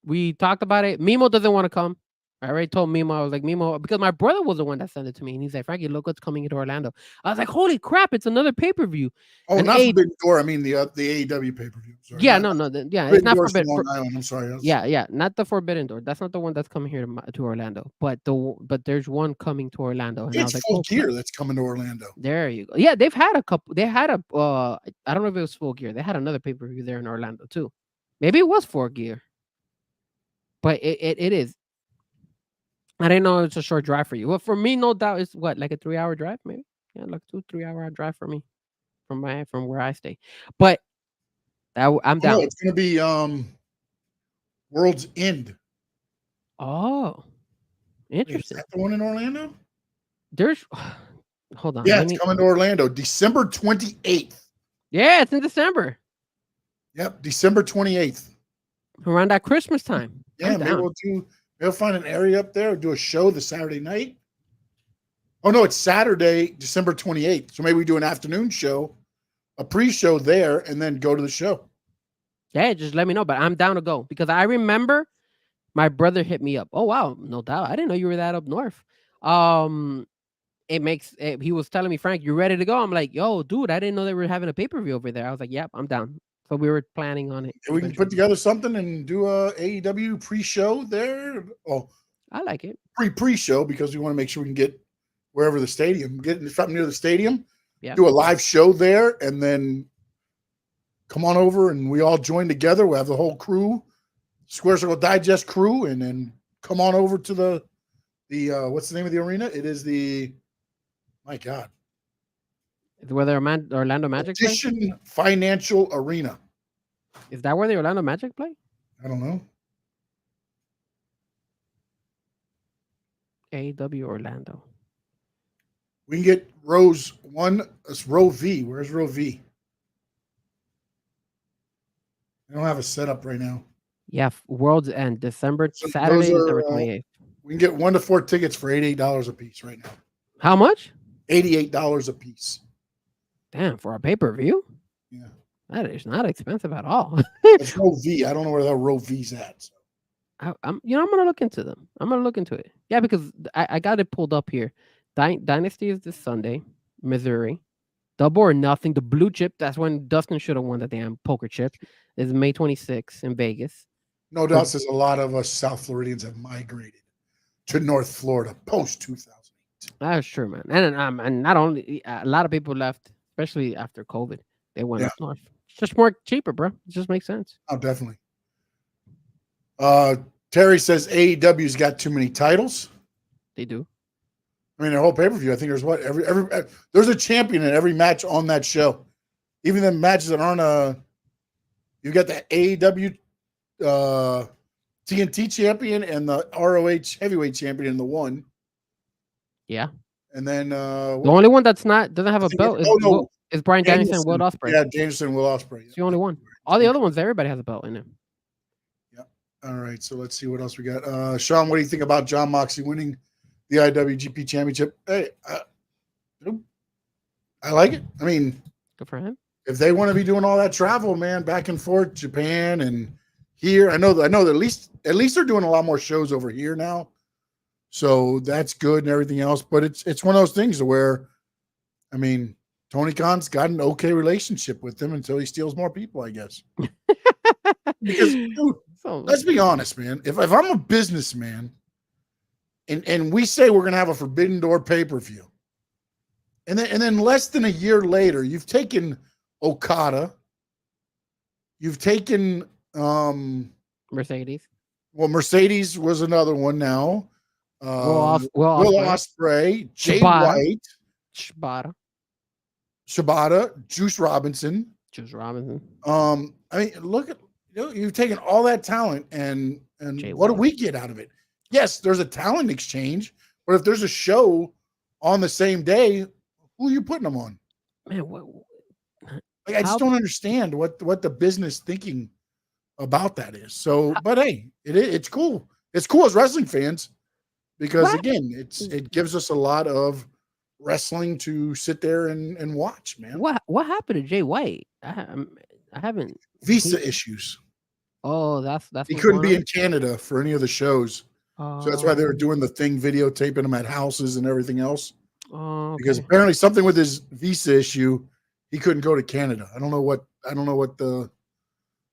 we talked about it. Mimo doesn't want to come. I already told Mimo, I was like, Mimo, because my brother was the one that sent it to me. And he's like, Frankie, look what's coming into Orlando. I was like, holy crap, it's another pay-per-view. Oh, And not Forbidden Door. I mean the AEW pay-per-view. Sorry. yeah, not, yeah, Forbidden it's not Door's from Forbidden. Long Island. I'm sorry. Yeah, not the Forbidden Door. That's not the one that's coming here to Orlando. But there's one coming to Orlando. And I was It's like, Full oh, Gear that's coming to Orlando. there you go. Yeah, they've had a couple. They had a I don't know if it was Full Gear. They had another pay-per-view there in Orlando too. Maybe it was Full Gear. But it is. I didn't know it's a short drive for you. Well, for me, no doubt, it's what, like a 3-hour drive, maybe? Yeah, like 2-3 hour drive for me from where I stay. But I'm down. No, it's gonna be World's End. Oh, interesting. Is that the one in Orlando? There's hold on. Yeah, it's coming to Orlando, December 28th. Yeah, it's in December. Yep, December 28th. Around that Christmas time. Yeah, maybe we'll find an area up there, do a show the Saturday night. Oh no, it's Saturday, December 28th. So maybe we do an afternoon show, a pre-show there, and then go to the show. Yeah, just let me know. But I'm down to go because I remember my brother hit me up. Oh wow, no doubt. I didn't know you were that up north. He was telling me, Frank, you ready to go? I'm like, yo, dude, I didn't know they were having a pay-per-view over there. I was like, yep, I'm down. So we were planning on it. And we can put together something and do a AEW pre-show there. Oh, I like it. Pre-show because we want to make sure we can get wherever the stadium, get something near the stadium. Yeah. Do a live show there, and then come on over and we all join together. We'll have the whole crew, Square Circle Digest crew, and then come on over to the what's the name of the arena? It is my God. Where the Orlando Magic play? Petition Financial Arena. Is that where the Orlando Magic play? I don't know. AEW Orlando. We can get rows 1. It's row V. Where's row V? I don't have a setup right now. Yeah, World's End, Saturday, December 28th. We can get 1 to 4 tickets for $88 a piece right now. How much? $88 a piece. Damn, for a pay-per-view? Yeah. That is not expensive at all. It's row V. I don't know where that row V's at. So. I'm gonna look into them. I'm gonna look into it. Yeah, because I got it pulled up here. Dynasty is this Sunday, Missouri. Double or Nothing, the blue chip. That's when Dustin should have won the damn poker chip. Is May 26th in Vegas. No doubt, there's a lot of us South Floridians have migrated to North Florida post 2008. That's true, man. And not only a lot of people left, especially after COVID, they went up north. It's just more cheaper, bro. It just makes sense. Oh, definitely. Terry says AEW's got too many titles. They do. I mean, their whole pay-per-view, I think there's what every there's a champion in every match on that show. Even the matches that aren't you got the AEW TNT champion and the ROH heavyweight champion in the one. Yeah. And then the only one that's doesn't have a belt is Bryan Danielson and Will Ospreay. Yeah, Danielson and Will Ospreay. It's the only one. All the other ones, everybody has a belt in it. Yeah. All right. So let's see what else we got. Sean, what do you think about Jon Moxley winning the IWGP Championship? Hey, I like it. I mean, good for him. If they want to be doing all that travel, man, back and forth, Japan and here, I know that at least they're doing a lot more shows over here now, so that's good and everything else. But it's one of those things where, I mean, Tony Khan's got an okay relationship with them until he steals more people, I guess. Because, dude, let's be honest, man. If I'm a businessman, and we say we're gonna have a Forbidden Door pay-per-view, and then less than a year later, you've taken Okada, you've taken Mercedes. Well, Mercedes was another one now. Will Ospreay, Jay White, Shibata, Juice Robinson. I mean, look at you've taken all that talent and what do we get out of it? Yes, there's a talent exchange, but if there's a show on the same day, who are you putting them on? Man, I just don't understand what the business thinking about that is. So, but hey, it's cool. It's cool as wrestling fans because again, it gives us a lot of wrestling to sit there and watch, man. What happened to Jay White? I haven't visa issues. Oh, that's he couldn't be in Canada for any of the shows So that's why they were doing the thing, videotaping him at houses and everything else. Okay. Because apparently something with his visa issue, he couldn't go to Canada. I don't know what the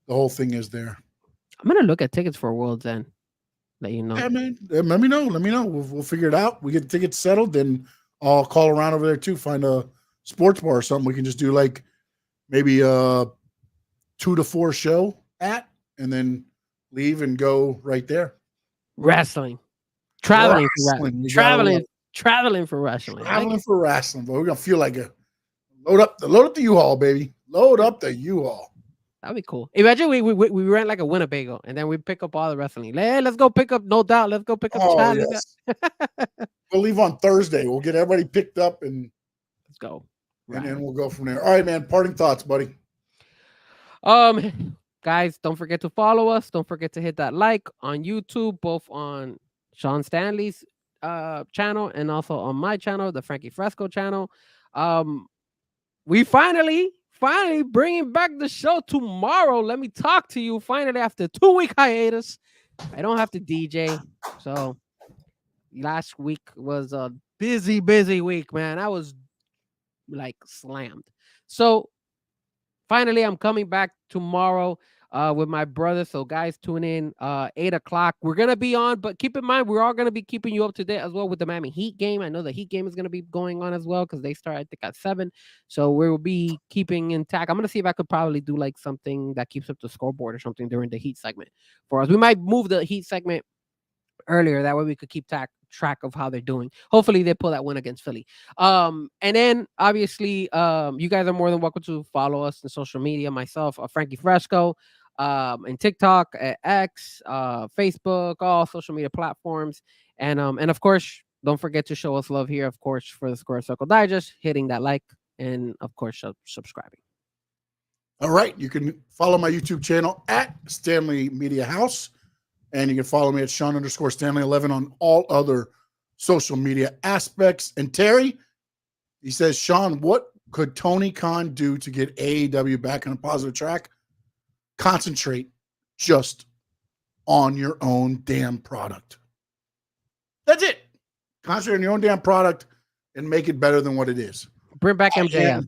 whole thing is there. I'm gonna look at tickets for Worlds End. Let you know. Yeah, man. Let me know. We'll figure it out. We get tickets settled, then I'll call around over there too. Find a sports bar or something. We can just do like maybe a 2 to 4 show at, and then leave and go right there. Wrestling. Traveling for Wrestling. traveling for wrestling. Traveling for wrestling, but we're gonna feel like a load up the U-Haul, baby. Load up the U-Haul. That'd be cool. Imagine we rent like a Winnebago and then we pick up all the wrestling. Let's go pick up, no doubt. Let's go pick up yes. We'll leave on Thursday. We'll get everybody picked up and let's go. And then we'll go from there. All right, man. Parting thoughts, buddy. Guys, don't forget to follow us. Don't forget to hit that like on YouTube, both on Sean Stanley's channel and also on my channel, the Frankie Fresco channel. We finally bringing back the show tomorrow. Let me talk to you. Finally, after 2-week hiatus, I don't have to DJ. So last week was a busy week, man. I was like slammed. So finally, I'm coming back tomorrow with my brother. So guys, tune in 8 o'clock. We're going to be on, but keep in mind, we're all going to be keeping you up to date as well with the Miami Heat game. I know the Heat game is going to be going on as well because they start, I think, at 7. So we'll be keeping intact. I'm going to see if I could probably do like something that keeps up the scoreboard or something during the Heat segment for us. We might move the Heat segment earlier. That way we could keep track of how they're doing. Hopefully they pull that win against Philly. And then obviously you guys are more than welcome to follow us on social media. Myself, Frankie Fresco, and TikTok, X, Facebook, all social media platforms. And of course, don't forget to show us love here, of course, for the Square Circle Digest, hitting that like, and of course, subscribing. All right. You can follow my YouTube channel at Stanley Media House. And you can follow me at Sean_Stanley11 on all other social media aspects. And Terry, he says, Sean, what could Tony Khan do to get AEW back on a positive track? Concentrate just on your own damn product. That's it. Concentrate on your own damn product and make it better than what it is. Bring back MJF.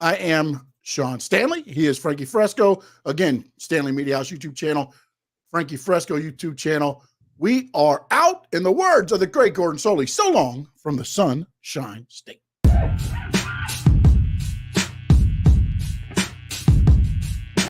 I am Sean Stanley. He is Frankie Fresco. Again, Stanley Media House YouTube channel. Frankie Fresco YouTube channel. We are out. In the words of the great Gordon Soley, so long from the Sunshine State.